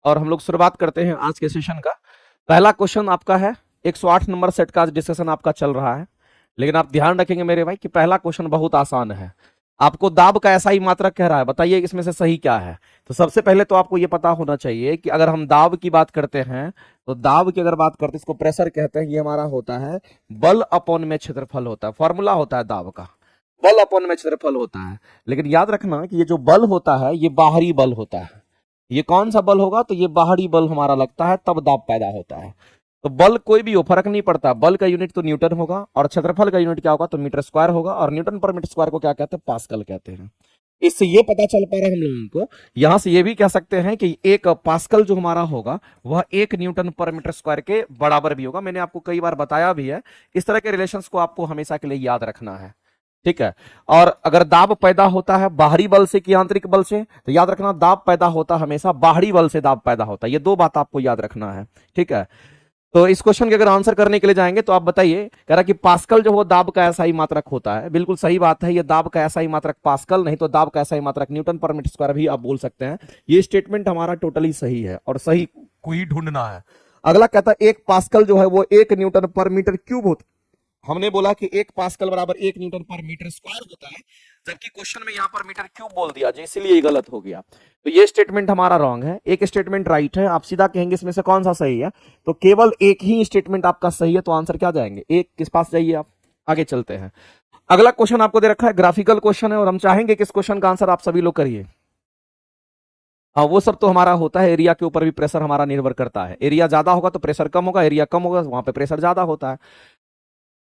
और हम लोग शुरुआत करते हैं आज के सेशन का। पहला क्वेश्चन आपका है 108 नंबर सेट का डिस्कशन आपका चल रहा है, लेकिन आप ध्यान रखेंगे मेरे भाई कि पहला क्वेश्चन बहुत आसान है। आपको दाब का ऐसा ही मात्रक कह रहा है, बताइए इसमें से सही क्या है। तो सबसे पहले तो आपको यह पता होना चाहिए कि अगर हम दाब की बात करते हैं तो दाब की अगर बात करते हैं, इसको प्रेशर कहते हैं। ये हमारा होता है बल अपॉन में क्षेत्रफल होता है, फॉर्मूला होता है दाब का, बल अपॉन में क्षेत्रफल होता है। लेकिन याद रखना कि ये जो बल होता है ये बाहरी बल होता है। ये कौन सा बल होगा, तो ये बाहरी बल हमारा लगता है तब दाब पैदा होता है। तो बल कोई भी हो फर्क नहीं पड़ता, बल का यूनिट तो न्यूटन होगा और क्षेत्रफल का यूनिट क्या होगा, तो मीटर स्क्वायर होगा। और न्यूटन पर मीटर स्क्वायर को क्या कहते हैं, पास्कल कहते हैं। इससे ये पता चल पा रहा है हम लोगों को, यहां से ये भी कह सकते हैं कि एक पास्कल जो हमारा होगा वह 1 न्यूटन पर मीटर स्क्वायर के बराबर भी होगा। मैंने आपको कई बार बताया भी है, इस तरह के रिलेशंस को आपको हमेशा के लिए याद रखना है, ठीक है। और अगर दाब पैदा होता है बाहरी बल से कि आंतरिक बल से, तो याद रखना दाब पैदा होता हमेशा बाहरी बल से दाब पैदा होता है। ये दो बात आपको याद रखना है, ठीक है। तो इस क्वेश्चन के अगर आंसर करने के लिए जाएंगे तो आप बताइए, कह रहा कि पास्कल जो वो दाब का ऐसा ही मात्रक होता है। बिल्कुल सही बात है, ये दाब का ऐसा ही मात्रक पास्कल, नहीं तो दाब का ऐसा ही मात्रक न्यूटन पर मीटर स्क्वायर भी आप बोल सकते हैं। ये स्टेटमेंट हमारा टोटली सही है और सही को ही ढूंढना है। अगला कहता है 1 पास्कल जो है वो 1 न्यूटन पर मीटर क्यूब होता है। हमने बोला कि 1 पास्कल बराबर 1 न्यूटन पर मीटर स्क्वायर होता है, जबकि क्वेश्चन में यहां पर मीटर क्यूब बोल दिया, जो इसलिए ये गलत हो गया। तो ये स्टेटमेंट हमारा रॉन्ग है, एक स्टेटमेंट राइट है। आप सीधा कहेंगे इसमें से कौन सा सही है, तो केवल एक ही स्टेटमेंट आपका सही है। तो आंसर क्या जाएंगे, एक किस पास जाइए आप। आगे चलते हैं, अगला क्वेश्चन आपको दे रखा है, ग्राफिकल क्वेश्चन है और हम चाहेंगे कि इस क्वेश्चन का आंसर आप सभी लोग करिए। हाँ, वो सब तो हमारा होता है, एरिया के ऊपर भी प्रेशर हमारा निर्भर करता है। एरिया ज्यादा होगा तो प्रेशर कम होगा, एरिया कम होगा वहां पे प्रेशर ज्यादा होता है।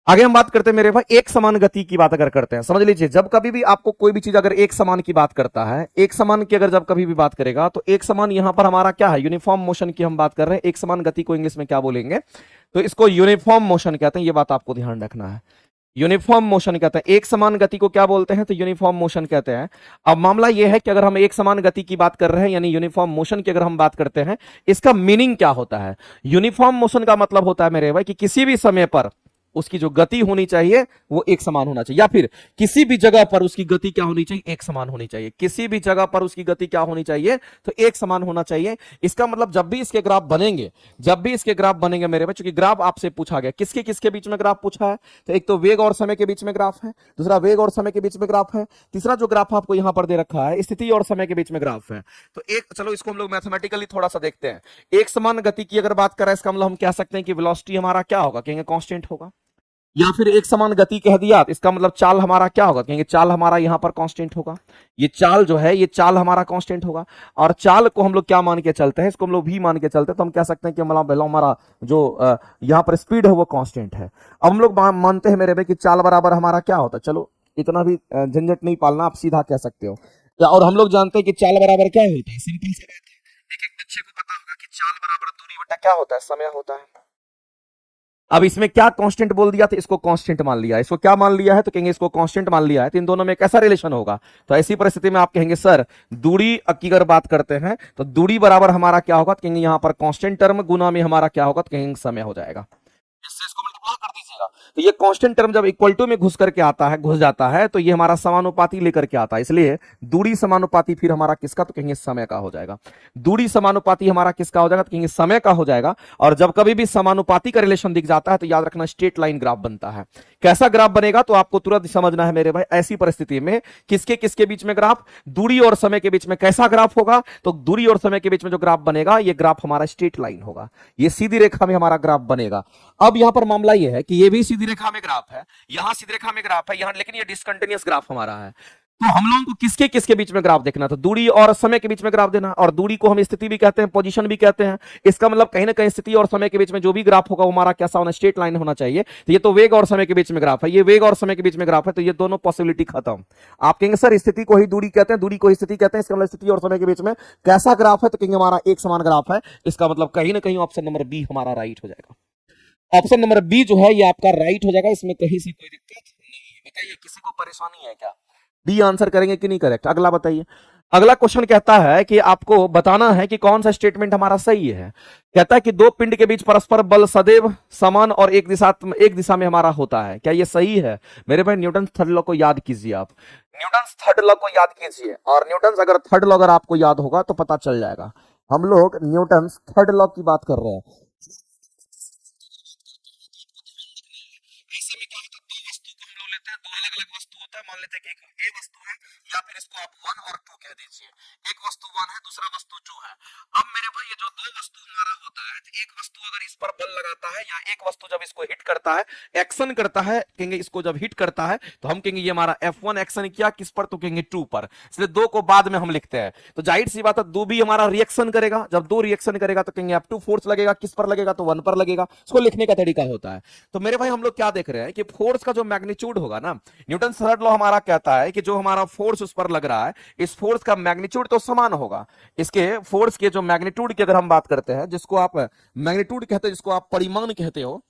आगे हम बात करते हैं मेरे भाई एक समान गति की बात अगर करते हैं, समझ लीजिए जब कभी भी आपको कोई भी चीज अगर एक समान की बात करता है, एक समान की अगर जब कभी भी बात करेगा तो एक समान यहां पर हमारा क्या है, यूनिफॉर्म मोशन की हम बात कर रहे हैं। एक समान गति को इंग्लिश में क्या बोलेंगे, तो इसको यूनिफॉर्म मोशन कहते हैं। ये बात आपको ध्यान रखना है, यूनिफॉर्म मोशन कहते हैं। एक समान गति को क्या बोलते हैं, तो यूनिफॉर्म मोशन कहते हैं। अब मामला यह है कि अगर हम एक समान गति की बात कर रहे हैं यानी यूनिफॉर्म मोशन की अगर हम बात करते हैं, इसका मीनिंग क्या होता है। यूनिफॉर्म मोशन का मतलब होता है मेरे भाई कि किसी भी समय पर उसकी जो गति होनी चाहिए वो एक समान होना चाहिए, या फिर किसी भी जगह पर उसकी गति क्या होनी चाहिए, एक समान होनी चाहिए। किसी भी जगह पर उसकी गति क्या होनी चाहिए, तो एक समान होना चाहिए। इसका मतलब जब भी इसके ग्राफ बनेंगे, जब भी इसके ग्राफ बनेंगे मेरे बच्चों, क्योंकि ग्राफ आपसे पूछा गया, किसके किसके बीच में ग्राफ पूछा है, तो एक तो वेग और समय के बीच में ग्राफ है, दूसरा वेग और समय के बीच में ग्राफ है, तीसरा जो ग्राफ आपको यहां पर दे रखा है स्थिति और समय के बीच में ग्राफ है। तो एक, चलो इसको हम लोग मैथमेटिकली थोड़ा सा देखते हैं। एक समान गति की अगर बात करें, इसका मतलब हम कह सकते हैं कि वेलोसिटी हमारा क्या होगा, कहेंगे कांस्टेंट होगा। या फिर एक समान गति कह दिया तो इसका मतलब चाल हमारा क्या होगा, कहेंगे चाल हमारा यहां पर कांस्टेंट होगा। ये चाल जो है ये चाल हमारा कांस्टेंट होगा। और चाल को हम लोग क्या मान के चलते हैं, इसको हम लोग भी मान के चलते हैं, तो हम कह सकते हैं कि हमारा जो यहां पर स्पीड है वो कांस्टेंट है। अब हम लोग मानते हैं मेरे भाई कि चाल बराबर हमारा क्या होता है, चलो इतना भी झंझट नहीं पालना, आप सीधा कह सकते हो। और हम लोग जानते हैं कि चाल बराबर क्या होता है, सिंपल सी बात है, एक एक बच्चे को पता होगा कि चाल बराबर दूरी बटा क्या होता है, समय होता है। अब इसमें क्या कांस्टेंट बोल दिया, तो इसको कांस्टेंट मान लिया, इसको क्या मान लिया है, तो कहेंगे इसको कांस्टेंट मान लिया है। तो इन दोनों में कैसा रिलेशन होगा, तो ऐसी परिस्थिति में आप कहेंगे सर दूरी की अगर बात करते हैं तो दूरी बराबर हमारा क्या होगा, तो कहेंगे यहां पर कांस्टेंट टर्म गुना में हमारा क्या होगा, तो कहेंगे समय हो जाएगा। इससे इसको मल्टीप्लाई कर दीजिएगा, तो ये कांस्टेंट टर्म जब इक्वल टू में घुस करके आता है, घुस जाता है, तो ये हमारा समानुपाती लेकर के आता है। इसलिए दूरी समानुपाती फिर हमारा किसका, तो कहेंगे समय का हो जाएगा। दूरी समानुपाती हमारा किसका हो जाएगा, तो कहेंगे समय का हो जाएगा। और जब कभी भी समानुपाती का रिलेशन दिख जाता है तो याद रखना स्ट्रेट लाइन ग्राफ बनता है। कैसा ग्राफ बनेगा, तो आपको तुरंत समझना है मेरे भाई, ऐसी परिस्थिति में किसके किसके बीच में ग्राफ, दूरी और समय के बीच में कैसा ग्राफ होगा, तो दूरी और समय के बीच में जो ग्राफ बनेगा ये ग्राफ हमारा स्ट्रेट लाइन होगा, ये सीधी रेखा में हमारा ग्राफ बनेगा। अब यहां पर मामला ये है कि ये भी सीधी रेखा में ग्राफ है, यहां सीधी रेखा में ग्राफ है, यहां लेकिन ये डिसकंटिन्यूअस ग्राफ हमारा है। तो हम लोगों को किसके किसके बीच में ग्राफ देखना था, दूरी और समय के बीच में ग्राफ देना। और दूरी को हम स्थिति भी कहते हैं, पोजीशन भी कहते हैं। इसका मतलब कहीं ना कहीं स्थिति और समय के बीच में जो भी ग्राफ होगा वो हमारा कैसा होना, स्ट्रेट लाइन होना चाहिए। तो ये तो वेग और समय के बीच में ग्राफ है, ये वेग और समय के बीच में ग्राफ है, तो ये दोनों पॉसिबिलिटी खत्म। आप कहेंगे सर स्थिति को ही दूरी कहते हैं, दूरी को ही स्थिति कहते हैं, इसका मतलब स्थिति और समय के बीच में कैसा ग्राफ है, तो कहेंगे हमारा एक समान ग्राफ है। इसका मतलब कहीं ना कहीं ऑप्शन नंबर बी हमारा राइट हो जाएगा। ऑप्शन नंबर बी जो है ये आपका राइट हो जाएगा, इसमें कहीं से कोई दिक्कत नहीं। बताइए किसी को परेशानी है क्या, बी आंसर करेंगे कि नहीं करेक्ट। अगला बताइए, अगला क्वेश्चन कहता है कि आपको बताना है कि कौन सा स्टेटमेंट हमारा सही है। कहता है कि दो पिंड के बीच परस्पर बल सदैव समान और एक दिशा में हमारा होता है, क्या ये सही है। मेरे भाई न्यूटन थर्ड लॉ को याद कीजिए, आप न्यूटन थर्ड लॉ को याद कीजिए, और न्यूटन अगर थर्ड लॉ अगर आपको याद होगा तो पता चल जाएगा। हम लोग न्यूटन थर्ड लॉ की बात कर रहे हैं। ऐसे में क्या होता है, दो वस्तु को हम लोग लेते हैं, दो अलग अलग वस्तु होता है, मान लेते हैं कि एक ए वस्तु है, या फिर इसको आप वन और टू कह दीजिए। एक वस्तु वन है, दूसरा वस्तु टू है। अब मेरे भाई ये जो दो वस्तु हमारा होता है, तो एक वस्तु अगर इस पर बल लगाता है, या एक वस्तु जब इसको हिट करता है, एक्शन करता है, कहेंगे इसको जब हिट करता है, तो हम कहेंगे ये हमारा F1 एक्शन किया किस पर, तो कहेंगे टू पर। इसलिए दो को बाद में हम लिखते हैं। तो जाहिर सी बात है दो भी हमारा रिएक्शन करेगा, जब दो रिएक्शन करेगा तो कहेंगे F2 फोर्स लगेगा, किस पर लगेगा, तो वन पर लगेगा। इसको लिखने का तरीका होता है। तो मेरे भाई हम लोग क्या देख रहे हैं कि फोर्स का जो मैग्नीट्यूड होगा ना, न्यूटन थर्ड लॉ हमारा कहता है कि जो हमारा फोर्स उस पर लग रहा है, इस फोर्स का मैग्नीट्यूड तो समान होगा। इसके फोर्स के जो मैग्नीट्यूड की अगर हम बात करते हैं, जिसको आप मैग्नीट्यूड कहते हैं, जिसको आप परिमाण कहते हो,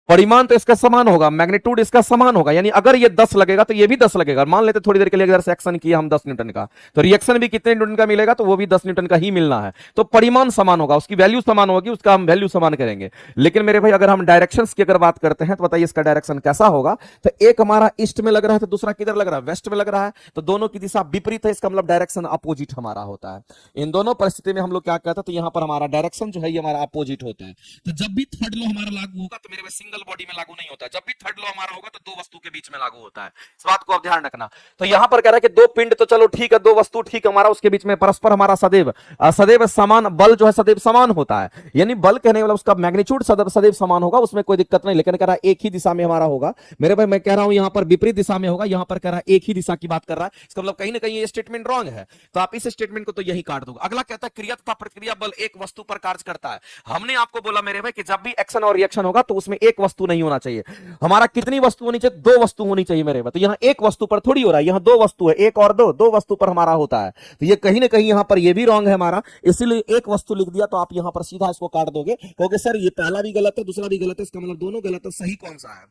परिमाण तो इसका समान होगा, मैग्नीट्यूड इसका समान होगा। यानी अगर ये 10 लगेगा तो ये भी 10 लगेगा। मान लेते थोड़ी देर के लिए अगर एक्शन किया हम 10 न्यूटन का, तो रिएक्शन भी कितने न्यूटन का मिलेगा, तो वो भी 10 न्यूटन का ही मिलना है। तो परिमाण समान होगा, उसकी वैल्यू समान होगी, उसका हम वैल्यू समान करेंगे। लेकिन मेरे भाई अगर हम डायरेक्शंस की अगर बात करते हैं, तो बताइए इसका डायरेक्शन कैसा होगा। तो एक हमारा ईस्ट में लग रहा है, तो दूसरा किधर लग रहा है, वेस्ट में लग रहा है। तो दोनों की दिशा विपरीत है, इसका मतलब डायरेक्शन अपोजिट हमारा होता है। इन दोनों परिस्थिति में हम लोग क्या कहते हैं, तो यहां पर हमारा डायरेक्शन जो है ये हमारा अपोजिट होता है। तो जब भी थर्ड लॉ हमारा लागू होगा, तो मेरे भाई सिंगल बॉडी में लागू नहीं होता। जब भी थर्ड लॉ हमारा होगा तो दो वस्तु के बीच में लागू होता है। इस बात को आप ध्यान रखना। तो यहां पर कह रहा है कि दो पिंड, तो चलो ठीक है, दो वस्तु ठीक हमारा, उसके बीच में परस्पर हमारा सदैव सदैव समान बल जो है सदैव समान होता है। यानी बल कहने वाला उसका मैग्नीट्यूड सदैव समान होगा, उसमें कोई दिक्कत नहीं। लेकिन कह रहा है एक ही दिशा में हमारा होगा। मेरे भाई मैं कह रहा हूं यहां पर विपरीत दिशा में होगा, यहां पर कह रहा है एक ही दिशा की बात कर रहा है। इसका मतलब कहीं ना कहीं ये स्टेटमेंट रॉन्ग है। तो आप इस स्टेटमेंट को तो यही काट दोगे। अगला कहता है क्रिया तथा प्रतिक्रिया बल एक वस्तु पर कार्य करता है। हमने आपको बोला मेरे भाई कि जब भी एक्शन और रिएक्शन होगा तो उसमें एक वस्तु नहीं होना चाहिए। हमारा कितनी वस्तु होनी चाहिए, दो वस्तु होनी चाहिए मेरे भाई। तो यहां एक वस्तु पर थोड़ी हो रहा है, यहां दो वस्तु है, एक और दो, दो वस्तु पर हमारा होता है। तो ये कहीं ना कहीं यहां पर ये भी रॉन्ग है हमारा, इसीलिए एक वस्तु लिख दिया। तो आप यहां पर सीधा इसको काट दोगे, क्योंकि सर ये पहला भी गलत है, दूसरा भी गलत है, इसका मतलब दोनों गलत है। सही कौन सा है,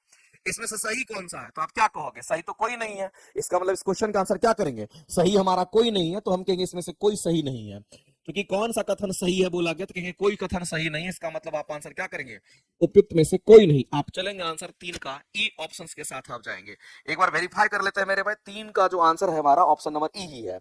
इसमें से सही कौन सा है? तो आप क्या कहोगे, सही तो कोई नहीं है। इसका मतलब इस क्वेश्चन का आंसर क्या करेंगे, सही हमारा कोई नहीं है। तो हम कहेंगे इसमें से कोई सही नहीं है। क्योंकि कौन सा कथन सही है बोला गया, तो कहेंगे कोई कथन सही नहीं है। इसका मतलब आप आंसर क्या करेंगे, उपयुक्त में से कोई नहीं। आप चलेंगे आंसर 3 का ई ऑप्शन के साथ आप जाएंगे। एक बार वेरीफाई कर लेते हैं मेरे भाई, 3 का जो आंसर है हमारा ऑप्शन नंबर ई ही है।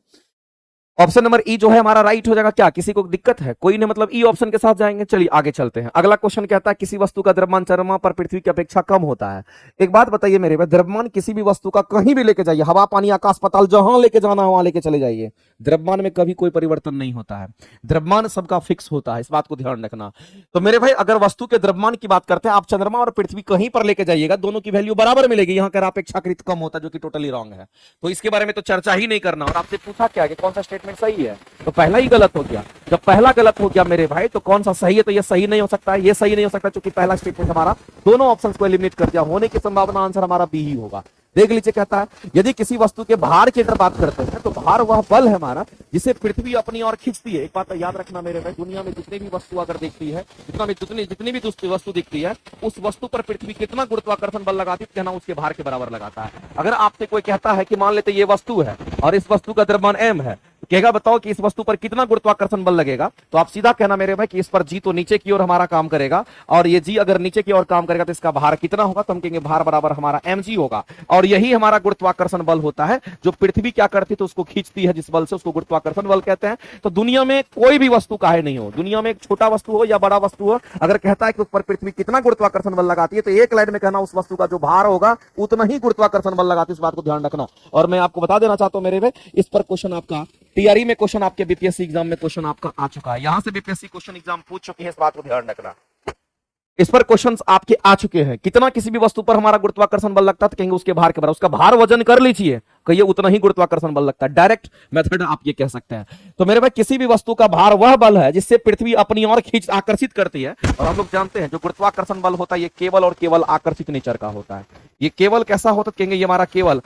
ऑप्शन नंबर ई जो है हमारा राइट हो जाएगा। क्या किसी को दिक्कत है, कोई नहीं, मतलब ई ऑप्शन के साथ जाएंगे। चलिए आगे चलते हैं। अगला क्वेश्चन कहता है किसी वस्तु का द्रव्यमान चंद्रमा पर पृथ्वी की अपेक्षा कम होता है। एक बात बताइए मेरे भाई, द्रव्यमान किसी भी वस्तु का कहीं भी लेके जाइए, हवा पानी आकाश पाताल, जहां लेके जाना वहां लेके चले जाइए, द्रव्यमान में कभी कोई परिवर्तन नहीं होता है। द्रव्यमान सबका फिक्स होता है, इस बात को ध्यान रखना। तो मेरे भाई अगर वस्तु के द्रव्यमान की बात करते हैं, आप चंद्रमा और पृथ्वी कहीं पर लेके जाइएगा, दोनों की वैल्यू बराबर मिलेगी। यहां कर अपेक्षाकृत कम होता है, जो कि टोटली रॉन्ग है। तो इसके बारे में तो चर्चा ही नहीं करना। और आपसे पूछा क्या कि कौन सा स्टेटमेंट सही है, तो पहला ही गलत हो गया। जब पहला गलत हो गया मेरे भाई, तो कौन सा सही है, तो ये सही नहीं हो सकता है, ये सही नहीं हो सकता, क्योंकि पहला स्टेटमेंट हमारा दोनों ऑप्शंस को एलिमिनेट कर दिया। होने की संभावना आंसर हमारा बी ही होगा। देख लीजिए, कहता है यदि किसी वस्तु के भार की अगर बात करते हैं, तो भार वह बल है हमारा जिसे पृथ्वी अपनी ओर खींचती है। एक बात याद रखना मेरे भाई, दुनिया में जितनी भी वस्तु अगर देखती है, जितनी भी वस्तु दिखती है, उस वस्तु पर पृथ्वी कितना गुरुत्वाकर्षण बल लगाती है, कहना उसके भार के बराबर लगाता है। अगर आपसे कोई कहता है कि मान लेते ये वस्तु है और इस वस्तु का द्रव्यमान एम है, कहेगा बताओ कि इस वस्तु पर कितना गुरुत्वाकर्षण बल लगेगा, तो आप सीधा कहना मेरे भाई कि इस पर जी तो नीचे की ओर हमारा काम करेगा, और ये जी अगर नीचे की ओर काम करेगा तो इसका भार कितना होगा, तो हम कहेंगे भार बराबर हमारा mg होगा। और यही हमारा गुरुत्वाकर्षण बल होता है, जो पृथ्वी क्या करती है तो उसको खींचती है, जिस बल से, उसको गुरुत्वाकर्षण बल कहते हैं। तो दुनिया में कोई भी वस्तु काहे नहीं हो, दुनिया में एक छोटा वस्तु हो या बड़ा वस्तु हो, अगर कहता है कि उस पर पृथ्वी कितना गुरुत्वाकर्षण बल लगाती है, तो एक लाइन में कहना उस वस्तु का जो भार होगा उतना ही गुरुत्वाकर्षण बल लगाती है। इस बात को ध्यान रखना। और मैं आपको बता देना चाहता हूं मेरे भाई, इस पर क्वेश्चन आपका टीआरई में, क्वेश्चन आपके बीपीएससी एग्जाम में क्वेश्चन आपका आ चुका है। यहां से बीपीएससी क्वेश्चन एग्जाम पूछ चुकी है, इस बात को ध्यान रखना। इस पर क्वेश्चंस आपके आ चुके हैं। कितना किसी भी वस्तु पर हमारा गुरुत्वाकर्षण बल लगता है, तो कहेंगे उसके भार के बराबर। उसका भार वजन कर लीजिए, कहिए उतना ही गुरुत्वाकर्षण बल लगता है। डायरेक्ट मेथड आप ये कह सकते हैं। तो मेरे भाई किसी भी वस्तु का भार वह बल है जिससे पृथ्वी अपनी ओर खींच आकर्षित करती है। और हम लोग जानते हैं जो गुरुत्वाकर्षण बल होता है ये केवल और केवल आकर्षित नेचर का होता है। ये केवल कैसा होता है, कहेंगे ये हमारा केवल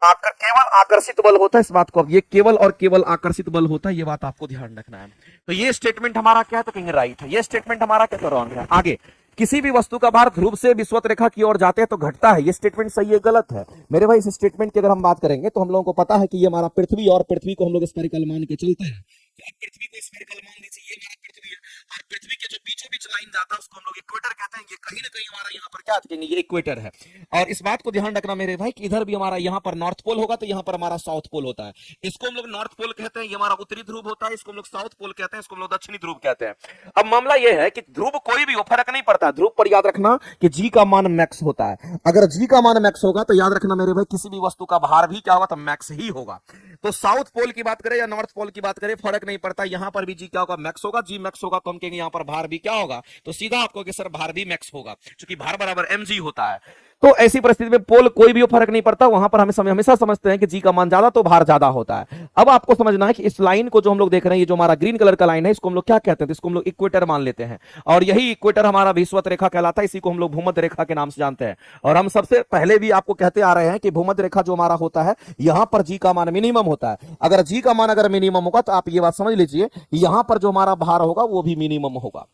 आकर्षित बल होता है। इस बात को, अब ये केवल और केवल आकर्षित बल होता है, ये बात आपको ध्यान रखना है। तो ये स्टेटमेंट हमारा क्या है, तो कहेंगे राइट है। ये स्टेटमेंट हमारा क्या, तो रॉन्ग है। आगे, किसी भी वस्तु का भार ध्रुव से विषुवत रेखा की ओर जाते हैं तो घटता है। ये स्टेटमेंट सही है, गलत है मेरे भाई। इस स्टेटमेंट की अगर हम बात करेंगे तो हम लोगों को पता है कि ये हमारा पृथ्वी, और पृथ्वी को हम लोग स्फेरिकल मान के चलते हैं। तो आप पृथ्वी को स्फेरिकल मान लीजिए, ये हमारा पृथ्वी है, और पृथ्वी के जो बीचों बीच लाइन जाता है उसको हम लोग इक्वेटर कहते हैं। ये कहीं ना कहीं हमारा यहाँ पर क्या कहेंगे, ये इक्वेटर है। और इस बात को ध्यान रखना मेरे भाई कि इधर भी हमारा यहाँ पर नॉर्थ पोल होगा तो यहाँ पर हमारा साउथ पोल होता है। इसको हम लोग नॉर्थ पोल कहते हैं, ये हमारा उत्तरी ध्रुव होता है। इसको हम लोग साउथ पोल कहते हैं, इसको हम लोग दक्षिणी ध्रुव कहते हैं। अब मामला यह है कि ध्रुव कोई भी हो फर्क नहीं पड़ता, ध्रुव पर याद रखना कि जी का मान मैक्स होता है। अगर जी का मान मैक्स होगा तो याद रखना मेरे भाई किसी भी वस्तु का भार भी क्या होगा, तो मैक्स ही होगा। तो साउथ पोल की बात करें या नॉर्थ पोल की बात करें फर्क नहीं पड़ता, यहां पर भी जी क्या होगा, मैक्स होगा। जी मैक्स होगा तो हम कहेंगे यहां पर भार भी क्या होगा, तो सीधा आपको कि सर भार भी मैक्स होगा, क्योंकि भार बराबर mg होता है। तो ऐसी परिस्थिति में पोल कोई भी हो फर्क नहीं पड़ता, वहां पर हमें हमेशा समझते हैं कि जी का मान ज्यादा तो भार ज्यादा होता है। अब आपको समझना है कि इस लाइन को जो हम लोग देख रहे हैं, ये जो हमारा ग्रीन कलर का लाइन है, इसको हम लोग क्या कहते हैं, इसको हम लोग इक्वेटर मान लेते हैं। और यही इक्वेटर हमारा विषुवत रेखा कहलाता है, इसी को हम लोग भूमध्य रेखा के नाम से जानते हैं। और हम सबसे पहले भी आपको कहते आ रहे हैं कि भूमध्य रेखा जो हमारा होता है, यहां पर जी का मान मिनिमम होता है। अगर जी का मान अगर मिनिमम होगा तो आप ये बात समझ लीजिए, यहां पर जो हमारा भार होगा वो भी मिनिमम होगा।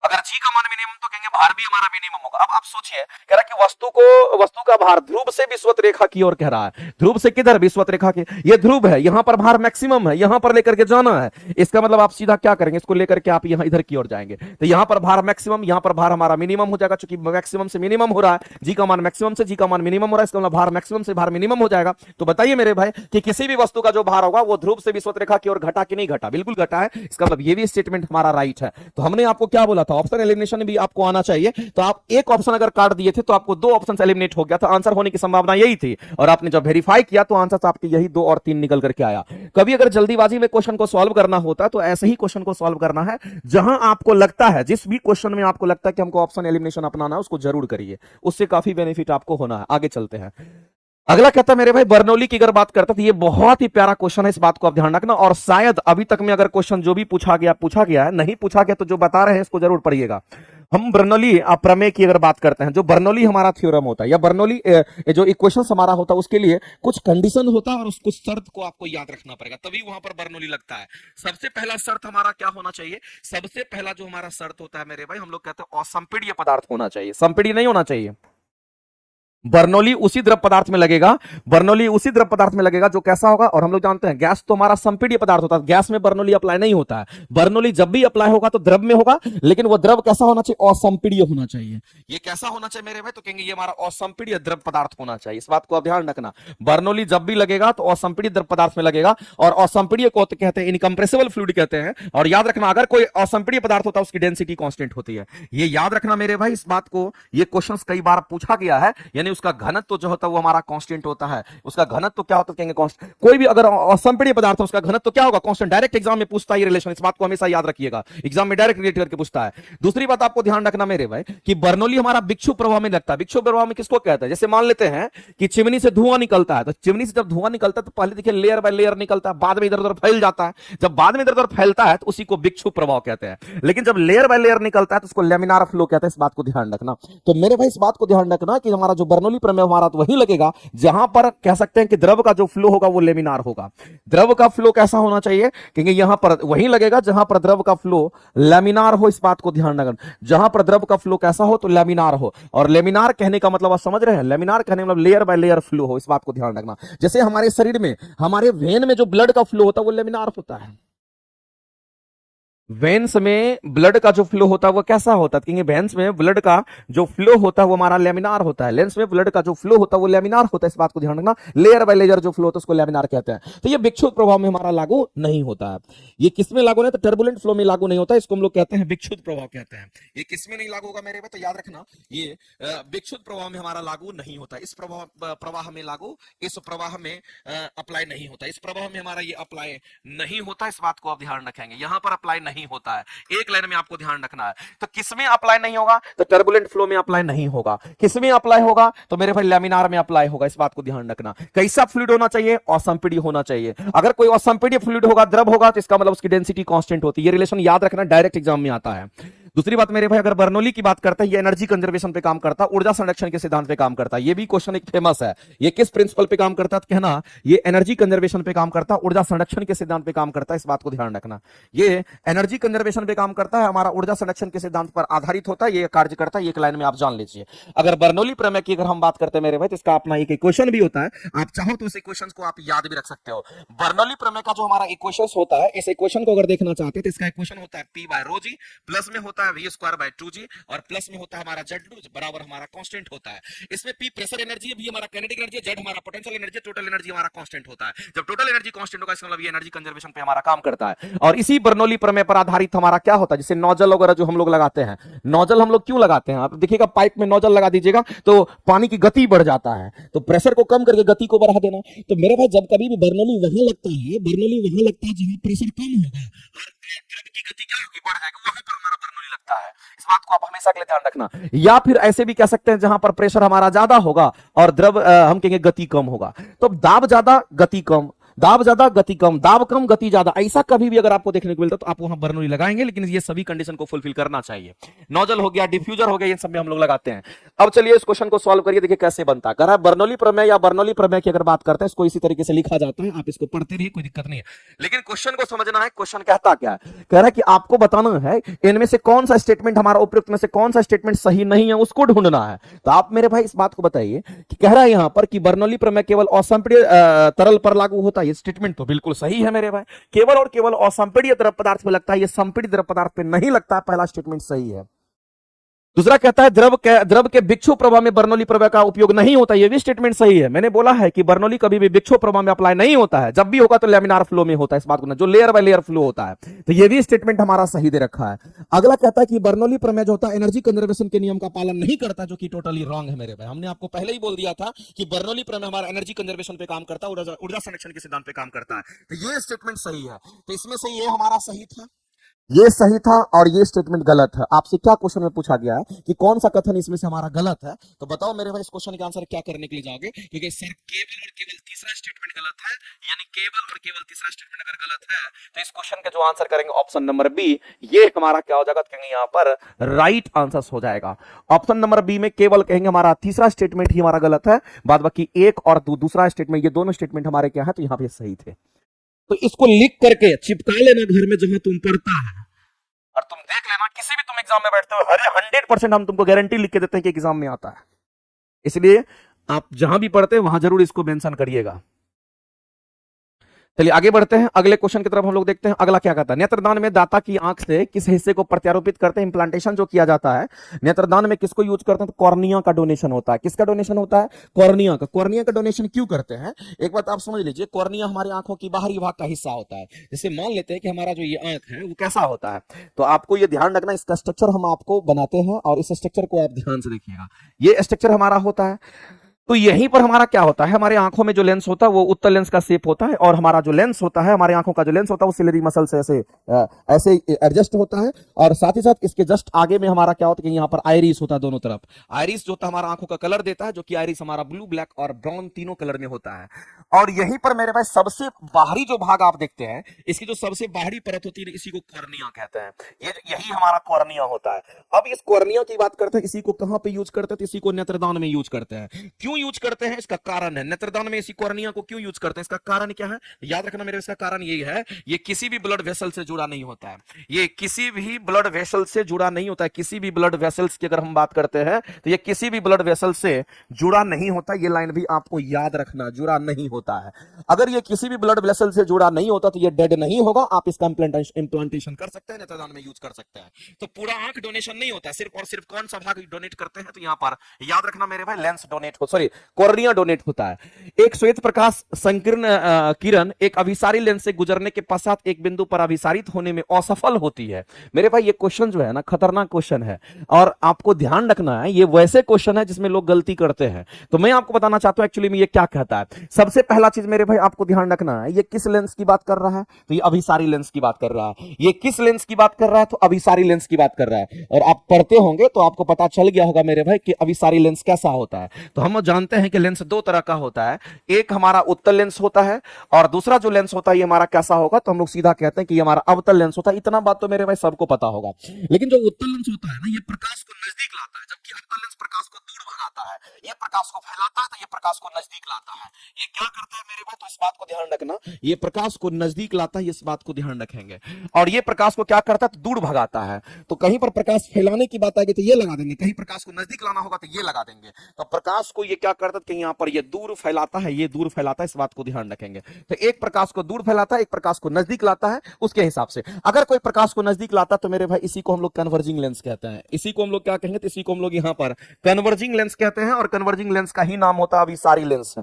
अगर जी का मान मिनिमम तो कहेंगे भार भी हमारा मिनिमम होगा। अब आप सोचिए, कह रहा है कि वस्तु का भार ध्रुव से विषुवत रेखा की ओर कह रहा है। ध्रुव से किधर, विषुवत रेखा के, ये ध्रुव है, यहां पर भार मैक्सिमम है, यहां पर लेकर के जाना है। इसका मतलब आप सीधा क्या करेंगे, इसको लेकर के आप यहां इधर की ओर जाएंगे, तो यहां पर भार मैक्सिमम, यहां पर भार हमारा मिनिमम हो जाएगा। चूंकि मैक्सिमम से मिनिमम हो रहा है, जी का मान मैक्सिमम से जी का मान मिनिमम हो रहा है, इसका मतलब भार मैक्सिमम से भार मिनिमम हो जाएगा। तो बताइए मेरे भाई कि किसी भी वस्तु का जो भार होगा वो ध्रुव से विषुवत रेखा की ओर घटा कि नहीं घटा, बिल्कुल घटा है। इसका मतलब ये भी स्टेटमेंट हमारा राइट है। तो हमने आपको क्या बोला था, ऑप्शन एलिमिनेशन भी आपको आना चाहिए। तो आप एक ऑप्शन अगर काट दिए थे तो आपको दो ऑप्शन एलिमिनेट हो गया था, आंसर होने की संभावना यही थी। और आपने जब वेरीफाई किया तो आंसर आपके यही 2 और 3 निकल करके आया। कभी अगर जल्दीबाजी में क्वेश्चन को सॉल्व करना होता तो ऐसे ही क्वेश्चन को सॉल्व करना है। जहां आपको लगता है, जिस भी क्वेश्चन में आपको लगता है कि हमको ऑप्शन एलिमिनेशन अपनाना है, उसको जरूर करिए, उससे काफी बेनिफिट आपको होना है। आगे चलते हैं। अगला कहता है मेरे भाई बर्नौली की अगर बात करता तो ये बहुत ही प्यारा क्वेश्चन है, इस बात को आप ध्यान रखना। और शायद अभी तक में अगर क्वेश्चन जो भी पूछा गया है, नहीं पूछा गया तो जो बता रहे हैं इसको जरूर पढ़िएगा। हम बर्नौली प्रमेय की अगर बात करते हैं, जो बर्नौली हमारा थ्योरम होता है या बर्नौली जो इक्वेशन हमारा होता है, उसके लिए कुछ कंडीशन होता है और उस कुछ शर्त को आपको याद रखना पड़ेगा, तभी वहां पर बर्नौली लगता है। सबसे पहला शर्त हमारा क्या होना चाहिए, सबसे पहला जो हमारा शर्त होता है मेरे भाई, हम लोग कहते हैं असंपीड्य पदार्थ होना चाहिए, संपीड्य नहीं होना चाहिए। बर्नौली उसी द्रव पदार्थ में लगेगा, बर्नौली उसी द्रव पदार्थ में लगेगा जो कैसा होगा। और हम लोग जानते हैं गैस तो हमारा संपीड्य पदार्थ होता है, गैस में बर्नौली अप्लाई नहीं होता है। बर्नौली जब भी अप्लाई होगा तो द्रव में होगा, लेकिन वो द्रव कैसा होना चाहिए, असंपीड्य होना चाहिए। ये कैसा होना चाहिए मेरे भाई, तो कहेंगे ये हमारा असंपीड्य द्रव पदार्थ होना चाहिए। इस बात को आप ध्यान रखना, बर्नौली जब भी लगेगा तो असंपीड्य द्रव पदार्थ में लगेगा। और असंपीड्य को कहते हैं इनकंप्रेसिबल फ्लूइड कहते हैं। और याद रखना, अगर कोई असंपीड्य पदार्थ होता है उसकी डेंसिटी कांस्टेंट होती है, ये याद रखना मेरे भाई। इस बात को, ये क्वेश्चंस कई बार पूछा गया है, यानी उसका घनत्व जो होता है वो हमारा कांस्टेंट होता है। उसका घनत्व क्या होता है, कहेंगे कांस्टेंट। कोई भी अगर असंपीड्य पदार्थ है उसका घनत्व क्या होगा, कांस्टेंट। डायरेक्ट एग्जाम में पूछता है ये रिलेशन, इस बात को हमेशा याद रखिएगा, एग्जाम में डायरेक्ट रिलेट करके पूछता है। दूसरी बात आपको ध्यान रखना मेरे भाई कि बर्नौली हमारा विक्षुब्ध प्रवाह में लगता है। विक्षुब्ध प्रवाह में किसको कहते हैं, जैसे मान लेते हैं कि चिमनी से धुआं निकलता है, तो चिमनी से जब धुआं निकलता है तो पहले देखिए लेयर बाय लेयर निकलता है, बाद में इधर उधर फैल जाता है। जब बाद में इधर उधर फैलता है तो उसी को विक्षुब्ध प्रवाह कहते हैं। लेकिन जब लेयर बाय लेयर निकलता है तो उसको लेमिनार फ्लो कहते हैं। इस बात को ध्यान रखना। तो मेरे भाई इस बात को ध्यान रखना कि हमारा जो बर्नौली प्रमेय हमारा तो वही लगेगा जहां पर कह सकते हैं कि द्रव का जो फ्लो होगा वो लेमिनार होगा। द्रव का फ्लो कैसा होना चाहिए, क्योंकि यहां पर वही लगेगा जहां पर द्रव का फ्लो लेमिनार हो। इस बात को ध्यान रखना, जहां पर द्रव का फ्लो कैसा हो तो लेमिनार हो। और लेमिनार कहने का मतलब आप समझ रहे हैं, लेमिनार कहने का मतलब लेयर बाय लेयर फ्लो हो। इस बात को ध्यान रखना। जैसे हमारे शरीर में, हमारे वेन में जो ब्लड का फ्लो होता है वो लेमिनार होता है। वेन्स में ब्लड का जो फ्लो होता है वो कैसा होता है, क्योंकि वेन्स में ब्लड का जो फ्लो होता है वो हमारा लेमिनार होता है। लेंस में ब्लड का जो फ्लो होता है वो लेमिनार होता है। इस बात को ध्यान रखना, लेयर बाय लेयर जो फ्लो होता है उसको लेमिनार कहते हैं। तो ये विक्षुब्ध प्रभाव में हमारा लागू नहीं होता है। ये किसमें लागू नहीं, तो टर्बुलेंट फ्लो में लागू नहीं होता है। इसको हम लोग कहते हैं विक्षुब्ध प्रभाव कहते हैं। ये किसमें नहीं लागू होगा मेरे भाई, तो याद रखना ये विक्षुब्ध प्रभाव में हमारा लागू नहीं होता। इस प्रवाह में लागू, इस प्रवाह में अप्लाई नहीं होता। इस प्रवाह में हमारा ये अप्लाई नहीं होता। इस बात को आप ध्यान रखेंगे, यहां पर अप्लाई नहीं होता है। एक लाइन में आपको ध्यान रखना है। तो किसमें अप्लाई नहीं होगा, तो टर्बुलेंट फ्लो में अप्लाई नहीं होगा। किसमें अप्लाई होगा, तो मेरे भाई लेमिनार में अप्लाई होगा। इस बात को ध्यान रखना। कैसा फ्लूइड होना चाहिए, असंपीड्य होना चाहिए। अगर कोई असंपीड्य फ्लूइड होगा, द्रव होगा, तो इसका मतलब उसकी डेंसिटी कांस्टेंट होती है। ये रिलेशन याद रखना, डायरेक्ट एग्जाम में आता है। दूसरी बात मेरे भाई, अगर बर्नौली की बात करते हैं, ये एनर्जी कंजर्वेशन पे काम करता है, ऊर्जा संरक्षण के सिद्धांत पे काम करता है। ये भी क्वेश्चन एक फेमस है। ये किस प्रिंसिपल पे काम करता है, तो कहना ये एनर्जी कंजर्वेशन पे काम करता है, ऊर्जा संरक्षण के सिद्धांत पे काम करता है। इस बात को ध्यान रखना, ये एनर्जी कंजर्वेशन पे काम करता है, हमारा ऊर्जा संरक्षण के सिद्धांत पर आधारित होता है, ये कार्य करता है। एक लाइन में आप जान लीजिए। अगर बर्नौली प्रमेय की अगर हम बात करते हैं मेरे भाई, तो इसका अपना एक इक्वेशन भी होता है। आप चाहो तो इस इक्वेशन को आप याद भी रख सकते हो। बर्नौली प्रमेय का जो हमारा इक्वेशन होता है, इस इक्वेशन को अगर देखना चाहते हैं तो इसका इक्वेशन होता है P बाय रो जी, प्लस में होता है v²/2g और प्लस में होता है हमारा z बराबर हमारा कांस्टेंट होता है। इसमें p प्रेशर एनर्जी है, v हमारा काइनेटिक एनर्जी है, z हमारा पोटेंशियल एनर्जी, टोटल एनर्जी हमारा कांस्टेंट होता है। जब टोटल एनर्जी कांस्टेंट होगा इसका मतलब ये एनर्जी कंजर्वेशन पे हमारा काम करता है। और इसी बर्नौली प्रमेय पर आधारित हमारा क्या होता है, जैसे नोजल वगैरह जो हम लोग लगाते हैं, नोजल हम लोग क्यों लगाते हैं, आप देखिएगा पाइप में नोजल लगा दीजिएगा तो पानी की गति बढ़ जाता है, तो प्रेशर को कम करके गति को बढ़ा देना। तो मेरे भाई जब कभी भी बर्नौली वहां लगता है, बर्नौली वहां लगता है जहां प्रेशर कम होगा और द्रव की गति क्या होगी, बढ़ जाएगी, वहां पर हमारा बर्नौली लगता है। इस बात को आप हमेशा के लिए ध्यान रखना। या फिर ऐसे भी कह सकते हैं जहां पर प्रेशर हमारा ज्यादा होगा और द्रव हम कहेंगे गति कम होगा। तो दाब ज्यादा गति कम, दाब ज्यादा गति कम, दाब कम गति ज्यादा, ऐसा कभी भी अगर आपको देखने को मिलता तो आप वहां बर्नौली लगाएंगे, लेकिन ये सभी कंडीशन को फुलफिल करना चाहिए। नोजल हो गया, डिफ्यूजर हो गया, ये सब में हम लोग लगाते हैं। अब चलिए इस क्वेश्चन को सॉल्व करिए, देखिए कैसे बनता है। कह रहा है बर्नौली प्रमेय या बर्नौली प्रमेय की अगर बात करते हैं, इसको इसी तरीके से लिखा जाता है, आप इसको पढ़ते रहिए, कोई दिक्कत नहीं है। लेकिन क्वेश्चन को समझना है, क्वेश्चन कहता क्या है, कह रहा है कि आपको बताना है इनमें से कौन सा स्टेटमेंट, हमारा उपयुक्त में से कौन सा स्टेटमेंट सही नहीं है, उसको ढूंढना है। तो आप मेरे भाई इस बात को बताइए कि कह रहा है यहां पर कि बर्नौली प्रमेय केवल असंपीड्य तरल पर लागू होता है, ये स्टेटमेंट तो बिल्कुल सही है मेरे भाई। केवल और केवल असंपीड्य द्रव पदार्थ पे लगता है, ये संपीड्य द्रव पदार्थ पे नहीं लगता है, पहला स्टेटमेंट सही है। दूसरा कहता है द्रव के विक्षोभ प्रवाह में बर्नौली प्रमेय का उपयोग नहीं होता, यह भी स्टेटमेंट सही है। मैंने बोला है कि बर्नौली कभी भी विक्षोभ प्रवाह में अप्लाई नहीं होता है, जब भी होगा तो लैमिनार फ्लो में होता है, इस बात को ना, जो लेयर बाय लेयर फ्लो होता है। तो यह भी स्टेटमेंट हमारा सही दे रखा है। अगला कहता है कि बर्नौली प्रमेय जो होता है एनर्जी कंजर्वेशन के नियम का पालन नहीं करता, जो कि टोटली रॉन्ग है मेरे भाई। हमने आपको पहले ही बोल दिया था कि बर्नौली प्रमेय हमारा एनर्जी कंजर्वेशन पे काम करता है, ऊर्जा संरक्षण के सिद्धांत पे काम करता है। तो ये स्टेटमेंट सही है। तो इसमें से ये हमारा सही था, ये सही था और ये स्टेटमेंट गलत है। आपसे क्या क्वेश्चन में पूछा गया है कि कौन सा कथन इसमें से हमारा गलत है, तो बताओ मेरे भाई इस क्वेश्चन का आंसर क्या करने के लिए जाओगे, क्योंकि सर केवल और केवल तीसरा स्टेटमेंट गलत है, यानी केवल और केवल तीसरा स्टेटमेंट अगर गलत है तो इस क्वेश्चन का जो आंसर करेंगे ऑप्शन नंबर बी, ये हमारा क्या हो जाएगा, कहेंगे यहाँ पर राइट आंसर हो जाएगा। ऑप्शन नंबर बी में केवल कहेंगे हमारा तीसरा स्टेटमेंट ही हमारा गलत है, बाद बाकी एक और दूसरा स्टेटमेंट, ये दोनों स्टेटमेंट हमारे क्या है, तो यहाँ पे सही थे। तो इसको लिख करके चिपका लेना घर में जहां तुम पढ़ता है, और तुम देख लेना किसी भी तुम एग्जाम में बैठते हो, अरे 100% हम तुमको गारंटी लिख के देते हैं कि एग्जाम में आता है। इसलिए आप जहां भी पढ़ते हैं वहां जरूर इसको मेंशन करिएगा। चलिए आगे बढ़ते हैं, अगले क्वेश्चन की तरफ हम लोग देखते हैं। अगला क्या कहता है, नेत्रदान में दाता की आंख से किस हिस्से को प्रत्यारोपित करते हैं, इंप्लांटेशन जो किया जाता है नेत्रदान में किसको यूज करते हैं, तो कॉर्निया का डोनेशन होता है। किसका डोनेशन होता है, कॉर्निया का। कॉर्निया का डोनेशन क्यों करते हैं, एक बात आप समझ लीजिए, कॉर्निया हमारी आंखों की बाहरी भाग का हिस्सा होता है। जैसे मान लेते हैं कि हमारा जो ये आंख है वो कैसा होता है, तो आपको ये ध्यान रखना, इसका स्ट्रक्चर हम आपको बनाते हैं और इस स्ट्रक्चर को आप ध्यान से देखिएगा। ये स्ट्रक्चर हमारा होता है, तो यहीं पर हमारा क्या होता है, हमारे आंखों में जो लेंस होता है वो उत्तल लेंस का शेप होता है, और हमारा जो लेंस होता है, हमारे आंखों का जो लेंस होता है वो सिलेरी मसल से ऐसे एडजस्ट होता है। और साथ ही साथ इसके जस्ट आगे में हमारा क्या होता है कि यहाँ पर आइरिस होता है, दोनों तरफ आइरिस जो होता है हमारा आंखों का कलर देता है, जो कि आइरिस हमारा ब्लू, ब्लैक और ब्राउन तीनों कलर में होता है। और यहीं पर मेरे पास सबसे बाहरी जो भाग आप देखते हैं, इसकी जो सबसे बाहरी परत होती है, इसी को कॉर्निया कहते हैं। यही हमारा कॉर्निया होता है। अब इस कॉर्निया की बात करते हैं, इसी को कहां पे यूज करते हैं, तो इसी को नेत्रदान में यूज करते हैं। क्यों यूज करते हैं, इसका कारण है, नेत्रदान में इसी कॉर्निया को क्यों यूज करते हैं, इसका कारण क्या है, याद रखना मेरे, इसका कारण यही है, ये किसी भी ब्लड वेसल से जुड़ा नहीं होता है। ये किसी भी ब्लड वेसल से जुड़ा नहीं होता है। किसी भी ब्लड वेसल्स की अगर हम बात करते हैं तो ये किसी भी ब्लड वेसल से जुड़ा नहीं होता। ये लाइन भी आपको याद रखना, जुड़ा नहीं होता है। अगर ये किसी भी ब्लड वेसल से जुड़ा नहीं होता तो ये डेड नहीं होगा, आप इसका इंप्लांटेशन कर सकते हैं, नेत्रदान में यूज कर सकते हैं। तो पूरा आंख डोनेशन नहीं होता, सिर्फ और सिर्फ कौन सा भाग डोनेट करते हैं, तो यहां पर याद रखना मेरे भाई, लेंस डोनेट हो, सॉरी कॉर्निया डोनेट होता है। एक श्वेत प्रकाश संकीर्ण किरण एक अभिसारी लेंस से गुजरने के पश्चात एक बिंदु पर अभिसारित होने में असफल होती है। मेरे भाई ये क्वेश्चन जो है ना, खतरनाक क्वेश्चन है, और आपको ध्यान रखना है, ये वैसे क्वेश्चन है जिसमें लोग गलती करते हैं। तो मैं आपको बताना चाहता हूं एक्चुअली में ये क्या कहता है। सबसे पहला चीज मेरे भाई आपको ध्यान रखना है, ये किस लेंस की बात कर रहा है, तो ये अभिसारी लेंस की बात कर रहा है। ये किस लेंस की बात कर रहा है, तो अभिसारी लेंस की बात कर रहा है। और आप पढ़ते होंगे तो आपको पता चल गया होगा मेरे भाई कि अभिसारी लेंस कैसा होता है। तो हम जानते हैं कि लेंस दो तरह का होता है, एक हमारा उत्तल लेंस होता है और दूसरा जो लेंस होता है ये हमारा कैसा होगा, तो हम लोग सीधा कहते हैं कि ये हमारा अवतल लेंस होता है। इतना बात तो मेरे भाई सबको पता होगा। लेकिन जो उत्तल लेंस होता है ना, ये प्रकाश को नजदीक लाता है, जबकि अवतल लेंस प्रकाश को दूर भगाता है, ये प्रकाश को फैलाता है तो ये प्रकाश को नजदीक लाता है। ये क्या करता है मेरे भाई, तो इस बात को ध्यान रखना, ये प्रकाश को नजदीक लाता है, इस बात को ध्यान रखेंगे। और ये प्रकाश को क्या करता है, तो दूर भगाता है। तो कहीं पर प्रकाश फैलाने की बात आएगी तो ये लगा देंगे, कहीं प्रकाश को नजदीक लाना होगा तो ये लगा देंगे। तो प्रकाश को ये क्या करता है, कहीं यहां पर ये दूर फैलाता है, ये दूर फैलाता है, इस बात को ध्यान रखेंगे। तो एक प्रकाश को दूर फैलाता है, एक प्रकाश को नजदीक लाता है, उसके हिसाब से अगर कोई प्रकाश को नजदीक लाता है तो मेरे भाई इसी को हम लोग कन्वर्जिंग लेंस कहते हैं। इसी को हम लोग क्या कहेंगे, तो इसी को हम लोग यहां पर कन्वर्जिंग लेंस कहते हैं। और कन्वर्जिंग लेंस का ही नाम होता है अभिसारी लेंस।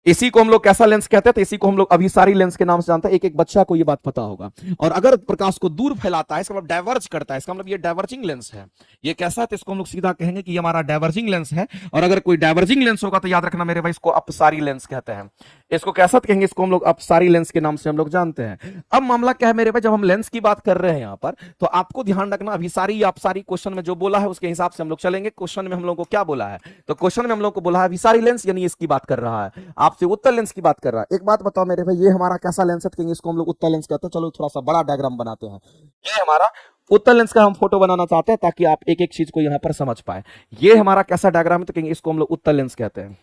इसी को हम लोग कैसा लेंस कहते हैं, तो इसी को हम लोग अभिसारी लेंस के नाम से जानते हैं। एक एक बच्चा को ये बात पता होगा। और अगर प्रकाश को दूर फैलाता है, इसका मतलब डाइवर्ज करता है, इसका मतलब ये डाइवर्जिंग लेंस है। ये कैसा है, तो इसको हम लोग सीधा कहेंगे कि ये हमारा डाइवर्जिंग लेंस है। और अगर कोई डाइवर्जिंग लेंस होगा तो याद रखना मेरे भाई, इसको अपसारी लेंस कहते हैं। इसको कैसा कहेंगे, इसको हम लोग अपसारी लेंस के नाम से हम लोग जानते हैं। अब मामला क्या है मेरे भाई, जब हम लेंस की बात कर रहे हैं यहां पर, तो आपको ध्यान रखना अभिसारी या अपसारी क्वेश्चन में जो बोला है उसके हिसाब से हम लोग चलेंगे। क्वेश्चन में हम लोग को क्या बोला है, तो क्वेश्चन में हम लोग को बोला है अभिसारी लेंस, यानी इसकी बात कर रहा है, आपसे उत्तल लेंस की बात कर रहा है। एक बात बताओ मेरे भाई, ये हमारा कैसा लेंस है, तो इसको हम लोग उत्तल लेंस कहते हैं। चलो थोड़ा सा बड़ा डायग्राम बनाते हैं। ये हमारा उत्तल लेंस का हम फोटो बनाना चाहते हैं ताकि आप एक एक चीज को यहां पर समझ पाए। ये हमारा कैसा डायग्राम है, तो कहेंगे इसको हम लोग उत्तल लेंस कहते हैं।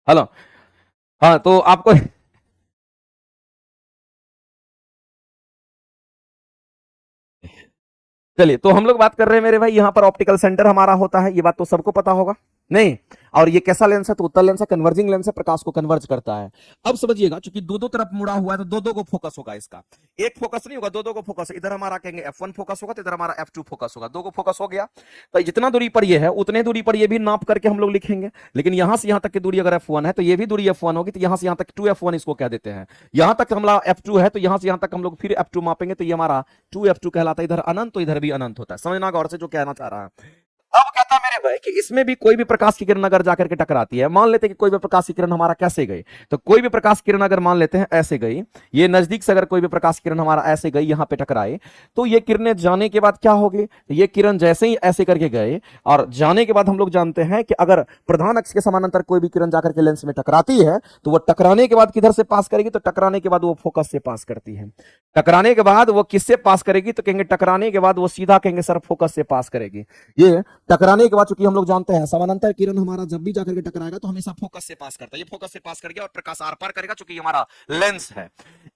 हेलो, हाँ तो आपको चलिए, तो हम लोग बात कर रहे हैं मेरे भाई, यहां पर ऑप्टिकल सेंटर हमारा होता है, ये बात तो सबको पता होगा नहीं। और ये कैसा लेंस है, तो उत्तल लेंस है, कन्वर्जिंग लेंस है, प्रकाश को कन्वर्ज करता है। अब समझिएगा, क्योंकि दो दो तरफ मुड़ा हुआ है तो दो दो को फोकस होगा, इसका एक फोकस नहीं होगा, दो दो को फोकस। इधर हमारा कहेंगे F1 फोकस होगा, तो इधर हमारा F2 फोकस होगा, दो को फोकस हो गया। तो जितना दूरी पर ये है उतने दूरी पर ये भी नाप करके हम लोग लिखेंगे। लेकिन यहां से यहां तक की दूरी अगर F1 है तो ये भी दूरी F1 होगी, तो यहां से यहां तक 2F1 इसको कह देते हैं। यहां तक हमारा F2 है, तो यहां से यहां तक हम लोग फिर F2 मापेंगे, तो ये हमारा 2F2 कहलाता है। इधर अनंत तो इधर भी अनंत होता है। समझना गौर से जो कहना चाह रहा है। अब कहता है मेरे भाई कि इसमें भी कोई भी प्रकाश की किरण अगर जाकर के टकराती है, मान लेते हैं कि कोई भी प्रकाश की किरण हमारा कैसे गई, तो कोई भी प्रकाश किरण अगर मान लेते हैं ऐसे गई, ये नजदीक से अगर कोई भी प्रकाश किरण हमारा ऐसे गई, यहां पे टकराए, तो ये किरणें जाने के बाद क्या होगी, ये किरण जैसे ही ऐसे करके गए और जाने के बाद हम लोग जानते हैं कि अगर प्रधान अक्ष के समानांतर कोई भी किरण जाकर के लेंस में टकराती है, तो वो टकराने के बाद किधर से पास करेगी, तो टकराने के बाद वो फोकस से पास करती है। टकराने के बाद वो किससे पास करेगी, तो कहेंगे टकराने के बाद वो सीधा कहेंगे सर फोकस से पास करेगी। ये टकराने के बाद, चूंकि हम लोग जानते हैं समानांतर किरण हमारा जब भी जाकर के टकराएगा तो हमेशा फोकस से पास करता है। ये फोकस से पास कर गया और प्रकाश आर पार करेगा, चूंकि हमारा लेंस है।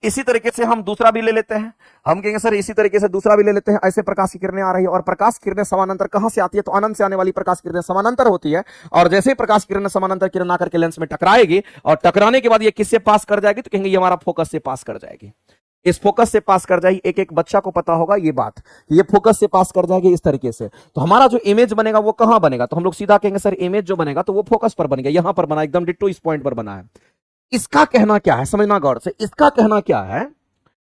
इसी तरीके से हम दूसरा भी ले लेते हैं। हम कहेंगे सर इसी तरीके से दूसरा भी ले लेते हैं। ऐसे प्रकाश की किरणें आ रही है और प्रकाश किरणें समानांतर कहां से आती है, तो अनंत से आने वाली प्रकाश किरणें समानांतर होती है। और जैसे ही प्रकाश किरण समानांतर किरण आकर के लेंस में टकराएगी और टकराने के बाद ये किससे पास कर जाएगी, तो कहेंगे ये हमारा फोकस से पास कर जाएगी। इस फोकस से पास कर जाएगी। एक एक बच्चा को पता होगा ये बात, ये फोकस से पास कर जाएगी इस तरीके से। तो हमारा जो इमेज बनेगा वो कहां बनेगा, तो हम लोग सीधा कहेंगे सर इमेज जो बनेगा तो वो फोकस पर बनेगा, यहां पर बना, एकदम डिट्टो इस पॉइंट पर बना है। इसका कहना क्या है, समझना गौर से, इसका कहना क्या है,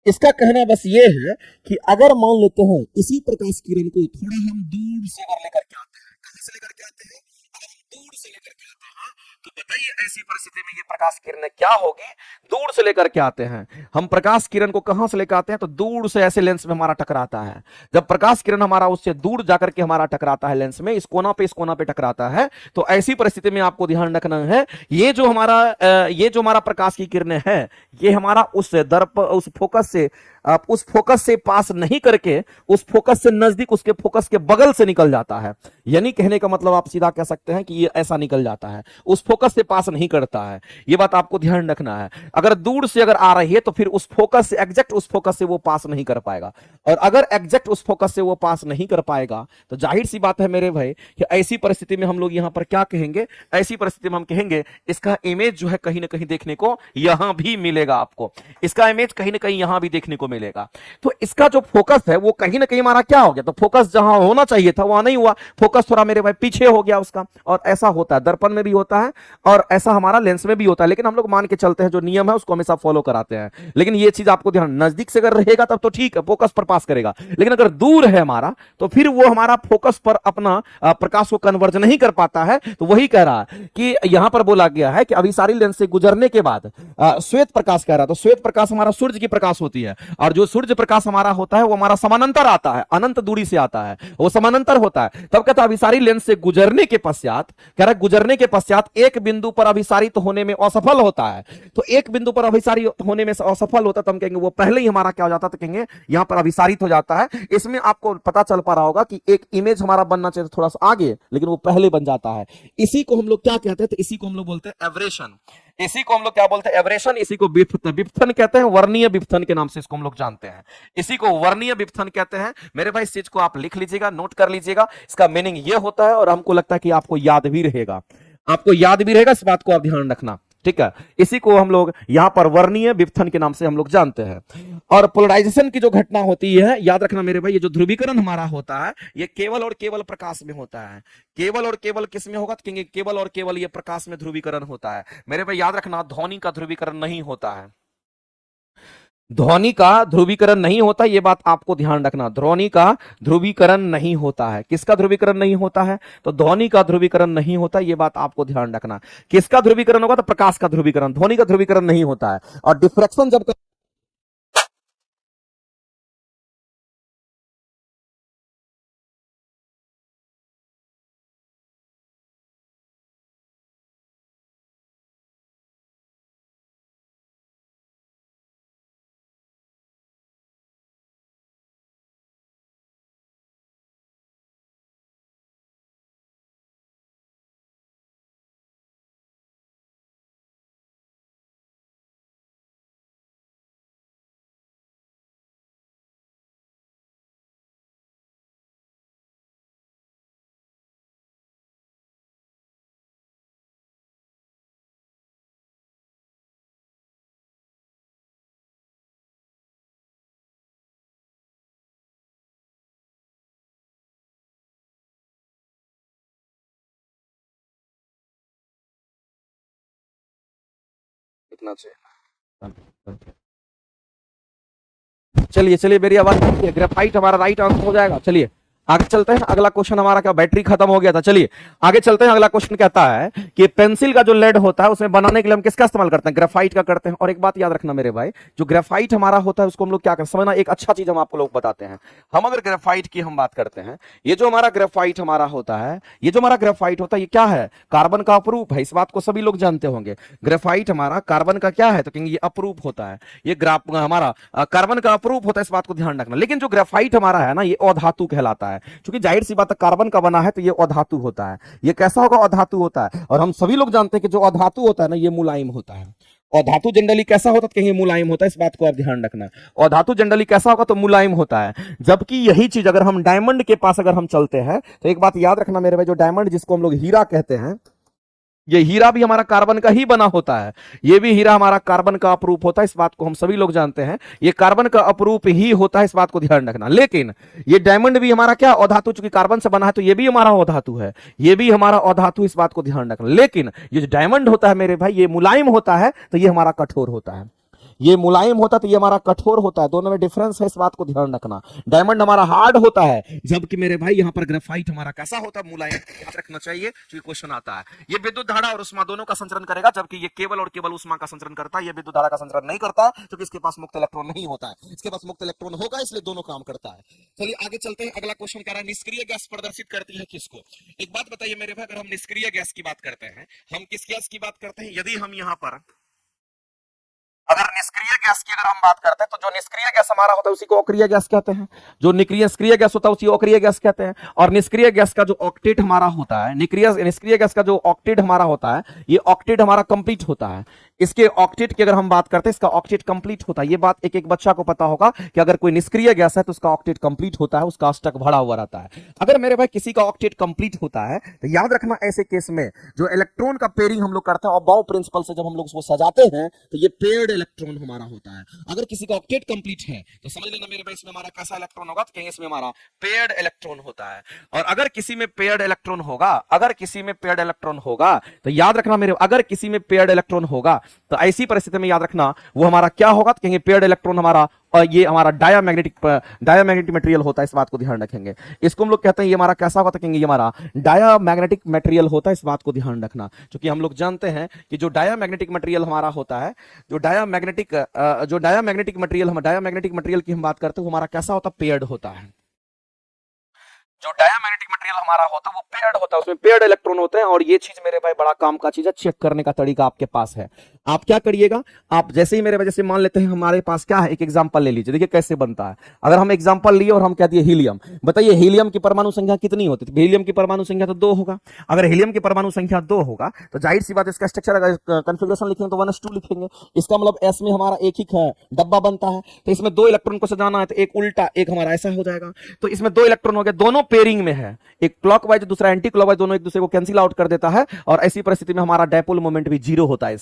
इसका कहना बस ये है कि अगर मान लेते हैं इसी प्रकाश किरण को थोड़ा हम दूर से अगर लेकर के आते हैं, कहां से लेकर के आते हैं, अगर हम दूर से लेकर के आते हैं, तो बताइए ऐसी परिस्थिति में ये प्रकाश किरणें क्या होगी, दूर से लेकर के आते हैं हम प्रकाश किरण को, कहां से लेकर आते हैं, तो दूर से ऐसे लेंस में हमारा टकराता है। जब प्रकाश किरण हमारा उससे दूर जाकर के हमारा टकराता है लेंस में, इस कोना पे टकराता है, तो ऐसी परिस्थिति में आपको ध्यान रखना है ये जो हमारा प्रकाश की किरणें है, ये हमारा उस फोकस से पास नहीं करके उस फोकस से नजदीक, उसके फोकस के बगल से निकल जाता है। यानी कहने का मतलब आप सीधा कह सकते हैं कि ये ऐसा निकल जाता है, उस फोकस से पास नहीं करता है। ये बात आपको ध्यान रखना है। अगर दूर से अगर आ रही है तो फिर उस फोकस से, एग्जैक्ट उस फोकस से वो पास नहीं कर पाएगा। और अगर एग्जैक्ट उस फोकस से वो पास नहीं कर पाएगा तो जाहिर सी बात है मेरे भाई कि ऐसी परिस्थिति में हम लोग यहां पर क्या कहेंगे, ऐसी परिस्थिति में हम कहेंगे इसका इमेज जो है कहीं ना कहीं देखने को यहां भी मिलेगा। आपको इसका इमेज कहीं ना कहीं यहां भी देखने को मिलेगा। तो इसका जो फोकस है वो कहीं ना कहीं हमारा क्या हो गया, तो फोकस जहां होना चाहिए था वहां नहीं हुआ, फोकस फोकस थोड़ा मेरे भाई पीछे हो गया उसका, और ऐसा होता है, दर्पण में भी होता है और ऐसा हमारा लेंस में भी होता है, लेकिन हम लोग मान के चलते हैं जो नियम है उसको हमेशा फॉलो कराते हैं। लेकिन ये चीज आपको ध्यान, नजदीक से अगर रहेगा तब तो ठीक है, फोकस पर पास करेगा, लेकिन अगर दूर है हमारा तो फिर वो हमारा फोकस पर अपना प्रकाश को कन्वर्ज नहीं कर पाता है। तो वही कह रहा है कि यहां पर बोला गया है कि अभिसारी लेंस से गुजरने के बाद श्वेत प्रकाश कह रहा है, तो श्वेत प्रकाश हमारा सूर्य की प्रकाश होती है, और जो सूर्य प्रकाश हमारा होता है वो हमारा समानांतर आता है, अनंत दूरी से आता है, वो समानांतर होता है। तब कहता है अभिसारी लेंस से गुजरने के पश्चात, कह रहा है गुजरने के पश्चात एक बिंदु पर अभिसारित होने में असफल होता है। तो एक बिंदु पर अभिसारित होने में असफल होता है तो हम कहेंगे वो पहले ही हमारा क्या हो जाता है, तो कहेंगे यहां पर अभिसारित हो जाता है। इसमें आपको पता चल पा रहा होगा कि एक इमेज हमारा बनना चाहिए थोड़ा सा आगे, लेकिन वो पहले बन जाता है। इसी को हम लोग क्या कहते हैं, तो इसी को हम लोग बोलते हैं एब्रेशन। इसी को हम लोग क्या बोलते हैं, एब्रेशन। इसी को विपथन कहते हैं, वर्णीय विपथन के नाम से इसको हम लोग जानते हैं। इसी को वर्णीय विपथन कहते हैं। मेरे भाई इस चीज को आप लिख लीजिएगा, नोट कर लीजिएगा, इसका मीनिंग ये होता है, और हमको लगता है कि आपको याद भी रहेगा, आपको याद भी रहेगा, इस बात को आप ध्यान रखना, ठीक है। इसी को हम लोग यहां पर वर्णीय विपथन के नाम से हम लोग जानते हैं। और पोलराइजेशन की जो घटना होती है, याद रखना मेरे भाई, ये जो ध्रुवीकरण हमारा होता है ये केवल और केवल प्रकाश में होता है। केवल और केवल किस में होगा, तो केवल और केवल ये प्रकाश में ध्रुवीकरण होता है। मेरे भाई याद रखना, ध्वनि का ध्रुवीकरण नहीं होता है, ध्वनि का ध्रुवीकरण नहीं होता, यह बात आपको ध्यान रखना। ध्वनि का ध्रुवीकरण नहीं होता है। किसका ध्रुवीकरण नहीं होता है, तो ध्वनि का ध्रुवीकरण नहीं होता, यह बात आपको ध्यान रखना। किसका ध्रुवीकरण होगा, तो प्रकाश का ध्रुवीकरण, ध्वनि का ध्रुवीकरण नहीं होता है। और डिफ्रैक्शन जब इतना चाहिए। चलिए चलिए, मेरी आवाज ग्रेफाइट हमारा राइट आंसर हो जाएगा। चलिए आगे चलते हैं। अगला क्वेश्चन हमारा क्या, बैटरी खत्म हो गया था। चलिए आगे चलते हैं। अगला क्वेश्चन कहता है कि पेंसिल का जो लेड होता है उसमें बनाने के लिए हम किसका इस्तेमाल करते हैं, ग्रेफाइट का करते हैं। और एक बात याद रखना मेरे भाई, जो ग्रेफाइट हमारा होता है उसको हम लोग क्या करते हैं, समझना, एक अच्छा चीज हम आपको लोग बताते हैं। हम अगर ग्रेफाइट की हम बात करते हैं, ये जो हमारा ग्रेफाइट हमारा होता है, ये जो हमारा ग्रेफाइट होता है ये क्या है, कार्बन का अपरूप है। इस बात को सभी लोग जानते होंगे। ग्रेफाइट हमारा कार्बन का क्या है, तो कहेंगे ये अपरूप होता है, ये हमारा कार्बन का अपरूप होता है, इस बात को ध्यान रखना। लेकिन जो ग्रेफाइट हमारा है ना, ये अधातु कहलाता है, क्योंकि जाहिर बात है कार्बन का बना है तो ये अधातु होता है। ये कैसा होगा, अधातु होता है। और हम सभी लोग जानते हैं कि जो अधातु होता है ना, ये मुलायम होता है। अधातु जनरली कैसा होता है, तो कहीं मुलायम होता है, इस बात को आप ध्यान रखना। अधातु जनरली कैसा होगा, तो मुलायम होता है। जबकि यही चीज अगर हम डायमंड के पास अगर हम चलते हैं, तो एक बात याद रखना मेरे भाई, जो डायमंड जिसको हम लोग हीरा कहते हैं, ये हीरा भी हमारा कार्बन का ही बना होता है। ये भी हीरा हमारा कार्बन का अपरूप होता है, इस बात को हम सभी लोग जानते हैं। ये कार्बन का अपरूप ही होता है, इस बात को ध्यान रखना। लेकिन ये डायमंड भी हमारा क्या, अधातु, चूंकि कार्बन से बना है तो ये भी हमारा अधातु है, ये भी हमारा अधातु, इस बात को ध्यान रखना। लेकिन ये जो डायमंड होता है मेरे भाई, ये मुलायम होता है, तो ये हमारा कठोर होता है। ये मुलायम होता है तो ये हमारा कठोर होता है। दोनों में डिफरेंस है, इस बात को ध्यान रखना। डायमंड हमारा हार्ड होता है, जबकि मेरे भाई यहाँ पर ग्रेफाइट हमारा कैसा होता है, मुलायम। याद रखना चाहिए, क्योंकि क्वेश्चन आता है। ये विद्युत धारा और उष्मा दोनों का संचरण करेगा, जबकि ये केवल और केवल उष्मा का संचरण करता है। ये विद्युत धारा का संचरण नहीं करता, क्योंकि इसके पास मुक्त इलेक्ट्रॉन नहीं होता है। इसके पास मुक्त इलेक्ट्रॉन होगा, इसलिए दोनों काम करता है। चलिए आगे चलते हैं। अगला क्वेश्चन कह रहा है, निष्क्रिय गैस प्रदर्शित करती है किसको। एक बात बताइए मेरे भाई, अगर हम निष्क्रिय गैस की बात करते हैं, हम किस गैस की बात करते हैं, यदि हम यहाँ पर अगर निष्क्रिय गैस की अगर हम बात करते हैं, तो जो निष्क्रिय गैस हमारा होता है उसी को अक्रिय गैस कहते हैं। जो निष्क्रिय गैस होता है उसी को अक्रिय गैस कहते हैं। और निष्क्रिय गैस का जो ऑक्टेट हमारा होता है, निष्क्रिय गैस का जो ऑक्टेट हमारा होता है, ये ऑक्टेट हमारा कंप्लीट होता है। इसके ऑक्टेट की अगर हम बात करते हैं, इसका ऑक्टेट कंप्लीट होता है। ये बात एक एक बच्चा को पता होगा कि अगर कोई निष्क्रिय गैस है तो उसका ऑक्टेट कंप्लीट होता है, उसका अष्टक भरा हुआ रहता है। अगर मेरे भाई किसी का ऑक्टेट कंप्लीट होता है तो याद रखना ऐसे केस में जो इलेक्ट्रॉन का पेयरिंग हम लोग करते हैं और बाउ प्रिंसिपल से जब हम लोग उसको सजाते हैं तो ये पेयर्ड इलेक्ट्रॉन हमारा होता है। अगर किसी का ऑक्टेट कंप्लीट है तो समझ लेना मेरे भाई इसमें हमारा कैसा इलेक्ट्रॉन होगा, तो इसमें हमारा पेयर्ड इलेक्ट्रॉन होता है। और अगर किसी में पेयर्ड इलेक्ट्रॉन होगा, अगर किसी में पेयर्ड इलेक्ट्रॉन होगा तो याद रखना मेरे, अगर किसी में पेयर्ड इलेक्ट्रॉन होगा तो ऐसी परिस्थिति में याद रखना वो हमारा क्या होगा, तो कहेंगे पेयर्ड इलेक्ट्रॉन हमारा, और ये हमारा डायामैग्नेटिक मटेरियल होता है, इस बात को ध्यान रखेंगे। इसको हम लोग कहते हैं ये हमारा कैसा होता है, कहेंगे ये हमारा डायामैग्नेटिक मटेरियल होता है, इस बात को ध्यान रखना। क्योंकि हम लोग जानते हैं कि जो डायामैग्नेटिक मटेरियल हमारा होता है, जो डायामैग्नेटिक मटेरियल की हम बात करते हैं वो हमारा कैसा होता है, पेयर्ड होता है। जो डायामैग्नेटिक मटेरियल हमारा होता है वो पेयर्ड होता है, उसमें पेयर्ड इलेक्ट्रॉन होते हैं। और ये चीज मेरे भाई बड़ा काम का चीज है, चेक करने का तरीका आपके पास है। आप क्या करिएगा, आप जैसे ही मेरे भाई जैसे मान लेते हैं हमारे पास क्या है, एक एग्जांपल ले लीजिए, देखिए कैसे बनता है। अगर हम एग्जांपल लिए और हम कह दिए हीलियम, बताइए हीलियम की परमाणु संख्या कितनी होती है? हीलियम की परमाणु संख्या तो 2 होगा। अगर हीलियम की परमाणु संख्या 2 होगा तो जाहिर सी बात इसका स्ट्रक्चर अगर कॉन्फ़िगरेशन लिखेंगे तो 1s2 लिखेंगे। इसका मतलब s में हमारा एक ही डब्बा बनता है, तो इसमें 2 इलेक्ट्रॉन को सजाना है तो एक उल्टा एक हमारा ऐसा हो जाएगा। तो इसमें 2 इलेक्ट्रॉन हो गए, दोनों पेयरिंग में है, एक क्लॉकवाइज दूसरा एंटी क्लॉकवाइज, दोनों एक दूसरे को कैंसिल आउट कर देता है। और ऐसी परिस्थिति में हमारा डायपोल मोमेंट भी 0 होता है।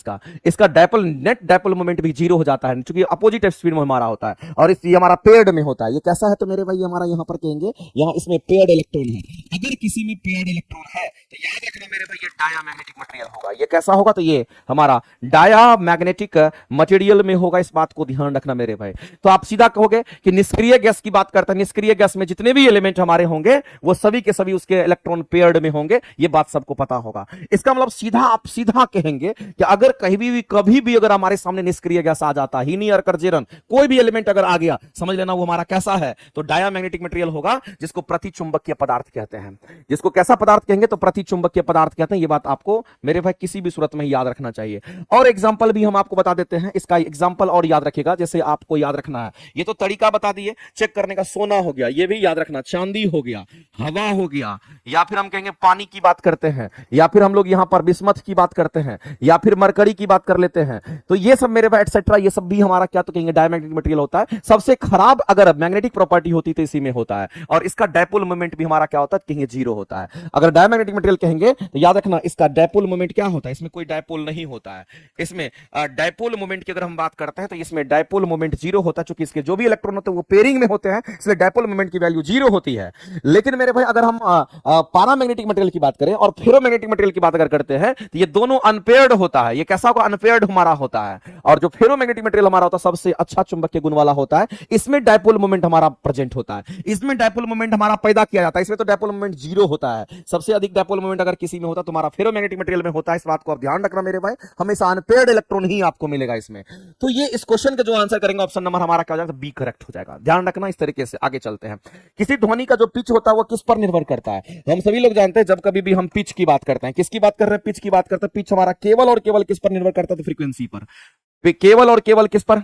इसका डायपोल नेट डायपोल मोमेंट भी 0 हो जाता है, क्योंकि अपोजिट स्पीड में हमारा होता है और ये हमारा पेयर्ड में होता है। ये कैसा है तो मेरे भाई हमारा यहां पर कहेंगे यहां इसमें पेयर्ड इलेक्ट्रॉन है। अगर किसी में पेयर्ड इलेक्ट्रॉन है तो याद रखना मेरे भाई ये डायामैग्नेटिक मटेरियल होगा। ये कैसा होगा, तो ये हमारा डायामैग्नेटिक मटेरियल में होगा, इस बात को ध्यान रखना मेरे भाई। तो आप सीधा कहोगे कि निष्क्रिय गैस की बात करते हैं, निष्क्रिय गैस में जितने भी एलिमेंट हमारे होंगे वो सभी के सभी उसके इलेक्ट्रॉन पेयर्ड में होंगे, ये बात सबको पता होगा। इसका मतलब सीधा आप सीधा कहेंगे कि अगर कभी भी अगर हमारे सामने निष्क्रिय गैस आ जाता, हीनी और कर्जेरन कोई भी एलिमेंट अगर आ गया, समझ लेना वो हमारा कैसा है, तो डायामैग्नेटिक मटेरियल होगा, जिसको प्रतिचुंबकीय पदार्थ कहते हैं। जिसको कैसा पदार्थ कहेंगे, तो प्रतिचुंबकीय पदार्थ कहते हैं। ये बात आपको मेरे भाई किसी भी सूरत में याद रखना चाहिए। और एग्जांपल भी हम आपको बता देते हैं, इसका एग्जांपल और याद रखिएगा। जैसे आपको याद रखना है, ये तो तरीका बता दिए चेक करने का, सोना हो गया, ये भी याद रखना, चांदी हो गया, हवा हो गया, या फिर हम कहेंगे पानी की बात करते हैं, या फिर हम लोग यहां पर बिस्मथ की बात करते हैं, या फिर मरकरी की बात कर लेते हैं। तो ये सब मेरे भाई एटसेट्रा, ये सब भी हमारा क्या तो कहेंगे डायमैग्नेटिक मटेरियल होता है। सबसे खराब अगर मैग्नेटिक प्रॉपर्टी होती तो इसी में होता है। और इसका डायपोल मोमेंट भी हमारा क्या होता है, कहेंगे 0 होता है। अगर डायमैग्नेटिक मटेरियल कहेंगे तो याद रखना इसका डायपोल मोमेंट क्या होता है, इसमें कोई डायपोल नहीं होता है। इसमें डायपोल मोमेंट की अगर हम बात करते हैं तो इसमें डायपोल मोमेंट 0 होता है, क्योंकि इसके जो भी इलेक्ट्रॉन होते हैं वो पेयरिंग में होते हैं, इसलिए डायपोल मोमेंट की वैल्यू 0 होती है। लेकिन मेरे भाई अगर हम पैरामैग्नेटिक मटेरियल की बात करें और फेरोमैग्नेटिक मटेरियल की बात अगर करते हैं तो ये दोनों अनपेयर्ड होता है। ये कैसा होगा, अनपेयर्ड हमारा होता है। और जो फेरोमैग्नेटिक मटेरियल हमारा होता है सबसे अच्छा चुंबकीय गुण वाला होता है, इसमें डायपोल मोमेंट हमारा प्रेजेंट होता है, इसमें डायपोल मोमेंट हमारा पैदा किया जाता है। इसमें तो डायपोल मोमेंट 0 होता है। सबसे अधिक डायपोल मोमेंट अगर किसी में होता है तो हमारा फेरोमैग्नेटिक मटेरियल में होता है। इस बात को आप ध्यान रखना मेरे भाई, हमेशा अनपेयर्ड इलेक्ट्रॉन ही आपको मिलेगा इसमें। तो ये इस क्वेश्चन का जो आंसर करेंगे ऑप्शन नंबर हमारा क्या हो जाएगा, बी करेक्ट हो जाएगा। ध्यान रखना। इस तरीके से आगे चलते हैं। किसी ध्वनि का जो पिच होता है वो किस पर निर्भर करता है? हम सभी लोग जानते हैं जब कभी भी हम पिच की बात करते हैं, किसकी बात कर रहे हैं, पिच की बात करते हैं। पिच हमारा केवल और केवल किस पर निर्भर करता है, तो फ्रीक्वेंसी पर। केवल और केवल किस पर,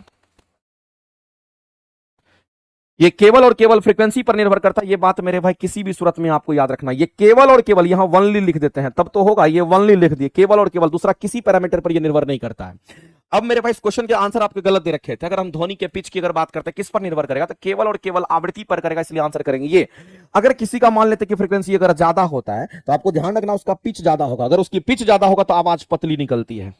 ये केवल और केवल फ्रीक्वेंसी पर निर्भर करता है। ये बात मेरे भाई किसी भी सूरत में आपको याद रखना। ये केवल और केवल, यहां वनली लिख देते हैं तब तो होगा, ये वनली लिख दिए, केवल और केवल, दूसरा किसी पैरामीटर पर ये निर्भर नहीं करता है। अब मेरे भाई इस क्वेश्चन के आंसर आपके गलत दे रखे थे। अगर हम ध्वनि के पिच की अगर बात करते हैं किस पर निर्भर करेगा, तो केवल और केवल आवृत्ति पर करेगा, इसलिए आंसर करेंगे ये। अगर किसी का मान लेते कि फ्रीक्वेंसी अगर ज्यादा होता है तो आपको ध्यान रखना उसका पिच ज्यादा होगा। अगर उसकी पिच ज्यादा होगा तो आवाज पतली निकलती है।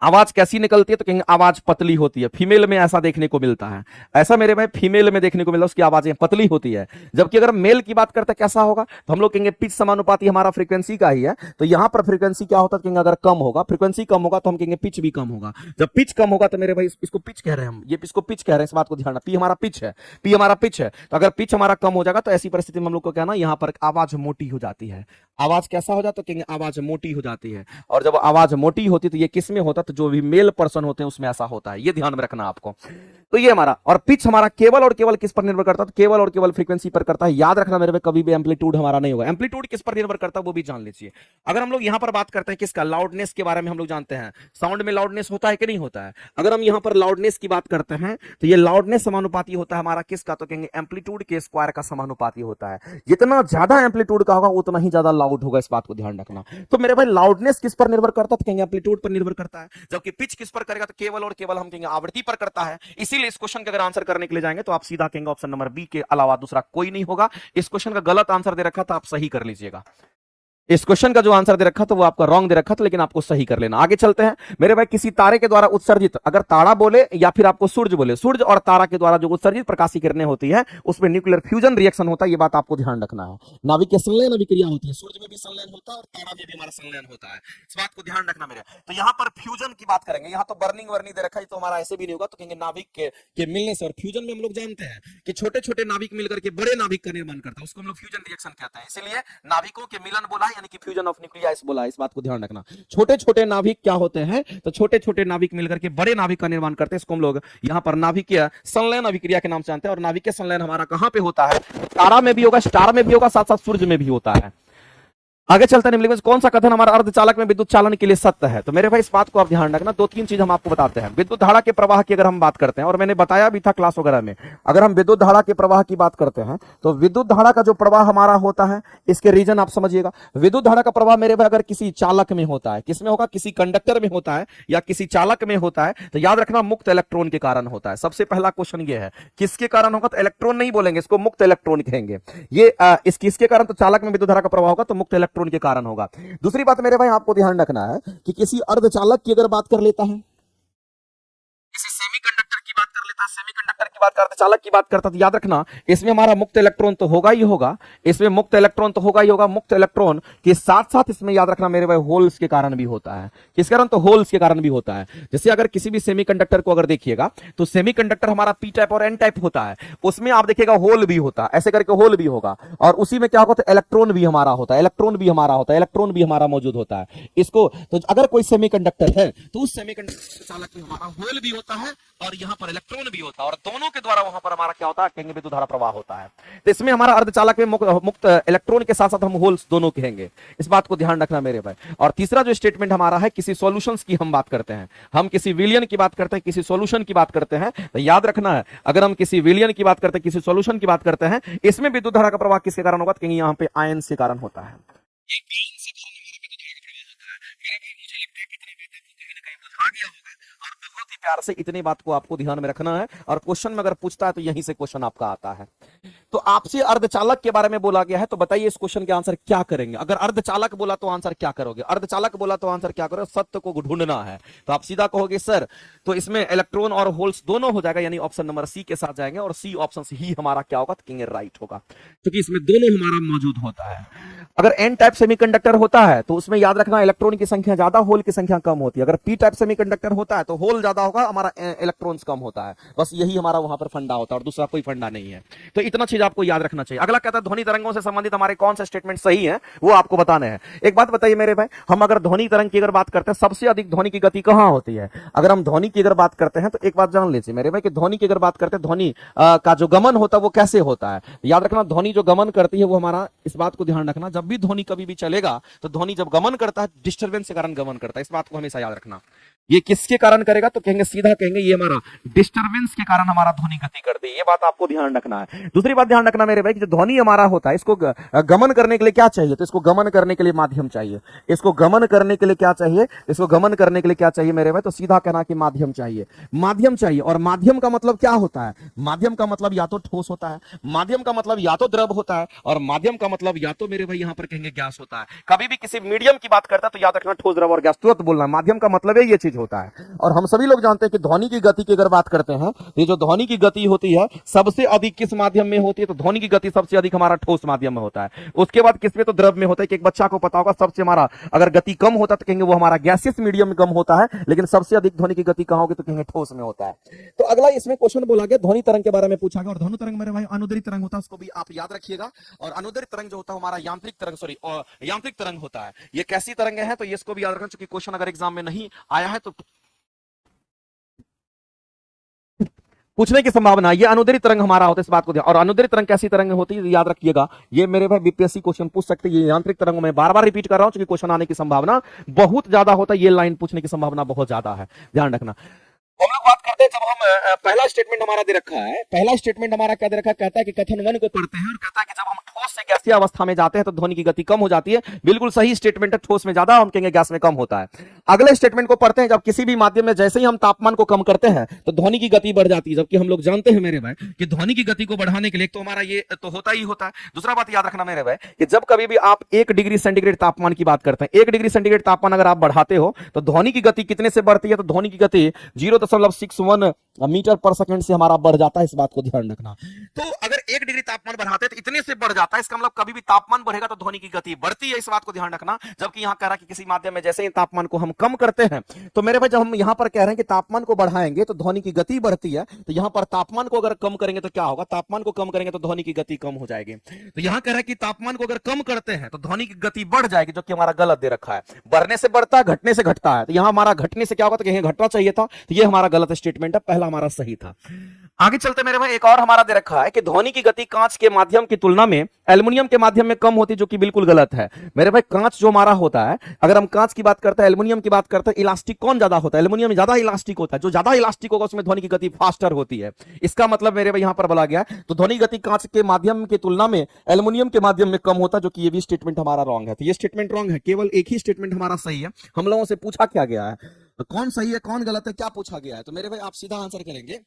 आवाज कैसी निकलती है, तो कहेंगे आवाज पतली होती है। फीमेल में ऐसा देखने को मिलता है, ऐसा मेरे भाई फीमेल में देखने को मिलता है, उसकी आवाजें पतली होती है। जबकि अगर मेल की बात करते हैं कैसा होगा, तो हम लोग कहेंगे पिच समानुपाती हमारा फ्रीक्वेंसी का ही है। तो यहां पर फ्रीक्वेंसी क्या होता है, कहेंगे अगर कम होगा, फ्रीक्वेंसी कम होगा तो हम कहेंगे पिच भी कम होगा। जब पिच कम होगा तो मेरे भाई इसको पिच कह रहे हैं हम, ये इसको पिच कह रहे हैं, इस बात को ध्यान रखना। पी हमारा पिच है, पी हमारा पिच है। तो अगर पिच हमारा कम हो जाएगा तो ऐसी परिस्थिति में हम लोग को कहना यहां पर आवाज मोटी हो जाती है। आवाज कैसा हो जाता है, कहेंगे आवाज मोटी हो जाती है। और जब आवाज मोटी होती है तो ये किस में होता है, औरत जो भी मेल पर्सन होते हैं उसमें ऐसा होता है, ये ध्यान में रखना आपको। तो ये हमारा, और पिच हमारा केवल और केवल किस पर निर्भर करता है, तो केवल और केवल फ्रीक्वेंसी पर करता है। याद रखना मेरे भाई, कभी भी एम्पलीट्यूड हमारा नहीं होगा। एम्पलीट्यूड किस पर निर्भर करता है वो भी जान लीजिए। अगर हम लोग यहां पर बात करते हैं किसका, लाउडनेस के बारे में, हम लोग जानते हैं साउंड में लाउडनेस होता है कि नहीं होता है। अगर हम यहां पर लाउडनेस की बात करते हैं तो ये लाउडनेस समानुपाती होता है हमारा किसका, तो कहेंगे एम्पलीट्यूड के स्क्वायर का समानुपाती होता है। जितना ज्यादा एम्पलीट्यूड का होगा उतना ही ज्यादा लाउड होगा, इस बात को ध्यान रखना। तो मेरे भाई लाउडनेस किस पर निर्भर करता है, तो कहेंगे एम्पलीट्यूड पर निर्भर करता है। जबकि पिच किस पर करेगा, तो केवल और केवल हम कहेंगे आवृत्ति पर करता है। इसीलिए इस क्वेश्चन का अगर आंसर करने के लिए जाएंगे तो आप सीधा कहेंगे ऑप्शन नंबर बी के अलावा दूसरा कोई नहीं होगा। इस क्वेश्चन का गलत आंसर दे रखा था, आप सही कर लीजिएगा। इस क्वेश्चन का जो आंसर दे रखा था वो आपका रॉन्ग दे रखा था, लेकिन आपको सही कर लेना। आगे चलते हैं मेरे भाई, किसी तारे के द्वारा उत्सर्जित, अगर तारा बोले या फिर आपको सूर्य बोले, सूर्य और तारा के द्वारा जो उत्सर्जित प्रकाशीय किरणें होती है उसमें न्यूक्लियर फ्यूजन रिएक्शन होता है। ये बात आपको ध्यान रखना है। नाभिक के संलयन अभिक्रिया होती है, सूर्य में भी संलयन होता है और तारा में भी हमारा संलयन होता है। इस बात को ध्यान रखना मेरे। तो यहाँ पर फ्यूजन की बात करेंगे, यहाँ तो बर्निंग वर्निंग दे रखा है, तो हमारा ऐसे भी नहीं होगा। तो कहेंगे नाभिक के मिलने से, और फ्यूजन में हम लोग जानते हैं कि छोटे छोटे नाभिक मिलकर के बड़े नाभिक का निर्माण करता है, उसको हम लोग फ्यूजन रिएक्शन कहते हैं। इसलिए नाभिकों के मिलन बोला है, यानी कि फ्यूजन ऑफ न्यूक्लियस बोला है। इस बात को ध्यान रखना। छोटे छोटे नाभिक क्या होते हैं, तो छोटे छोटे नाभिक मिलकर के बड़े नाभिक का निर्माण करते हैं। इसको हम लोग यहाँ पर नाभिकीय संलयन अभिक्रिया के नाम से जानते हैं। और नाभिकीय संलयन हमारा कहां पे होता है, तारा में भी होगा, स्टार में भी होगा, साथ साथ सूर्य में भी होता है। आगे चलते हैं, कौन सा कथन हमारा अर्धचालक में विद्युत चालन के लिए सत्य है। तो मेरे भाई इस बात को आप ध्यान रखना, दो तीन चीज हम आपको बताते हैं। विद्युत धारा के प्रवाह की अगर हम बात करते हैं, और मैंने बताया भी था क्लास वगैरह में, अगर हम विद्युत धारा के प्रवाह की बात करते हैं तो विद्युत धारा का जो प्रवाह हमारा होता है, इसके रीजन आप समझिएगा। विद्युत धारा का प्रवाह मेरे भाई अगर किसी चालक में होता है, किसमें होगा, किसी कंडक्टर में होता है या किसी चालक में होता है, तो याद रखना मुक्त इलेक्ट्रॉन के कारण होता है। सबसे पहला क्वेश्चन ये है, किसके कारण होगा, तो इलेक्ट्रॉन नहीं बोलेंगे, इसको मुक्त इलेक्ट्रॉन कहेंगे। ये किसके कारण, तो चालक में विद्युत धारा का प्रवाह होगा तो मुक्त इलेक्ट्रॉन के कारण होगा। दूसरी बात मेरे भाई आपको ध्यान रखना है कि किसी अर्धचालक की अगर बात कर लेता है, किसी सेमीकंडक्टर की बात कर लेता है, सेमीकंडक्टर की बात करता, चालक की बात करता, तो याद रखना इसमें हमारा मुक्त इलेक्ट्रॉन तो होगा ही होगा, इसमें मुक्त इलेक्ट्रॉन तो होगा ही होगा। मुक्त इलेक्ट्रॉन के साथ साथ इसमें याद रखना मेरे भाई होल्स के कारण भी होता है। किस कारण, तो होल्स के कारण भी होता है। जैसे अगर किसी भी सेमीकंडक्टर को अगर देखिएगा तो सेमीकंडक्टर हमारा पी टाइप और एन टाइप होता है, उसमें आप देखिएगा होल भी होता है, ऐसे करके होल भी होगा। और उसी में क्या होगा, तो इलेक्ट्रॉन भी हमारा होता है, इलेक्ट्रॉन भी हमारा होता है, इलेक्ट्रॉन भी हमारा मौजूद होता है। इसको तो अगर कोई सेमीकंडक्टर है तो उस सेमीकंडक्टर चालक में हमारा होल भी होता है और यहां पर इलेक्ट्रॉन भी होता है, और दोनों के द्वारा वहां पर हमारा क्या होता है, कहेंगे विद्युत धारा प्रवाह होता है। तो इसमें हमारा अर्धचालक में मुक्त इलेक्ट्रॉन के साथ साथ हम होल्स दोनों कहेंगे। इस बात को ध्यान रखना मेरे भाई। और तीसरा जो स्टेटमेंट हमारा है, किसी सॉल्यूशंस की हम बात करते हैं, हम किसी विलियन की बात करते हैं, किसी सॉल्यूशन की बात करते हैं, तो याद रखना है अगर हम किसी विलियन की बात करते हैं, किसी सॉल्यूशन की बात करते हैं, इसमें विद्युत धारा का प्रवाह किसके कारण होगा, तो कहेंगे यहां पे आयन के कारण होता है। प्यार से इतनी बात को आपको ध्यान में रखना है, और क्वेश्चन में अगर पूछता है तो यहीं से क्वेश्चन आपका आता है। तो आपसे अर्धचालक के बारे में बोला गया है, तो बताइए इस क्वेश्चन के आंसर क्या करेंगे। अगर अर्धचालक बोला तो आंसर क्या करोगे, अर्धचालक बोला तो आंसर क्या करोगे, सत्य को ढूंढना है। तो आप सीधा कहोगे सर तो इसमें इलेक्ट्रॉन और होल्स दोनों हो जाएगा, यानी ऑप्शन नंबर सी के साथ जाएंगे, और सी ऑप्शन ही हमारा क्या होगा, तो कहेंगे राइट होगा, क्योंकि इसमें दोनों हमारा मौजूद होता है। अगर एन टाइप सेमीकंडक्टर होता है तो उसमें याद रखना इलेक्ट्रॉन की संख्या ज्यादा, होल की संख्या कम होती है। अगर पी टाइप सेमीकंडक्टर होता है तो होल ज्यादा होगा, हमारा इलेक्ट्रॉन्स कम होता है। बस यही हमारा वहां पर फंडा होता है, और दूसरा कोई फंडा नहीं है। तो इतना चीज आपको याद रखना चाहिए। अगला कहता है ध्वनि तरंगों से संबंधित हमारे कौन से स्टेटमेंट सही है वो आपको बताने हैं। एक बात बताइए मेरे भाई, हम अगर ध्वनि तरंग की अगर बात करते हैं, सबसे अधिक ध्वनि की गति कहां होती है। अगर हम ध्वनि की अगर बात करते हैं तो एक बात जान लीजिए मेरे भाई कि ध्वनि की अगर बात करते हैं, ध्वनि का जो गमन होता है वो कैसे होता है। याद रखना ध्वनि जो गमन करती है वो हमारा, इस बात को ध्यान रखना, जब भी ध्वनि कभी भी चलेगा तो ध्वनि जब गमन करता है डिस्टर्बेंस के कारण गमन करता है। इस बात को हमेशा याद रखना। ये किसके कारण करेगा, तो कहेंगे सीधा कहेंगे ये हमारा डिस्टरबेंस के कारण हमारा ध्वनि गति करती है। ये बात आपको ध्यान रखना है। दूसरी बात ध्यान रखना मेरे भाई कि जो ध्वनि हमारा होता है, इसको गमन करने के लिए क्या चाहिए, तो इसको गमन करने के लिए माध्यम चाहिए। इसको गमन करने के लिए क्या चाहिए, इसको गमन करने के लिए क्या चाहिए मेरे भाई, तो सीधा कहना कि माध्यम चाहिए, माध्यम चाहिए। और माध्यम का मतलब क्या होता है, माध्यम का मतलब या तो ठोस होता है, माध्यम का मतलब या तो द्रव होता है, और माध्यम का मतलब या तो मेरे भाई यहां पर कहेंगे गैस होता है। कभी भी किसी मीडियम की बात करता है तो याद रखना ठोस, द्रव और गैस तुरंत बोलना। माध्यम का मतलब है ये चीज होता है। और हम सभी लोग जानते हैं कि ध्वनि की गति की अगर बात करते हैं, ये जो ध्वनि की गति होती है सबसे अधिक किस माध्यम में होती है, तो ध्वनि की गति सबसे अधिक हमारा ठोस माध्यम में होता है। उसके बाद किसमें, तो द्रव में होता है। कि एक बच्चा को पता होगा सबसे हमारा अगर गति कम होता है तो कहेंगे वो हमारा गैसियस मीडियम में कम होता है, लेकिन सबसे अधिक ध्वनि की गति कहां होगी, तो कहेंगे ठोस में होता है। तो अगला इसमें क्वेश्चन बोला गया ध्वनि तरंग के बारे में पूछा गया, और ध्वनि तरंग मेरे भाई अनुदैर्ध्य तरंग होता है, उसको भी आप याद रखिएगा। और अनुदैर्ध्य तरंग जो होता है हमारा यांत्रिक तरंग, सॉरी यांत्रिक तरंग होता है। ये कैसी तरंग है, तो इसको भी याद रखना, क्योंकि क्वेश्चन अगर एग्जाम में नहीं आया है तो पूछने की संभावना, ये अनुदैर्ध्य तरंग हमारा होता है, इस बात को ध्यान। और अनुदैर्ध्य तरंग कैसी तरंग होती है याद रखिएगा, ये मेरे भाई बीपीएससी क्वेश्चन पूछ सकते हैं। ये यांत्रिक तरंगों में बार बार रिपीट कर रहा हूं क्योंकि क्वेश्चन आने की संभावना बहुत ज्यादा होता है, ये लाइन पूछने की संभावना बहुत ज्यादा है, ध्यान रखना। हम लोग बात करते हैं, जब हम पहला स्टेटमेंट हमारा दे रखा है, पहला स्टेटमेंट हमारा क्या दे रखा है, कहता है कि कथन 1 को पढ़ते हैं और कहता है कि जब हम ठोस से गैसीय अवस्था में जाते हैं तो ध्वनि की गति कम हो जाती है। बिल्कुल सही स्टेटमेंट है, ठोस में ज्यादा, हम कहेंगे गैस में कम होता है। अगले स्टेटमेंट को पढ़ते हैं, जब किसी भी माध्यम में जैसे ही हम तापमान को कम करते हैं तो ध्वनि की गति बढ़ जाती है, जबकि हम लोग जानते हैं मेरे भाई कि ध्वनि की गति को बढ़ाने के लिए तो हमारा ये तो होता ही होता है। दूसरा बात याद रखना मेरे भाई कि जब कभी भी आप 1 डिग्री सेंटीग्रेड तापमान की बात करते हैं, 1 डिग्री सेंटीग्रेड तापमान अगर आप बढ़ाते हो तो ध्वनि की गति कितने से बढ़ती है, तो ध्वनि की गति 0.61 मीटर पर सेकंड से हमारा बढ़ जाता है, इस बात को ध्यान रखना। तो अगर 1 डिग्री तापमान बढ़ाते हैं तो इतने से बढ़ जाता है, इसका मतलब कभी भी तापमान बढ़ेगा तो ध्वनि की गति बढ़ती है, इस बात को ध्यान रखना। जबकि यहां कह रहा है कि किसी माध्यम में जैसे ही तापमान को हम कम करते हैं तो मेरे भाई जब हम यहां पर कह रहे हैं कि तापमान को बढ़ाएंगे तो ध्वनि की गति बढ़ती है, तो यहां पर तापमान को अगर कम करेंगे तो क्या होगा, तापमान को कम करेंगे तो ध्वनि की गति कम हो जाएगी। तो यहां कह रहा है कि तापमान को अगर कम करते हैं तो ध्वनि की गति बढ़ जाएगी, जो कि हमारा गलत दे रखा है। बढ़ने से बढ़ता है, घटने से घटता है, तो यहां हमारा घटने से क्या होगा, तो कहीं घटना चाहिए था, तो ये हमारा गलत स्टेटमेंट है, पहला हमारा सही था। आगे चलते मेरे भाई, एक और हमारा दे रखा है कि ध्वनि की गति कांच के माध्यम की तुलना में एल्युमिनियम के माध्यम में कम होती है, जो कि बिल्कुल गलत है मेरे भाई। कांच जो हमारा होता है, अगर हम कांच की बात करते हैं, एल्युमिनियम की बात करते हैं, इलास्टिक कौन ज्यादा होता है, एल्युमिनियम ज्यादा इलास्टिक होता है। जो ज्यादा इलास्टिक होगा उसमें ध्वनि की गति फास्टर होती है, इसका मतलब मेरे भाई यहां पर बोला गया तो ध्वनि गति कांच के माध्यम की तुलना में एल्युमिनियम के माध्यम में कम होता है, जो कि ये भी स्टेटमेंट हमारा रॉन्ग है। तो ये स्टेटमेंट रॉन्ग है, केवल एक ही स्टेटमेंट हमारा सही है। हम लोगों से पूछा क्या गया है, कौन सही है कौन गलत है, क्या पूछा गया है, तो मेरे भाई आप सीधा आंसर करेंगे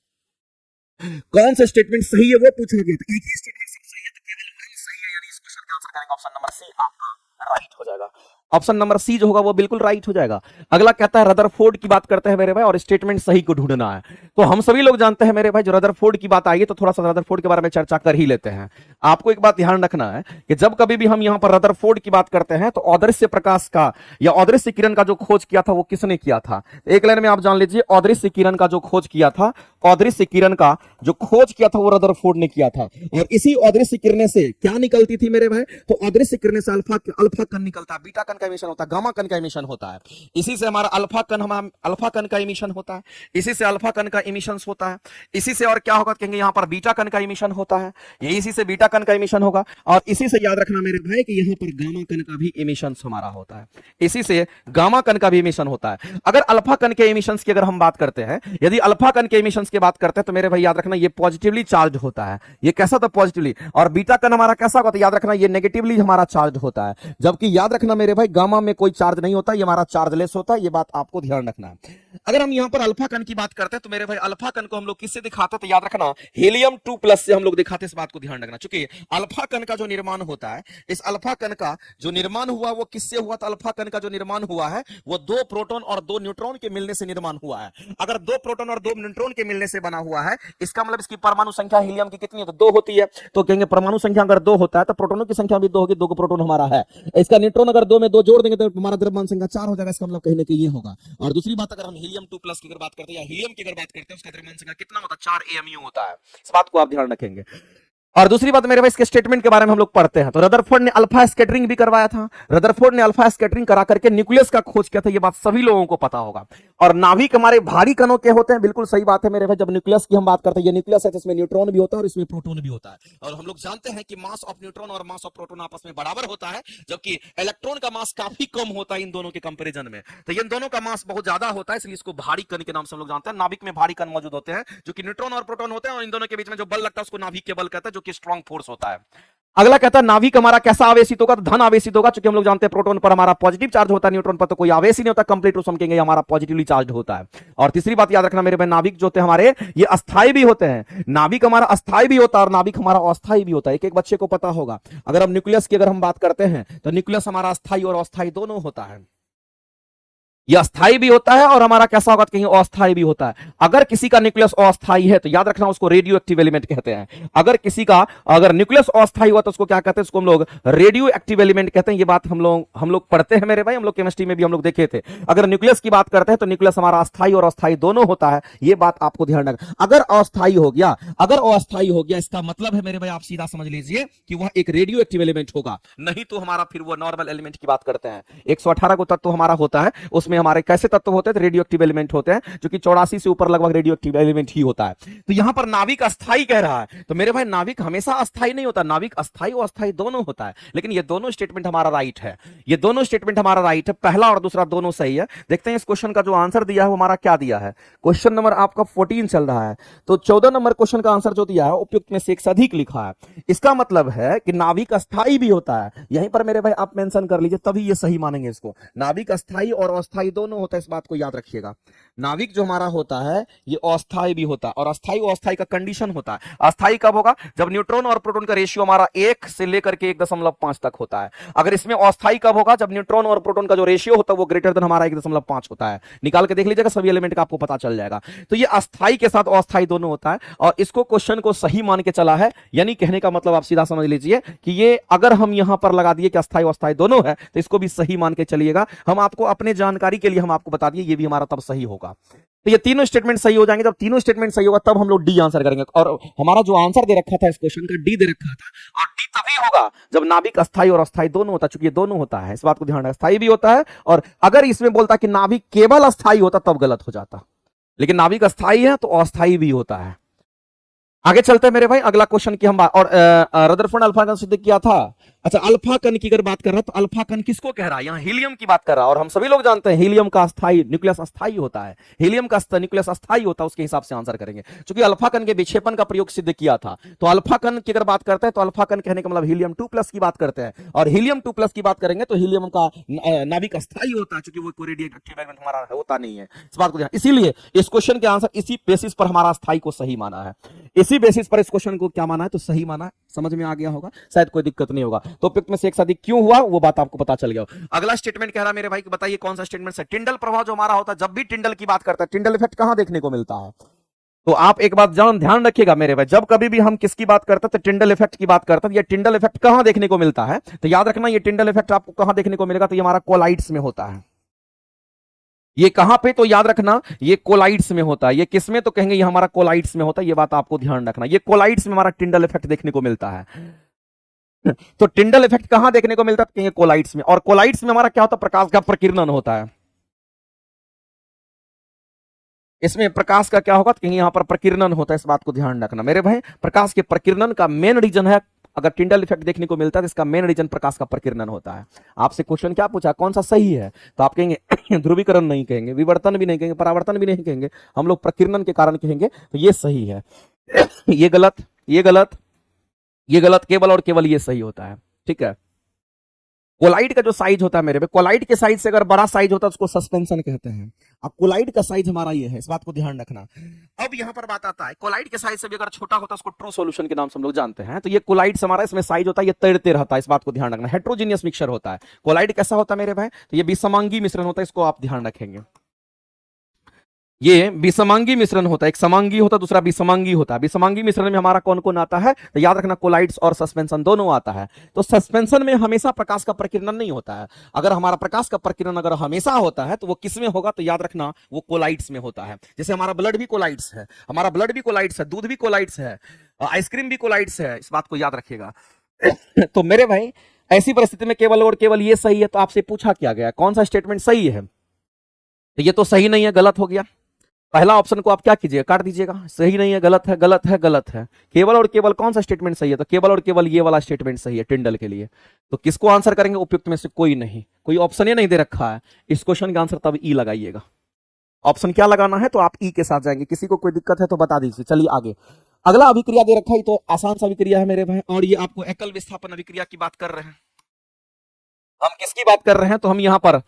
कौन सा स्टेटमेंट सही है वो पूछा गया। तो एक ही स्टेटमेंट सही है, तो केवल वही सही है, यानी इस क्वेश्चन का आंसर करेंगे ऑप्शन नंबर सी, आपका राइट हो जाएगा। ऑप्शन नंबर सी जो होगा वो बिल्कुल राइट हो जाएगा। अगला कहता है रदरफोर्ड की बात करते हैं मेरे भाई, और स्टेटमेंट सही को ढूंढना है। तो हम सभी लोग जानते हैं मेरे भाई, जो रदरफोर्ड की बात आई है तो थोड़ा सा रदरफोर्ड के बारे में चर्चा कर ही लेते हैं। आपको एक बात ध्यान रखना है कि जब कभी भी हम यहां पर रदरफोर्ड की बात करते हैं तो अदृश्य प्रकाश का या अदृश्य किरण का जो खोज किया था वो किसने किया था, एक लाइन में आप जान लीजिए, अदृश्य किरण का जो खोज किया था, अदृश्य किरण का जो खोज किया था वो रदरफोर्ड ने किया था। और इसी अदृश्य किरणें से क्या निकलती थी मेरे भाई, तो अदृश्य किरणें से अल्फा कण निकलता है, बीटा कण का एमिशन होता है, गामा कण का एमिशन होता है। इसी से हमारा अल्फा कण का एमिशन होता है, इसी से अल्फा कण का एमिशन होता है, इसी से और क्या होगा कहेंगे यहां पर बीटा कण का एमिशन होता है, ये इसी से बीटा कण का एमिशन होगा। और इसी से याद रखना मेरे भाई कि यहां पर गामा कण का भी एमिशन हमारा होता है, इसी से गामा कण का भी एमिशन होता है। अगर अल्फा कण के एमिशंस की अगर हम बात करते हैं, यदि अल्फा कण के एमिशंस की बात करते हैं तो मेरे भाई याद रखना ये पॉजिटिवली चार्ज होता है, ये कैसा था पॉजिटिवली, और बीटा कण हमारा कैसा होता है याद रखना ये नेगेटिवली हमारा चार्ज होता है। जबकि याद रखना मेरे भाई गामा में कोई चार्ज नहीं होता, ये हमारा चार्जलेस होता है, ये बात आपको ध्यान रखना है। अगर हम यहां पर अल्फा कण की बात करते हैं तो मेरे भाई अल्फा कण को हम लोग किससे दिखाते हैं, तो याद रखना हीलियम 2+ से हम लोग दिखाते हैं, इस बात को ध्यान रखना। चूंकि अल्फा कण का जो निर्माण होता है, इस अल्फा कण का जो निर्माण हुआ वो किससे हुआ था, अल्फा कण का जो निर्माण हुआ है वो 2 प्रोटॉन और 2 न्यूट्रॉन के मिलने से निर्माण हुआ है। अगर 2 प्रोटॉन और 2 न्यूट्रॉन के मिलने से बना हुआ है, इसका मतलब इसकी परमाणु संख्या हीलियम की कितनी है, तो 2 होती है। तो कहेंगे परमाणु संख्या अगर 2 होता है तो प्रोटोनों की संख्या भी 2 होगी, 2 प्रोटॉन हमारा है, इसका न्यूट्रॉन अगर 2 में 2 जोड़ देंगे तो हमारा द्रव्यमान संख्या 4 हो जाएगा, इसका मतलब कहने के ये होगा। और दूसरी बात अगर हम हीलियम 2+ की अगर बात करते हैं या हीलियम की अगर बात करते हैं, उसका द्रव्यमान संख्या कितना होता है, 4 AMU होता है, इस बात को आप ध्यान रखेंगे। और दूसरी बात मेरे भाई इसके स्टेटमेंट के बारे में हम लोग पढ़ते हैं, तो रदरफोर्ड ने अल्फा स्कैटरिंग भी करवाया था, रदरफोर्ड ने अल्फा स्कैटरिंग करा करके न्यूक्लियस का खोज किया था, ये बात सभी लोगों को पता होगा। और नाभिक हमारे भारी कणों के होते हैं, बिल्कुल सही बात है मेरे भाई। जब न्यूक्लियस की हम बात करते हैं, ये न्यूक्लियस है तो इसमें न्यूट्रॉन भी होता है और इसमें प्रोटॉन भी होता है। और हम लोग जानते हैं कि मास ऑफ न्यूट्रॉन और मास ऑफ प्रोटॉन आपस में बराबर होता है, जबकि इलेक्ट्रॉन का मास काफी कम होता है इन दोनों के कंपेरिजन में। तो इन दोनों का मास बहुत ज्यादा होता है, इसलिए इसको भारी कण के नाम से हम लोग जानते हैं। नाभिक में भारी कण मौजूद होते हैं जो कि न्यूट्रॉन और प्रोटॉन होते हैं, और इन दोनों के बीच में जो बल लगता है उसको नाभिक के बल कहता है, जो कि स्ट्रॉन्ग फोर्स होता है। अगला कहता है नाभिक हमारा कैसा आवेशित होगा, तो धन आवेशित होगा, क्योंकि हम लोग जानते हैं प्रोटॉन पर हमारा पॉजिटिव चार्ज होता है, न्यूट्रॉन पर तो कोई आवेश ही नहीं होता, कंप्लीट रूप से हम कहेंगे हमारा पॉजिटिवली चार्ज होता है। और तीसरी बात याद रखना मेरे भाई, नाभिक जो होते हैं हमारे ये अस्थाई भी होते हैं, नाभिक हमारा अस्थाई भी होता है और नाभिक हमारा अस्थाई भी होता है। एक बच्चे को पता होगा, अगर हम न्यूक्लियस की अगर हम बात करते हैं तो न्यूक्लियस हमारा अस्थाई और अस्थाई दोनों होता है, यह अस्थाई भी होता है और हमारा कैसा होगा, कहीं अस्थाई भी होता है। अगर किसी का न्यूक्लियस अस्थाई है तो याद रखना उसको रेडियो एक्टिव एलिमेंट कहते हैं। अगर किसी का अगर न्यूक्लियस अस्थाई हुआ तो उसको क्या कहते हैं, उसको हम लोग रेडियो एक्टिव एलिमेंट कहते हैं। ये बात हम लोग पढ़ते हैं मेरे भाई, हम लोग केमिस्ट्री में भी हम लोग देखे थे। अगर न्यूक्लियस की बात करते हैं तो न्यूक्लियस हमारा अस्थाई और अस्थाई दोनों होता है, ये बात आपको ध्यान रखना। अगर अस्थाई हो गया इसका मतलब है मेरे भाई आप सीधा समझ लीजिए कि वह एक रेडियो एक्टिव एलिमेंट होगा, नहीं तो हमारा फिर वो नॉर्मल एलिमेंट की बात करते हैं। 118 को तत्व हमारा होता है, उसमें इसमें हमारे कैसे तत्व होते हैं? रेडियो एक्टिव एलिमेंट होते हैं, जो कि 84 से ऊपर लगभग रेडियो एक्टिव एलिमेंट ही होता है। तो यहां पर नाविक अस्थाई कह रहा है, तो मेरे भाई नाविक हमेशा अस्थाई नहीं होता, नाविक अस्थाई और अस्थाई दोनों होता है। लेकिन ये दोनों स्टेटमेंट हमारा राइट है, ये दोनों स्टेटमेंट हमारा राइट है, पहला और दूसरा दोनों सही है। देखते हैं इस क्वेश्चन का जो आंसर दिया है वो हमारा क्या दिया है। क्वेश्चन नंबर आपका 14 चल रहा है, तो 14 नंबर क्वेश्चन का आंसर जो दिया है उपयुक्त में से एक से अधिक लिखा है। इसका मतलब है कि नाविक अस्थाई भी होता है, यहीं पर मेरे भाई आप मेंशन कर लीजिए, तभी ये सही मानेंगे इसको। नाविक अस्थाई और अस्थाई दोनों होता है, इस बात को याद रखिएगा। नाविक जो हमारा होता है ये अस्थाई भी होता है, और अस्थाई और अस्थाई का कंडीशन होता है। अस्थाई कब होगा? जब न्यूट्रॉन और प्रोटॉन का रेशियो हमारा 1 से लेकर के 1.5 तक होता है। अगर इसमें अस्थाई कब होगा? जब न्यूट्रॉन और प्रोटॉन का जो रेशियो होता है वो ग्रेटर देन हमारा 1.5 होता है। निकाल के देख लीजिएगा, सभी एलिमेंट का आपको पता चल जाएगा। तो ये अस्थाई के साथ अस्थाई दोनों होता है, और इसको क्वेश्चन को सही मान के चला है, यानी कहने का मतलब आप सीधा समझ लीजिए कि ये अगर हम यहां पर लगा दिए कि अस्थाई अस्थाई दोनों है, तो इसको भी सही मान के चलिएगा। हम आपको अपने जानकारी के लिए हम आपको बता दिए, ये भी हमारा तब सही होगा। तो ये तीनों स्टेटमेंट सही हो जाएंगे। जब तीनों स्टेटमेंट सही होगा तब हम लोग डी आंसर करेंगे, और हमारा जो आंसर दे रखा था इस क्वेश्चन का डी दे रखा था, और डी तभी होगा जब नाभिक अस्थाई और अस्थाई दोनों होता है, चूंकि ये दोनों होता है, इस बात को ध्यान रखना। अस्थाई भी होता है, और अगर इसमें बोलता कि नाभिक केवल अस्थाई होता तब गलत हो जाता, लेकिन नाभिक अस्थाई है तो अस्थाई भी होता है। आगे चलते हैं मेरे भाई, अगला क्वेश्चन की हम बात, और रदरफोर्ड अल्फा कण सिद्ध किया था। अच्छा, अल्फा कण की अगर बात कर रहा है तो अल्फा कण किसको कह रहा है? यहाँ हीलियम की बात कर रहा है, और हम सभी लोग जानते हैं हीलियम का अस्थाई न्यूक्लियस अस्थाई होता है, हीलियम का न्यूक्लियस अस्थाई होता है, उसके हिसाब से आंसर करेंगे। क्योंकि अल्फा कण के विक्षेपण का प्रयोग सिद्ध किया था, तो अल्फा कण की अगर बात करते हैं तो अल्फा कण कहने का मतलब हीलियम 2+ की बात करते हैं, और हीलियम 2+ की बात करेंगे तो हीलियम का नाभिक अस्थाई होता है, क्योंकि वो कोई रेडियोएक्टिव एलिमेंट हमारा होता नहीं है, इस बात को ध्यान। इसीलिए इस क्वेश्चन के आंसर इसी बेसिस पर हमारा अस्थाई को सही माना है, इसी बेसिस पर इस क्वेश्चन को क्या माना है? तो सही माना है। समझ में आ गया होगा, शायद कोई दिक्कत नहीं होगा। तो उपयुक्त में से एक अधिक क्यों हुआ वो बात आपको पता चल गया। अगला स्टेटमेंट कह रहा है मेरे भाई कि बताइए कौन सा स्टेटमेंट है? टिंडल प्रभाव जो हमारा होता है, जब भी टिंडल की बात करता है, टिंडल इफेक्ट कहां देखने को मिलता है? तो आप एक बात ध्यान रखिएगा मेरे भाई, जब कभी भी हम किसकी बात करते हैं तो टिंडल इफेक्ट की बात करते हैं। ये टिंडल इफेक्ट कहां देखने को मिलता है? तो याद रखना, ये टिंडल इफेक्ट आपको कहां देखने को मिलेगा? तो ये हमारा कोलाइड्स में होता है। ये कहां पे? तो याद रखना, ये कोलाइड्स में होता है। ये किसमें? तो कहेंगे ये हमारा कोलाइड्स में होता है, ये बात आपको ध्यान रखना। ये कोलाइड्स में हमारा टिंडल इफेक्ट देखने को मिलता है। तो टिंडल इफेक्ट कहां देखने को मिलता है? कहेंगे कोलाइड्स में। और कोलाइड्स में हमारा क्या होता है? प्रकाश का प्रकीर्णन होता है। इसमें प्रकाश का क्या होगा? कहीं यहां पर प्रकीर्णन होता है, इस बात को ध्यान रखना मेरे भाई। प्रकाश के प्रकीर्णन का मेन रीजन है, अगर टिंडल इफेक्ट देखने को मिलता है तो इसका मेन रीजन प्रकाश का प्रकीर्णन होता है। आपसे क्वेश्चन क्या पूछा, कौन सा सही है? तो आप कहेंगे ध्रुवीकरण नहीं कहेंगे, विवर्तन भी नहीं कहेंगे, परावर्तन भी नहीं कहेंगे, हम लोग प्रकीर्णन के कारण कहेंगे, तो ये सही है। ये गलत, ये गलत, ये गलत, केवल और केवल ये सही होता है। ठीक है। कोलाइड का जो साइज होता है मेरे पे, कोलाइड के साइज से अगर बड़ा साइज होता है उसको सस्पेंशन कहते हैं। अब कोलाइड का साइज हमारा ये है, इस बात को ध्यान रखना। अब यहां पर बात आता है, कोलाइड के साइज से भी अगर छोटा होता है उसको ट्रू सॉल्यूशन के नाम से हम लोग जानते हैं। तो ये कोलाइड हमारा इसमें साइज होता है, ये तैरते रहता है, इस बात को ध्यान रखना। हेट्रोजीनियस मिक्सचर होता है। कोलाइड कैसा होता है मेरे भाई? तो ये विषमांगी मिश्रण होता है, इसको आप ध्यान रखेंगे। ये विषमांगी मिश्रण होता है, एक समांगी होता है, दूसरा विषमांगी होता है। विषमांगी मिश्रण में हमारा कौन कौन आता है? तो याद रखना, कोलाइड्स और सस्पेंशन दोनों आता है। तो सस्पेंशन में हमेशा प्रकाश का प्रकीर्णन नहीं होता है। अगर हमारा प्रकाश का प्रकीर्णन अगर हमेशा होता है तो वो किस में होगा? तो याद रखना, वो कोलाइड्स में होता है। जैसे हमारा ब्लड भी कोलाइड्स है, हमारा ब्लड भी कोलाइड्स है, दूध भी कोलाइड्स है, आइसक्रीम भी कोलाइड्स है, इस बात को याद रखिएगा। तो मेरे भाई ऐसी परिस्थिति में केवल और केवल ये सही है। तो आपसे पूछा क्या गया, कौन सा स्टेटमेंट सही है? तो ये तो सही नहीं है, गलत हो गया। पहला ऑप्शन को आप क्या कीजिएगा? काट दीजिएगा। सही नहीं है, गलत है, गलत है, गलत है। केवल और केवल कौन सा स्टेटमेंट सही है? तो केवल और केवल ये वाला स्टेटमेंट सही है टिंडल के लिए। तो किसको आंसर करेंगे? उपयुक्त में से कोई नहीं, कोई ऑप्शन ही नहीं दे रखा है। इस क्वेश्चन का आंसर तब ई लगाइएगा। ऑप्शन क्या लगाना है? तो आप ई के साथ जाएंगे। किसी को कोई दिक्कत है तो बता दीजिए। चलिए आगे, अगला अभिक्रिया दे रखा है, तो आसान सा अभिक्रिया है मेरे भाई, और ये आपको एकल विस्थापन अभिक्रिया की बात कर रहे हैं। हम किसकी बात कर रहे हैं? तो हम यहां पर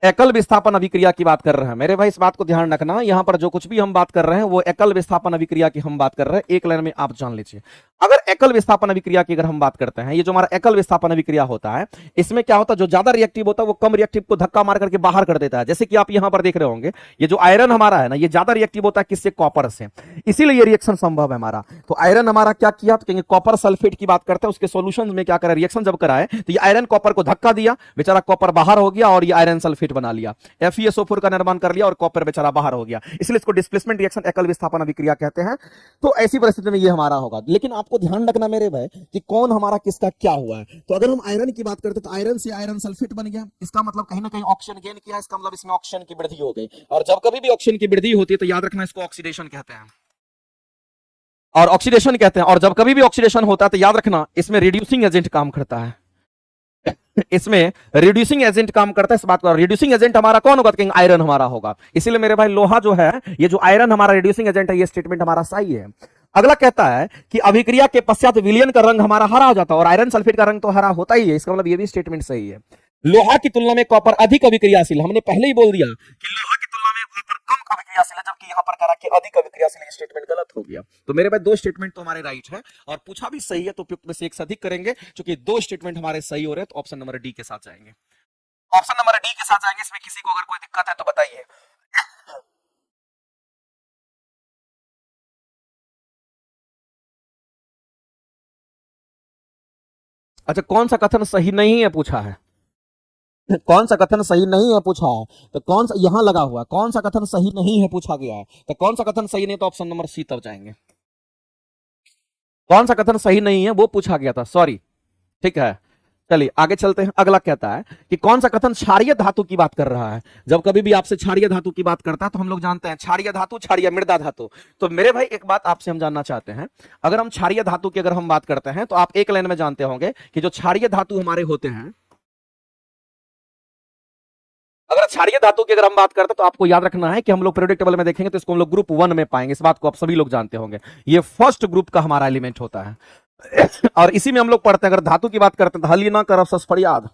एकल विस्थापन अभिक्रिया की बात कर रहे हैं मेरे भाई। इस बात को ध्यान रखना, यहां पर जो कुछ भी हम बात कर रहे हैं वो एकल विस्थापन अभिक्रिया की हम बात कर रहे हैं। एक लाइन में आप जान लीजिए, अगर एकल विस्थापन अभिक्रिया की अगर हम बात करते हैं, ये जो हमारा एकल विस्थापन अभिक्रिया होता है, इसमें क्या होता है? जो ज्यादा रिएक्टिव होता है वो कम रिएक्टिव को धक्का मार करके बाहर कर देता है। जैसे कि आप यहां पर देख रहे होंगे, ये जो आयरन हमारा है ना, ये ज्यादा रिएक्टिव होता है किससे? कॉपर से। इसीलिए ये रिएक्शन संभव है हमारा। तो आयरन हमारा क्या किया? तो कहेंगे कॉपर सल्फेट की बात करते हैं, उसके सॉल्यूशन में क्या करा? रिएक्शन जब कराए तो ये आयरन कॉपर को धक्का दिया, बेचारा कॉपर बाहर हो गया और ये आयरन सल्फेट सर्किट बना लिया, FeSO4 का निर्माण कर लिया और कॉपर बेचारा बाहर हो गया, इसलिए इसको डिस्प्लेसमेंट रिएक्शन, एकल विस्थापन अभिक्रिया कहते हैं। तो ऐसी परिस्थिति में ये हमारा होगा। लेकिन आपको ध्यान रखना मेरे भाई कि कौन हमारा किसका क्या हुआ है। तो अगर हम आयरन की बात करते हैं तो आयरन से आयरन सल्फेट बन गया, इसका मतलब कहीं ना कहीं ऑक्सीजन गेन किया, इसका मतलब इसमें ऑक्सीजन की वृद्धि हो गई। और जब कभी भी ऑक्सीजन की वृद्धि होती है तो याद रखना इसको ऑक्सीडेशन कहते हैं, और ऑक्सीडेशन कहते हैं। और जब कभी भी ऑक्सीडेशन होता है तो याद रखना इसमें रिड्यूसिंग एजेंट काम करता है, इसमें रिड्यूसिंग एजेंट काम करता है। इस बात को, रिड्यूसिंग एजेंट हमारा कौन होगा? तो आयरन हमारा होगा। इसीलिए मेरे भाई लोहा जो है, ये जो आयरन हमारा रिड्यूसिंग एजेंट है, ये स्टेटमेंट हमारा सही है। अगला कहता है कि अभिक्रिया के पश्चात विलयन का रंग हमारा हरा हो जाता है, और आयरन सल्फेट का रंग तो हरा होता ही है, इसका मतलब ये भी स्टेटमेंट सही है। लोहा की तुलना में कॉपर अधिक अभिक्रियाशील, हमने पहले ही बोल दिया कि लोहा की तुलना में कॉपर कम अभिक्रियाशील है, जबकि यहां पर कहा कि अधिक अभिक्रियाशील, ये स्टेटमेंट गलत हो गया। तो मेरे भाई दो स्टेटमेंट तो हमारे राइट है, और पूछा भी सही है, तो उपयुक्त में से एक से अधिक करेंगे। क्योंकि दो स्टेटमेंट हमारे सही हो रहे हैं, तो ऑप्शन नंबर डी के साथ जाएंगे, ऑप्शन नंबर डी के साथ जाएंगे। इसमें किसी को अगर कोई दिक्कत है तो बताइए। अच्छा, कौन सा कथन सही नहीं है पूछा है, कौन सा कथन सही नहीं है पूछा है, तो कौन सा यहां लगा हुआ है, कौन सा कथन सही नहीं है पूछा गया है, तो कौन सा कथन सही नहीं, तो ऑप्शन नंबर सी तब जाएंगे। कौन सा कथन सही नहीं है वो पूछा गया था, सॉरी, ठीक है। चलिए आगे चलते हैं। अगला कहता है कि कौन सा कथन क्षारीय धातु की बात कर रहा है। जब कभी भी आपसे क्षारीय धातु की बात करता है तो हम लोग जानते हैं क्षारीय धातु, क्षारीय मृदा धातु। तो मेरे भाई एक बात आपसे हम जानना चाहते हैं, अगर हम क्षारीय धातु की अगर हम बात करते हैं तो आप एक लाइन में जानते होंगे कि जो क्षारीय धातु हमारे होते हैं, अगर क्षारीय धातु की अगर हम बात करते हैं तो आपको याद रखना है कि हम लोग पीरियोडिक टेबल में देखेंगे तो इसको हम लोग ग्रुप 1 में पाएंगे, इस बात को आप सभी लोग जानते होंगे। ये फर्स्ट ग्रुप का हमारा एलिमेंट होता है, और इसी में हम लोग पढ़ते हैं। अगर धातु की बात करते हैं तो हलीना करब सस फरियाद।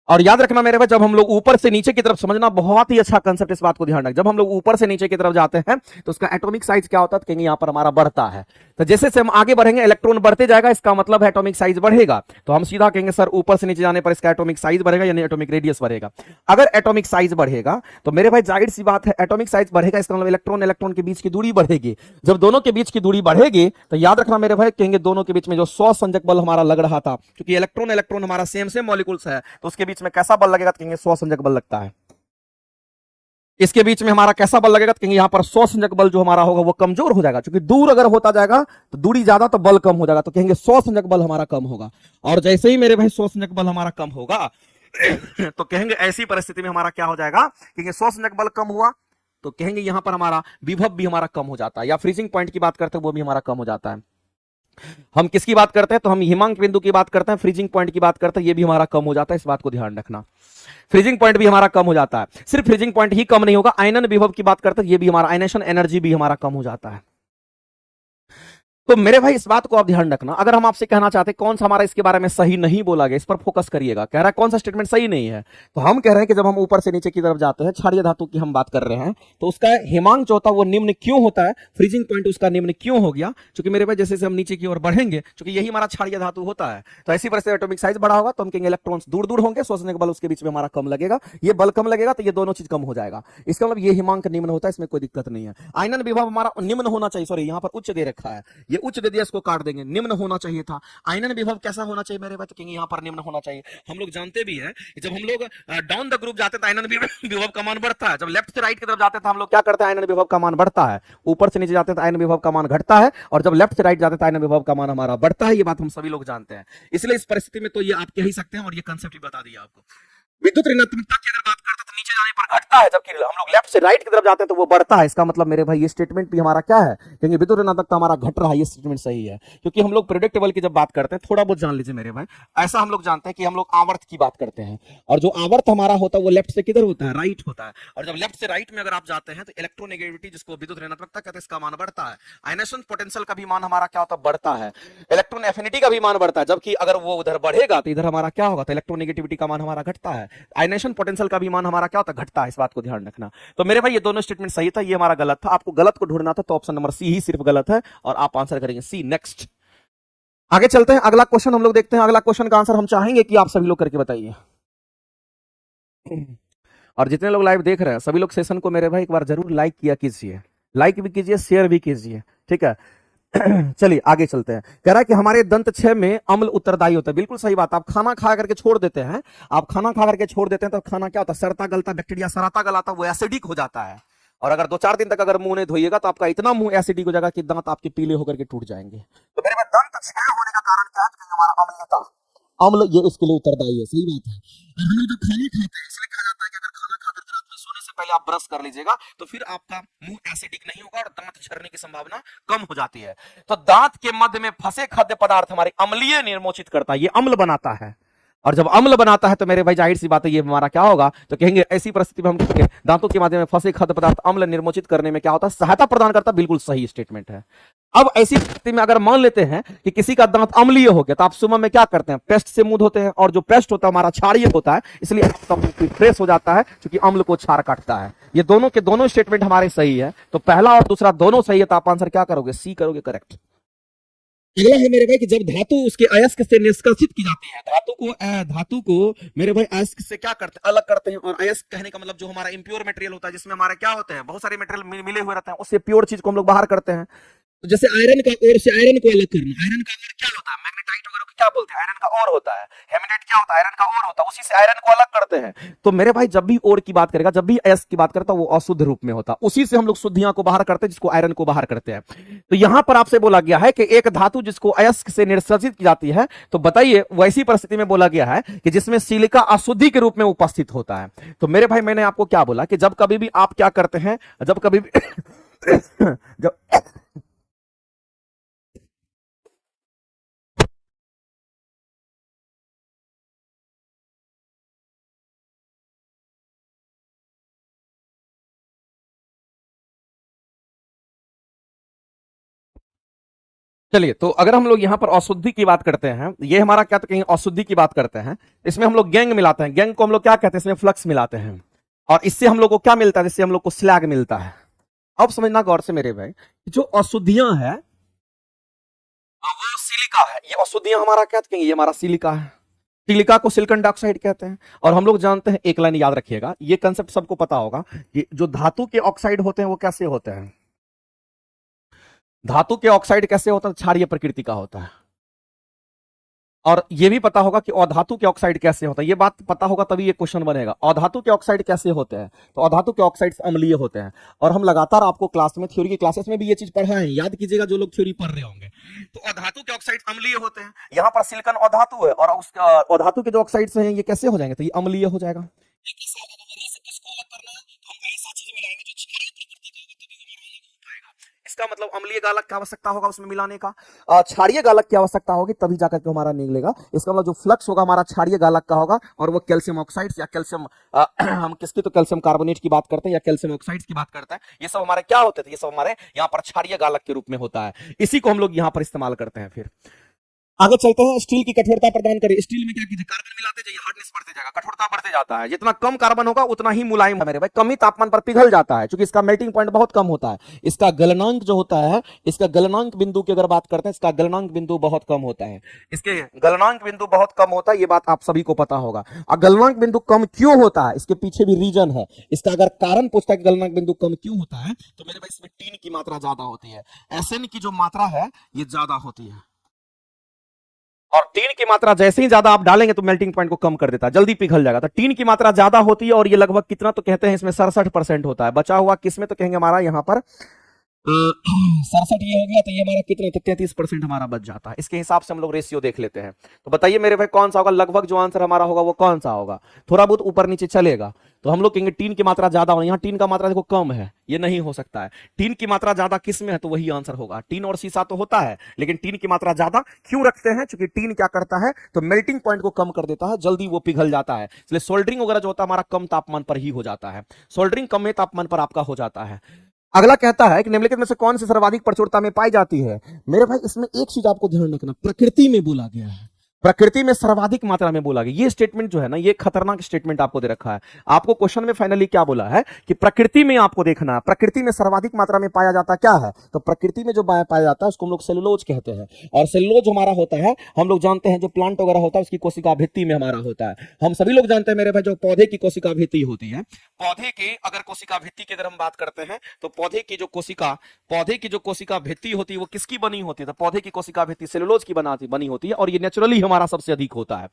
और याद रखना मेरे भाई, जब हम लोग ऊपर से नीचे की तरफ, समझना बहुत ही अच्छा कंसेप्ट, इस बात को ध्यान रख, जब हम लोग ऊपर से नीचे की तरफ जाते हैं तो उसका एटॉमिक साइज क्या होता है, तो कहेंगे यहां पर हमारा बढ़ता है। तो जैसे से हम आगे बढ़ेंगे इलेक्ट्रॉन बढ़ते जाएगा, इसका मतलब है एटॉमिक साइज बढ़ेगा। तो हम सीधा कहेंगे सर ऊपर से नीचे जाने पर इसका एटॉमिक साइज बढ़ेगा, यानी एटॉमिक रेडियस बढ़ेगा। अगर एटॉमिक साइज बढ़ेगा तो मेरे भाई जाहिर सी बात है एटॉमिक साइज बढ़ेगा, इसका मतलब इलेक्ट्रॉन इलेक्ट्रॉन के बीच की दूरी बढ़ेगी। जब दोनों के बीच की दूरी बढ़ेगी तो याद रखना मेरे भाई, कहेंगे दोनों के बीच में जो स्वसंजक बल हमारा लग रहा था, क्योंकि इलेक्ट्रॉन इलेक्ट्रॉन हमारा सेम सेम मॉलिक्यूल्स है, तो उसके बीच में कैसा बल लगेगा, कहेंगे स्वसंजक बल लगता है। इसके बीच में हमारा कैसा बल लगेगा, तो कहेंगे यहां पर स्वसंजक बल जो हमारा होगा वो कमजोर हो जाएगा, क्योंकि दूर अगर होता जाएगा तो दूरी ज्यादा तो बल कम हो जाएगा, तो कहेंगे स्वसंजक बल हमारा कम होगा। और जैसे ही मेरे भाई स्वसंजक बल हमारा कम होगा तो कहेंगे ऐसी परिस्थिति में हमारा क्या हो जाएगा, कहेंगे स्वसंजक बल कम हुआ तो कहेंगे यहां पर हमारा विभव भी हमारा कम हो जाता है, या फ्रीजिंग पॉइंट की बात करते हैं वो भी हमारा कम हो जाता है। हम किसकी बात करते हैं, तो हम हिमांक बिंदु की बात करते हैं, फ्रीजिंग पॉइंट की बात करते हैं, ये भी हमारा कम हो जाता है, इस बात को ध्यान रखना। फ्रीजिंग पॉइंट भी हमारा कम हो जाता है। सिर्फ फ्रीजिंग पॉइंट ही कम नहीं होगा, आयनन विभव की बात करते हैं, ये भी हमारा आयनेशन एनर्जी भी हमारा कम हो जाता है। तो मेरे भाई इस बात को आप ध्यान रखना। अगर हम आपसे कहना चाहते हैं कौन सा हमारा इसके बारे में सही नहीं बोला गया, इस पर फोकस करिएगा। कह रहा है कौन सा स्टेटमेंट सही नहीं है, तो हम कह रहे हैं कि जब हम ऊपर से नीचे की तरफ जाते हैं, क्षारीय धातु की हम बात कर रहे हैं, तो उसका हिमांक जो होता है वो निम्न क्यों होता है, फ्रीजिंग पॉइंट उसका निम्न क्यों हो गया, क्योंकि मेरे भाई जैसे हम नीचे की ओर बढ़ेंगे, क्योंकि यही हमारा क्षारीय धातु होता है, तो ऐसी परिस्थिति एटॉमिक साइज बड़ा होगा तो हम कहेंगे इलेक्ट्रॉन्स दूर दूर होंगे, सोचने का बल उसके बीच में हमारा कम लगेगा, ये बल कम लगेगा तो ये दोनों चीज कम हो जाएगा। इसका मतलब ये हिमांक निम्न होता है, इसमें कोई दिक्कत नहीं है। आयनन विभव हमारा निम्न होना चाहिए, सॉरी यहाँ पर उच्च दे रखा है, ये उच्च दे दिया, इसको काट देंगे, निम्न होना चाहिए था। आयनन विभव कैसा होना चाहिए मेरे भाई, तो कहेंगे यहाँ पर निम्न होना चाहिए। हम लोग जानते भी हैं कि जब हम लोग डाउन द ग्रुप जाते हैं तो आयनन विभव का मान बढ़ता है, जब लेफ्ट से राइट की तरफ जाते हैं तो हम लोग क्या करते हैं, आयनन विभव का मान बढ़ता है। ऊपर से नीचे जाते हैं तो आयनन विभव का मान घटता है, और जब लेफ्ट से राइट जाते हैं तो आयनन विभव का मान हमारा बढ़ता है। ये बात हम सभी लोग जानते हैं, इसलिए इस परिस्थिति में तो ये आप कह ही सकते हैं, और ये कंसेप्ट भी बता दिया आपको। विद्युत ऋणात्मकता की अगर बात करते हैं तो नीचे जाने पर घटता है, जबकि हम लोग लेफ्ट से राइट की तरफ जाते हैं तो वो बढ़ता है। इसका मतलब मेरे भाई ये स्टेटमेंट भी हमारा क्या है, क्योंकि विद्युत ऋणात्मकता हमारा घट रहा है, ये स्टेटमेंट सही है। क्योंकि हम लोग प्रेडिक्टेबल की जब बात करते हैं, थोड़ा बहुत जान लीजिए मेरे भाई, ऐसा हम लोग जानते हैं कि हम लोग आवर्त की बात करते हैं, और जो आवर्त हमारा होता है वो लेफ्ट से किधर होता है, राइट होता है। और जब लेफ्ट से राइट में अगर आप जाते हैं तो इलेक्ट्रोनेगेटिविटी, जिसको विद्युत ऋणात्मकता कहते हैं, इसका मान बढ़ता है। आयनेशन पोटेंशियल का भी मान हमारा क्या होता है, बढ़ता है। इलेक्ट्रॉन एफिनिटी का भी मान बढ़ता है, जबकि अगर वो उधर बढ़ेगा तो इधर हमारा क्या होगा, तो इलेक्ट्रोनेगेटिविटी का मान हमारा घटता है। आयनेशन पोटेंशियल का भी मान हमारा क्या होता है, घटता है। इस बात को ध्यान रखना। तो मेरे भाई ये दोनों स्टेटमेंट सही था, ये हमारा गलत था। आपको गलत को ढूंढना था, तो ऑप्शन नंबर सी ही सिर्फ गलत है, और आप आंसर करेंगे सी। नेक्स्ट आगे चलते हैं, अगला क्वेश्चन हम लोग देखते हैं। अगला क्वेश्चन का आंसर हम चाहेंगे कि आप सभी लोग करके बताइए, और जितने लोग लाइव देख रहे हैं सभी लोग सेशन को मेरे भाई एक बार जरूर लाइक किया कीजिए, लाइक भी कीजिए, शेयर भी कीजिए, ठीक है। चलिए आगे चलते हैं। कह रहा है कि हमारे दंत छय में अम्ल उत्तरदायी होता है। बिल्कुल सही बात। आप खाना खा करके छोड़ देते हैं, आप खाना खा करके छोड़ देते हैं तो खाना क्या होता है, सड़ता गलता, बैक्टीरिया सड़ता गलाता, वो एसिडिक हो जाता है। और अगर 2-4 दिन तक अगर मुंह नहीं धोइएगा तो आपका इतना मुंह एसिडिक हो जाएगा कि दांत आपके पीले होकर के टूट जाएंगे। तो मेरे में दंत छय होने का कारण क्या है, कि हमारा अम्लता, अम्ल ये उसके लिए उत्तरदायी है। सही बात है। और हम लोग जो खाना खाते हैं, इसलिए कहा जाता है कि अगर खाना खाकर के रात में सोने से पहले आप ब्रश कर लीजिएगा तो फिर आपका मुंह एसिडिक नहीं होगा और दांत झड़ने की संभावना कम हो जाती है। तो दांत के मध्य में फंसे खाद्य पदार्थ हमारे अम्लीय निर्मोचित करता है, ये अम्ल बनाता है। और जब अम्ल बनाता है तो मेरे भाई जाहिर सी बात है ये हमारा क्या होगा, तो कहेंगे ऐसी परिस्थिति में हम कहेंगे दांतों के माध्यम में फंसे खाद्य पदार्थ अम्ल निर्मोचित करने में क्या होता है, सहायता प्रदान करता है। बिल्कुल सही स्टेटमेंट है। अब ऐसी स्थिति में अगर मान लेते हैं कि किसी का दांत अम्लीय हो गया तो आप सुबह में क्या करते हैं, पेस्ट से मुंह धोते हैं, और जो पेस्ट होता है हमारा क्षारीय होता है, इसलिए आपका मुंह फ्रेश हो जाता है क्योंकि अम्ल को क्षार काटता है। ये दोनों के दोनों स्टेटमेंट हमारे सही है। तो पहला और दूसरा दोनों सही है, तो आप आंसर क्या करोगे, सी करोगे, करेक्ट। अगला है मेरे भाई कि जब धातु उसके अयस्क से निष्कासित की जाती है, धातु को मेरे भाई अयस्क से क्या करते हैं, अलग करते हैं। और अयस्क कहने का मतलब जो हमारा इंप्योर मटेरियल होता है, जिसमें हमारे क्या होते हैं, बहुत सारे मटेरियल मिले हुए रहते हैं, उससे प्योर चीज को हम लोग बाहर करते हैं। तो जैसे आयरन का ओर से आयरन को अलग करना, आयरन का ओर क्या होता है, मैग्नेटाइट वगैरह को क्या बोलते हैं, आयरन का ओर होता है। हेमेटाइट क्या होता है, आयरन का ओर होता है, उसी से आयरन को अलग करते हैं। तो मेरे भाई जब भी ओर की बात करेगा, जब भी अयस्क की बात करता है, वो अशुद्ध रूप में होता है, उसी से हम लोग शुद्धियां को बाहर करते हैं, जिसको आयरन को बाहर करते हैं। तो यहां पर आपसे बोला गया है कि एक धातु जिसको अयस्क से निष्कासित की जाती है, तो बताइए वैसी परिस्थिति में बोला गया है कि जिसमें सिलिका अशुद्धि के रूप में उपस्थित होता है। तो मेरे भाई मैंने आपको क्या बोला कि जब कभी भी आप क्या करते हैं, जब कभी भी जब चलिए, तो अगर हम लोग यहाँ पर अशुद्धि की बात करते हैं, ये हमारा क्या, तो कहीं अशुद्धि की बात करते हैं, इसमें हम लोग गैंग मिलाते हैं। गैंग को हम लोग क्या कहते हैं, इसमें फ्लक्स मिलाते हैं, और इससे हम लोग को क्या मिलता है, इससे हम लोग को स्लैग मिलता है। अब समझना गौर से मेरे भाई, जो अशुद्धियां हैं वो सिलिका है, ये अशुद्धियां हमारा क्या कहेंगे, ये हमारा सिलिका है। सिलिका को सिलिकॉन डाइऑक्साइड कहते हैं। और हम लोग जानते हैं, एक लाइन याद रखिएगा, ये कंसेप्ट सबको पता होगा कि जो धातु के ऑक्साइड होते हैं वो कैसे होते हैं, धातु के ऑक्साइड कैसे होता है, क्षारीय प्रकृति का होता है। और ये भी पता होगा कि अधातु के ऑक्साइड कैसे होता है, ये बात पता होगा तभी ये क्वेश्चन बनेगा। अधातु के ऑक्साइड कैसे होते हैं, तो अधातु के ऑक्साइड अम्लीय होते हैं। और हम लगातार आपको क्लास में, थ्योरी की क्लासेस में भी ये चीज पढ़ा है, याद कीजिएगा जो लोग थ्योरी पढ़ रहे होंगे। तो अधातु के ऑक्साइड अम्लीय होते हैं, यहाँ पर सिलिकॉन अधातु है, और उसका अधातु के जो ऑक्साइड्स हैं ये कैसे हो जाएंगे, तो ये अम्लीय हो जाएगा। इसका मतलब अम्लीय गालक की आवश्यकता होगा उसमें मिलाने का, क्षारीय गालक की आवश्यकता होगी, तभी जाकर के हमारा निकलेगा। इसका मतलब जो फ्लक्स होगा हमारा क्षारीय गालक का होगा, और वो कैल्शियम ऑक्साइड्स या कैल्शियम हम किसकी, तो कैल्शियम कार्बोनेट की बात करते हैं या कैल्शियम ऑक्साइड्स की बात करते हैं। ये सब हमारे क्या होते थे, ये सब हमारे यहाँ पर क्षारीय गालक के रूप में होता है। इसी को हम लोग यहाँ पर इस्तेमाल करते हैं। फिर आगे चलते हैं, स्टील की कठोरता प्रदान करें। स्टील में क्या कीजिए, कार्बन मिलाते जाइए, हार्डनेस बढ़ते जाएगा, कठोरता बढ़ते जाता है। जितना कम कार्बन होगा उतना ही मुलायम है मेरे भाई, कम ही तापमान पर पिघल जाता है, क्योंकि इसका मेल्टिंग पॉइंट बहुत कम होता है। इसका गलनांक जो होता है, इसका गलनांक बिंदु की अगर बात करते हैं, इसका गलनांक बिंदु बहुत कम होता है। इसके गलनांक बिंदु बहुत कम होता है, ये बात आप सभी को पता होगा। और गलनांक बिंदु कम क्यों होता है, इसके पीछे भी रीजन है। इसका अगर कारण पूछता है कि गलनांक बिंदु कम क्यों होता है, तो मेरे भाई इसमें टीन की मात्रा ज्यादा होती है, एसएन की जो मात्रा है ये ज्यादा होती है। और टीन की मात्रा जैसे ही ज्यादा आप डालेंगे तो मेल्टिंग पॉइंट को कम कर देता है, जल्दी पिघल जाएगा। तो टीन की मात्रा ज्यादा होती है, और ये लगभग कितना, तो कहते हैं इसमें 67% होता है। बचा हुआ किसमें, तो कहेंगे हमारा यहाँ पर 67 ये हो गया, तो ये हमारा कितना, तो 33% हमारा बच जाता है। इसके हिसाब से हम लोग रेशियो देख लेते हैं। तो बताइए मेरे भाई कौन सा होगा, लगभग जो आंसर हमारा होगा वो कौन सा होगा, थोड़ा बहुत ऊपर नीचे चलेगा। तो हम लोग कहेंगे टीन की मात्रा ज्यादा होगी, यहाँ टीन का मात्रा देखो कम है, ये नहीं हो सकता है। टीन की मात्रा ज्यादा किस में है, तो वही आंसर होगा। टीन और शीशा तो होता है, लेकिन टीन की मात्रा ज्यादा क्यों रखते हैं, क्योंकि टीन क्या करता है, तो मेल्टिंग पॉइंट को कम कर देता है, जल्दी वो पिघल जाता है। इसलिए सोल्डरिंग वगैरह जो होता है हमारा कम तापमान पर ही हो जाता है, सोल्डरिंग कम तापमान पर आपका हो जाता है। अगला कहता है कि निम्नलिखित में से कौन सी सर्वाधिक प्रचुरता में पाई जाती है। मेरे भाई इसमें एक चीज आपको ध्यान रखना, प्रकृति में बोला गया है, प्रकृति में सर्वाधिक मात्रा में बोला गया। ये स्टेटमेंट जो है ना, ये खतरनाक स्टेटमेंट आपको दे रखा है। आपको क्वेश्चन में फाइनली क्या बोला है कि प्रकृति में आपको देखना है, प्रकृति में सर्वाधिक मात्रा में पाया जाता क्या है, तो प्रकृति में जो पाया जाता है उसको हम लोग सेलुलोज कहते हैं। और सेलुलोज हमारा होता है, हम लोग जानते हैं जो प्लांट वगैरह होता है उसकी कोशिका भित्ति में हमारा होता है। हम सभी लोग जानते हैं मेरे भाई, जो पौधे की कोशिका भित्ति होती है, पौधे की अगर कोशिका भित्ति की अगर हम बात करते हैं तो पौधे की जो कोशिका भित्ति होती है वो किसकी बनी होती है, तो पौधे की कोशिका भित्ति सेलुलोज की बनी होती है, और ये नेचुरली हमारा सबसे अधिक होता है।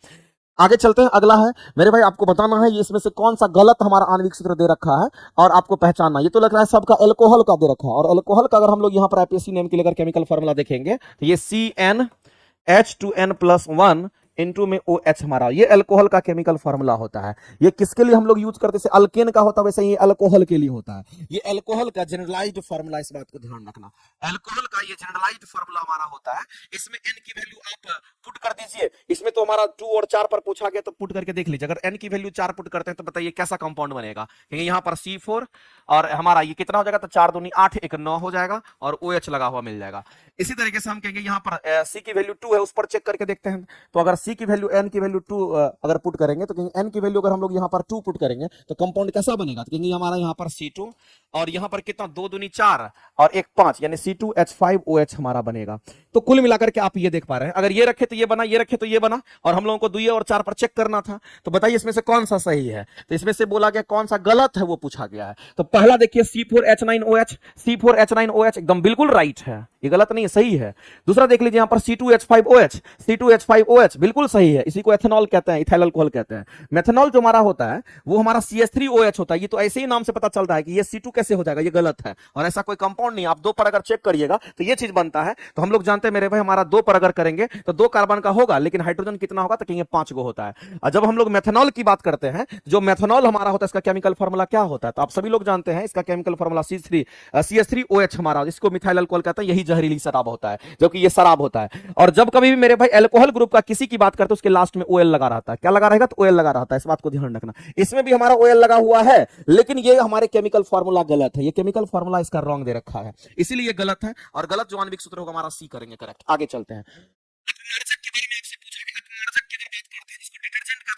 आगे चलते हैं, अगला है मेरे भाई, आपको बताना है ये इसमें से कौन सा गलत हमारा आणविक सूत्र दे रखा है और आपको पहचानना। ये तो लग रहा है सबका अल्कोहल का दे रखा है, और अल्कोहल का अगर हम लोग यहां पर आईपीएससी नेम के लेकर केमिकल फॉर्मूला देखेंगे तो ये CnH2n+1 इनटू में OH हमारा, ये अल्कोहल का केमिकल फार्मूला होता है। ये किसके लिए हम लोग यूज करते हैं, जैसे अल्केन का होता है वैसे ही अल्कोहल के लिए होता है। ये अल्कोहल का जनरलाइज्ड फार्मूला, इस बात को ध्यान रखना। अल्कोहल का ये जनरलाइज्ड फार्मूला हमारा होता है। इसमें n की वैल्यू आप पुट कर दीजिए, इसमें तो हमारा 2 और 4 पर पूछा गया तो पुट करके देख लीजिए। अगर n की वैल्यू 4 पुट करते हैं तो बताइए कैसा कंपाउंड बनेगा, क्योंकि यहाँ पर C4 और हमारा ये कितना हो जाएगा, तो 4 दूनी 8, 1 9 हो जाएगा और OH लगा हुआ मिल जाएगा। इसी तरीके से हम कहेंगे यहाँ पर C की वैल्यू 2 है, उस पर चेक करके देखते हैं। तो अगर C की वैल्यू n की वैल्यू 2 अगर पुट करेंगे तो कहेंगे n की वैल्यू अगर हम लोग यहाँ पर 2 पुट करेंगे तो कंपाउंड कैसा बनेगा, तो कहेंगे हमारा यहाँ पर C2 और यहाँ पर कितना 2 दूनी 4 और 1 5, यानी C2H5OH हमारा बनेगा। तो कुल मिलाकर के आप ये देख पा रहे हैं, अगर ये रखे तो ये बना, ये रखे तो ये बना, और हम लोगों को 2 और 4 पर चेक करना था। तो बताइए इसमें से कौन सा सही है, तो इसमें से बोला गया कौन सा गलत है वो पूछा गया है। तो पहला देखिए C4H9OH, C4H9OH एकदम बिल्कुल राइट है, ये गलत नहीं है, सही है। दूसरा देख लीजिए यहाँ पर C2H5OH, C2H5OH बिल्कुल सही है, इसी को एथेनॉल कहते हैं, इथाइल अल्कोहल कहते हैं। मेथनॉल जो हमारा होता है वो हमारा CH3OH होता है। ये तो ऐसे ही नाम से पता चलता है कि ये C2 कैसे हो जाएगा, ये गलत है, और ऐसा कोई कंपाउंड नहीं। आप 2 पर अगर चेक करिएगा तो ये चीज बनता है। तो हम लोग जानते हैं मेरे भाई, हमारा 2 पर अगर करेंगे तो 2 कार्बन का होगा, लेकिन हाइड्रोजन कितना होगा, तो कहेंगे 5 गो होता है। और जब हम लोग मेथनॉल की बात करते हैं, जो मेथनॉल हमारा होता है इसका केमिकल फॉर्मूला क्या होता है, तो आप सभी लोग जानते हैं इसका केमिकल फॉर्मूला CH3OH हमारा, जिसको मिथाइल अल्कोहल कहते हैं, यही जहरीली शराब होता है, जो कि ये शराब होता है। और जब कभी भी मेरे भाई अल्कोहल ग्रुप का किसी की बात करते हैं उसके लास्ट में OL लगा रहता है, क्या लगा रहेगा, तो OL लगा रहता है, इस बात को ध्यान रखना। इसमें भी हमारा OL लगा हुआ है, लेकिन ये हमारे केमिकल फार्मूला गलत है, ये केमिकल फार्मूला इसका रॉन्ग दे रखा है, इसीलिए गलत है। और गलत जो आणविक सूत्र होगा हमारा C करेंगे करेक्ट। आगे चलते हैं,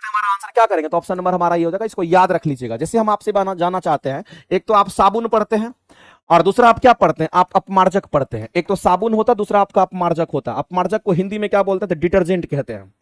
हमारा आंसर क्या करेंगे, तो ऑप्शन नंबर हमारा ये हो जाएगा। इसको याद रख लीजिएगा। जैसे हम आपसे जाना चाहते हैं, एक तो आप साबुन पढ़ते हैं और दूसरा आप क्या पढ़ते हैं, आप अपमार्जक पढ़ते हैं। एक तो साबुन होता है, दूसरा आपका अपमार्जक होता है। अपमार्जक को हिंदी में क्या बोलते हैं, तो डिटर्जेंट कहते हैं।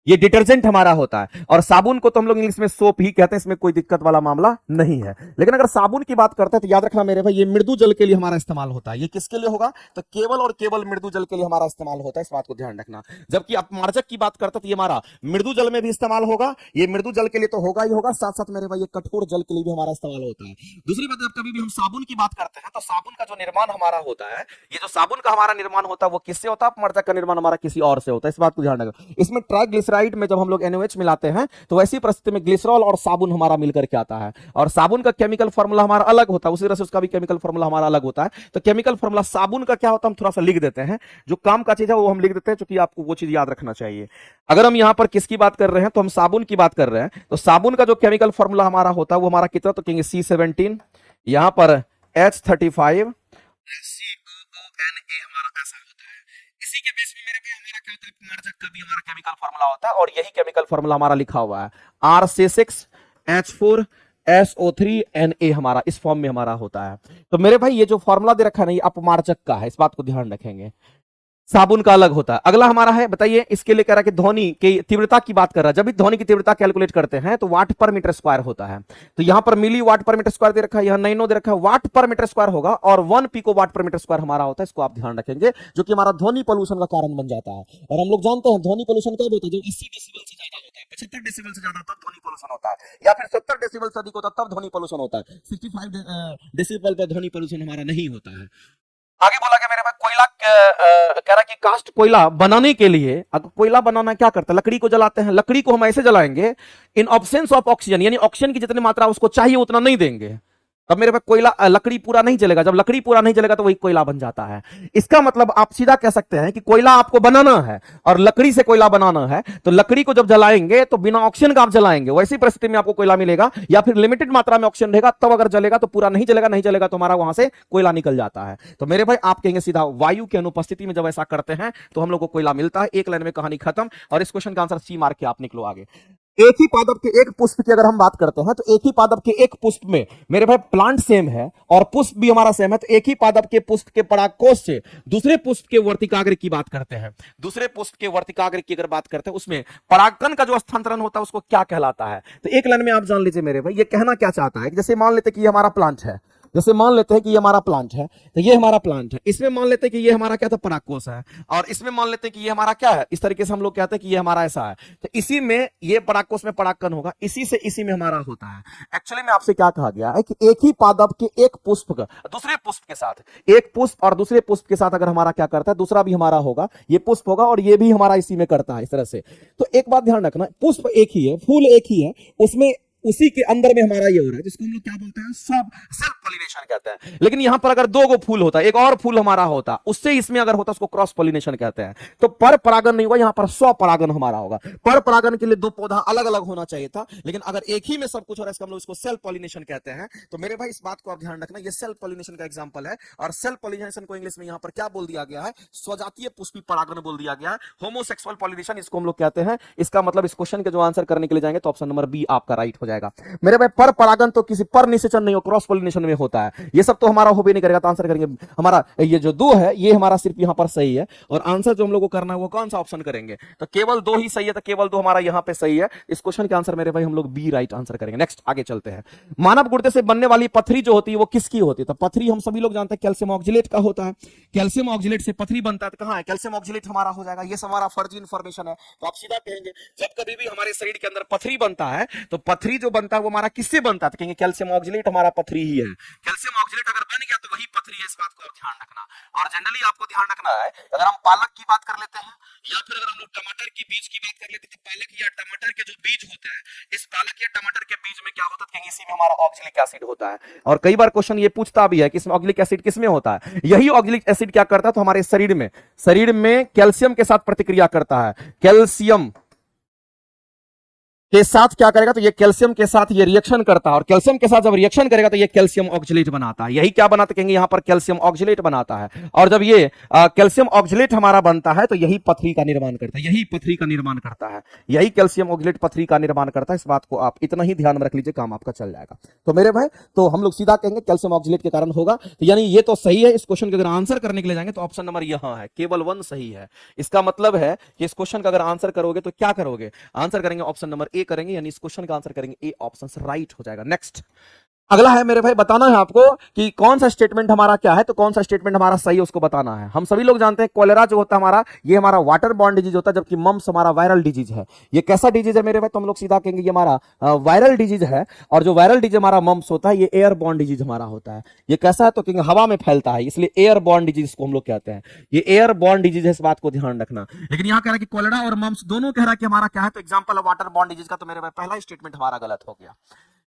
ये डिटर्जेंट हमारा होता है, और साबुन को तो हम लोग इंग्लिश में सोप ही कहते हैं, इसमें कोई दिक्कत वाला मामला नहीं है। लेकिन अगर साबुन की बात करते हैं तो याद रखना मेरे भाई, ये मृदु जल के लिए हमारा इस्तेमाल होता है। ये किसके लिए होगा, तो केवल और केवल मृदु जल के लिए हमारा इस्तेमाल होता है, इस बात को ध्यान रखना। जबकि अपमार्जक की बात करते हैं तो ये हमारा मृदु जल में भी इस्तेमाल होगा, ये मृदु जल के लिए तो होगा ही होगा, साथ साथ मेरे भाई ये कठोर जल के लिए भी हमारा इस्तेमाल होता है। दूसरी बात, जब कभी भी हम साबुन की बात करते हैं तो साबुन का जो निर्माण हमारा होता है, ये जो साबुन का हमारा निर्माण होता है वो किससे होता है, अपमार्जक का निर्माण हमारा किसी और से होता है, इस बात को ध्यान रखना। इसमें ट्राइग्लिसराइड में जब हम लोग NaOH मिलाते हैं तो वैसी परिस्थिति में ग्लिसरॉल और साबुन हमारा मिलकर के आता है, और साबुन का केमिकल फार्मूला हमारा अलग होता है, उसी तरह से उसका भी केमिकल फार्मूला हमारा अलग होता है। तो केमिकल फार्मूला साबुन का क्या होता है हम थोड़ा सा लिख देते हैं, जो काम का चीज है वो हम लिख देते हैं, क्योंकि आपको वो चीज याद रखना चाहिए। अगर हम यहां पर किसकी बात कर रहे हैं, तो हम साबुन की बात कर रहे हैं, तो साबुन का जो केमिकल फार्मूला हमारा होता है वो हमारा कितना, तो कहेंगे C17, यहां पर H35 इसी के बेस में मेरे पे हमारा क्या होता है, अपमार्जक का भी हमारा केमिकल फार्मूला होता है, और यही केमिकल फार्मूला हमारा लिखा हुआ है RC6H4SO3Na हमारा इस फॉर्म में हमारा होता है। तो मेरे भाई ये जो फार्मूला दे रखा है ना, ये अपमार्जक का है, इस बात को ध्यान रखेंगे। साबुन का अलग होता है। अगला हमारा है, बताइए इसके लिए कह रहा है कि ध्वनि की तीव्रता की बात कर रहा है। जब भी ध्वनि की तीव्रता कैलकुलेट करते हैं तो वाट पर मीटर स्क्वायर होता है, तो यहां पर मिली वाट पर मीटर स्क्वायर दे रखा है, यहां नैनो दे रखा है, वाट पर मीटर स्क्वायर होगा, और 1 पिको वाट पर मीटर स्क्वायर हमारा होता है, इसको आप ध्यान रखेंगे, जो कि हमारा ध्वनि पोल्यूशन का कारण बन जाता है। और हम लोग जानते हैं ध्वनि पोल्यूशन कब होता है, जब 80 डेसिबल से ज्यादा होता है, 75 डेसिबल से ज्यादा तब ध्वनि पोल्यूशन होता है, या फिर 70 डेसिबल से अधिक होता है तब ध्वनि पोल्यूशन होता है। 65 डेसिबल पर ध्वनि पोल्यूशन हमारा नहीं होता है। आगे बोला गया मेरे भाई, कोयला कह रहा कि कास्ट कोयला बनाने के लिए, अगर कोयला बनाना क्या करता है, लकड़ी को जलाते हैं, लकड़ी को हम ऐसे जलाएंगे इन ऑब्सेंस ऑफ ऑक्सीजन, यानी ऑक्सीजन की जितनी मात्रा उसको चाहिए उतना नहीं देंगे, तब मेरे पास कोयला लकड़ी पूरा नहीं जलेगा, जब लकड़ी पूरा नहीं जलेगा तो वही कोयला बन जाता है। इसका मतलब आप सीधा कह सकते हैं कि कोयला आपको बनाना है और लकड़ी से कोयला बनाना है, तो लकड़ी को जब जलाएंगे तो बिना ऑक्सीजन का आप जलाएंगे, वैसी परिस्थिति में आपको कोयला मिलेगा, या फिर लिमिटेड मात्रा में ऑक्सीजन रहेगा तब अगर जलेगा, तो पूरा नहीं जलेगा, नहीं जलेगा तो हमारा वहां से कोयला निकल जाता है। तो मेरे भाई आप कहेंगे सीधा वायु की अनुपस्थिति में जब ऐसा करते हैं तो हम लोग को कोयला मिलता है। एक लाइन में कहानी खत्म, और इस क्वेश्चन का आंसर सी मार्क के आप निकलो आगे। एक ही पादप के एक पुष्प की अगर हम बात करते हैं, तो एक ही पादप के एक पुष्प में मेरे भाई प्लांट सेम है और पुष्प भी हमारा सेम है, तो एक ही पादप के पुष्प के परागकोश से दूसरे पुष्प के वर्तिकाग्र की बात करते हैं, दूसरे पुष्प के वर्तिकाग्र की अगर बात करते हैं, उसमें परागकण का जो स्थानांतरण होता है उसको क्या कहलाता है। तो एक लाइन में आप जान लीजिए मेरे भाई, ये कहना क्या चाहता है कि जैसे मान लेते कि ये हमारा प्लांट है, जैसे मान लेते हैं कि ये हमारा प्लांट है, तो ये हमारा प्लांट है, इसमें मान लेते हैं कि ये हमारा क्या था, परागकोश है, और इसमें मान लेते हैं कि ये हमारा क्या है, इस तरीके से हम लोग कहते हैं कि ये हमारा ऐसा है, तो इसी में ये परागकोश में परागकण होगा, इसी से इसी में हमारा होता है। एक्चुअली में आपसे क्या कहा गया है कि एक ही पादप के एक पुष्प का दूसरे पुष्प के साथ, एक पुष्प और दूसरे पुष्प के साथ अगर हमारा क्या करता है, दूसरा भी हमारा होगा, ये पुष्प होगा और ये भी हमारा इसी में करता है, इस तरह से। तो एक बात ध्यान रखना, पुष्प एक ही है, फूल एक ही है, उसमें उसी के अंदर में हमारा ये हो रहा है, जिसको हम लोग क्या बोलते हैं, सब सेल्फ पॉलिनेशन कहते हैं। लेकिन यहां पर अगर दो गो फूल होता, एक और फूल हमारा होता, उससे इसमें अगर होता, उसको क्रॉस पॉलिनेशन कहते हैं। तो पर परागन नहीं होगा, यहां पर स्व परागन हमारा होगा। पर परागन के लिए दो पौधा अलग अलग होना चाहिए था, लेकिन अगर एक ही में सब कुछ हो रहा है, इसका हम लोग इसको सेल्फ पॉलिनेशन कहते हैं। तो मेरे भाई इस बात को आप ध्यान रखना, ये सेल्फ पॉलिनेशन का एग्जांपल है, और सेल्फ पॉलिनेशन को इंग्लिश में यहां पर क्या बोल दिया गया है, स्वजातीय पुष्पी परागन बोल दिया गया है, होमोसेक्सुअल पॉलिनेशन इसको हम लोग कहते हैं। इसका मतलब इस क्वेश्चन के जो आंसर करने के लिए जाएंगे तो ऑप्शन नंबर बी आपका राइट हो जाएगा। मेरे भाई पर परागन तो किसी पर निषेचन नहीं हो, क्रॉस पॉलिनेशन में होता है, ये सब तो हमारा हो भी नहीं करेगा, तो आंसर करेंगे हमारा ये जो दो है, ये हमारा सिर्फ यहां पर सही है, और आंसर जो हम लोग को करना है वो कौन सा ऑप्शन करेंगे, तो केवल दो ही सही है, तो केवल दो हमारा यहां पे सही है। इस क्वेश्चन के आंसर मेरे भाई हम लोग बी राइट आंसर करेंगे। नेक्स्ट आगे चलते हैं। मानव गुर्दे से बनने वाली पथरी जो होती है वो किसकी होती है, तो पथरी हम सभी लोग जानते हैं कैल्शियम ऑक्जिलेट का होता है, कैल्शियम ऑक्जिलेट से पथरी बनता है, तो कहां है कैल्शियम ऑक्जिलेट हमारा हो जाएगा, ये हमारा फर्जी इंफॉर्मेशन है। तो आप सीधा कहेंगे जब कभी भी हमारे शरीर के अंदर पथरी बनता है, तो पथरी जो बनता है वो हमारा किससे बनता है, तो कहेंगे कैल्शियम ऑक्जिलेट हमारा पथरी ही है। कैल्शियम ऑक्जिलेट अगर बन गया तो वही पथरी है, इस बात को आप ध्यान रखना। और जनरली आपको ध्यान रखना है, अगर हम पालक की बात कर लेते हैं, या फिर अगर हम लोग टमाटर की बीज की बात कर लेते हैं, तो पालक या टमाटर के जो बीज होते हैं, इस पालक या टमाटर के बीज में क्या होता है, कहेंगे इसी में हमारा ऑक्जिलिक एसिड होता है। और कई बार क्वेश्चन ये पूछता भी है कि इसमें ऑक्जिलिक एसिड किसमें होता है, यही ऑक्जिलिक एसिड क्या करता है, तो हमारे शरीर में कैल्शियम के साथ प्रतिक्रिया करता है, कैल्शियम के साथ क्या करेगा, तो ये कैल्शियम के साथ ये रिएक्शन करता है, और कैल्शियम के साथ जब रिएक्शन करेगा तो ये कैल्शियम ऑक्जिलेट बनाता है। यही क्या बनाता, कहेंगे यहां पर कैल्शियम ऑक्जिलेट बनाता है। और जब ये कैल्शियम ऑक्जिलेट हमारा बनता है तो यही पथरी का निर्माण करता है, यही पथरी का निर्माण करता है, यही कैल्शियम ऑक्जिलेट पथरी का निर्माण करता है। इस बात को आप इतना ही ध्यान में रख लीजिए, काम आपका चल जाएगा। तो मेरे भाई तो हम लोग सीधा कहेंगे कैल्शियम ऑक्जिलेट के कारण होगा, तो यानी ये तो सही है। इस क्वेश्चन के अगर आंसर करने के लिए जाएंगे तो ऑप्शन नंबर यहां है, केवल 1 सही है। इसका मतलब है कि इस क्वेश्चन का अगर आंसर करोगे तो क्या करोगे, आंसर करेंगे ऑप्शन नंबर ए करेंगे, यानी इस क्वेश्चन का आंसर करेंगे ए, ऑप्शन राइट हो जाएगा। नेक्स्ट अगला है मेरे भाई, बताना है आपको कि कौन सा स्टेटमेंट हमारा क्या है, तो कौन सा स्टेटमेंट हमारा सही है उसको बताना है। हम सभी लोग जानते हैं कोलेरा जो होता है हमारा, ये हमारा वाटर बॉर्न डिजीज होता है, जबकि मम्स हमारा वायरल डिजीज है। ये कैसा डिजीज है मेरे भाई, तो हम लोग सीधा कहेंगे ये हमारा वायरल डिजीज है, और जो वायरल डिजीज हमारा मम्स होता है ये एयर बॉर्न डिजीज हमारा होता है। ये कैसा है, तो कहेंगे हवा में फैलता है, इसलिए एयर बॉर्न डिजीज को हम लोग कहते हैं, ये एयर बॉर्न डिजीज है, इस बात को ध्यान रखना। लेकिन यहाँ कह रहा है कि कोलेरा और मम्स दोनों कह रहा है कि हमारा क्या है, तो एग्जाम्पल है वाटर बॉर्न डिजीज का, तो मेरे भाई पहला स्टेटमेंट हमारा गलत हो गया।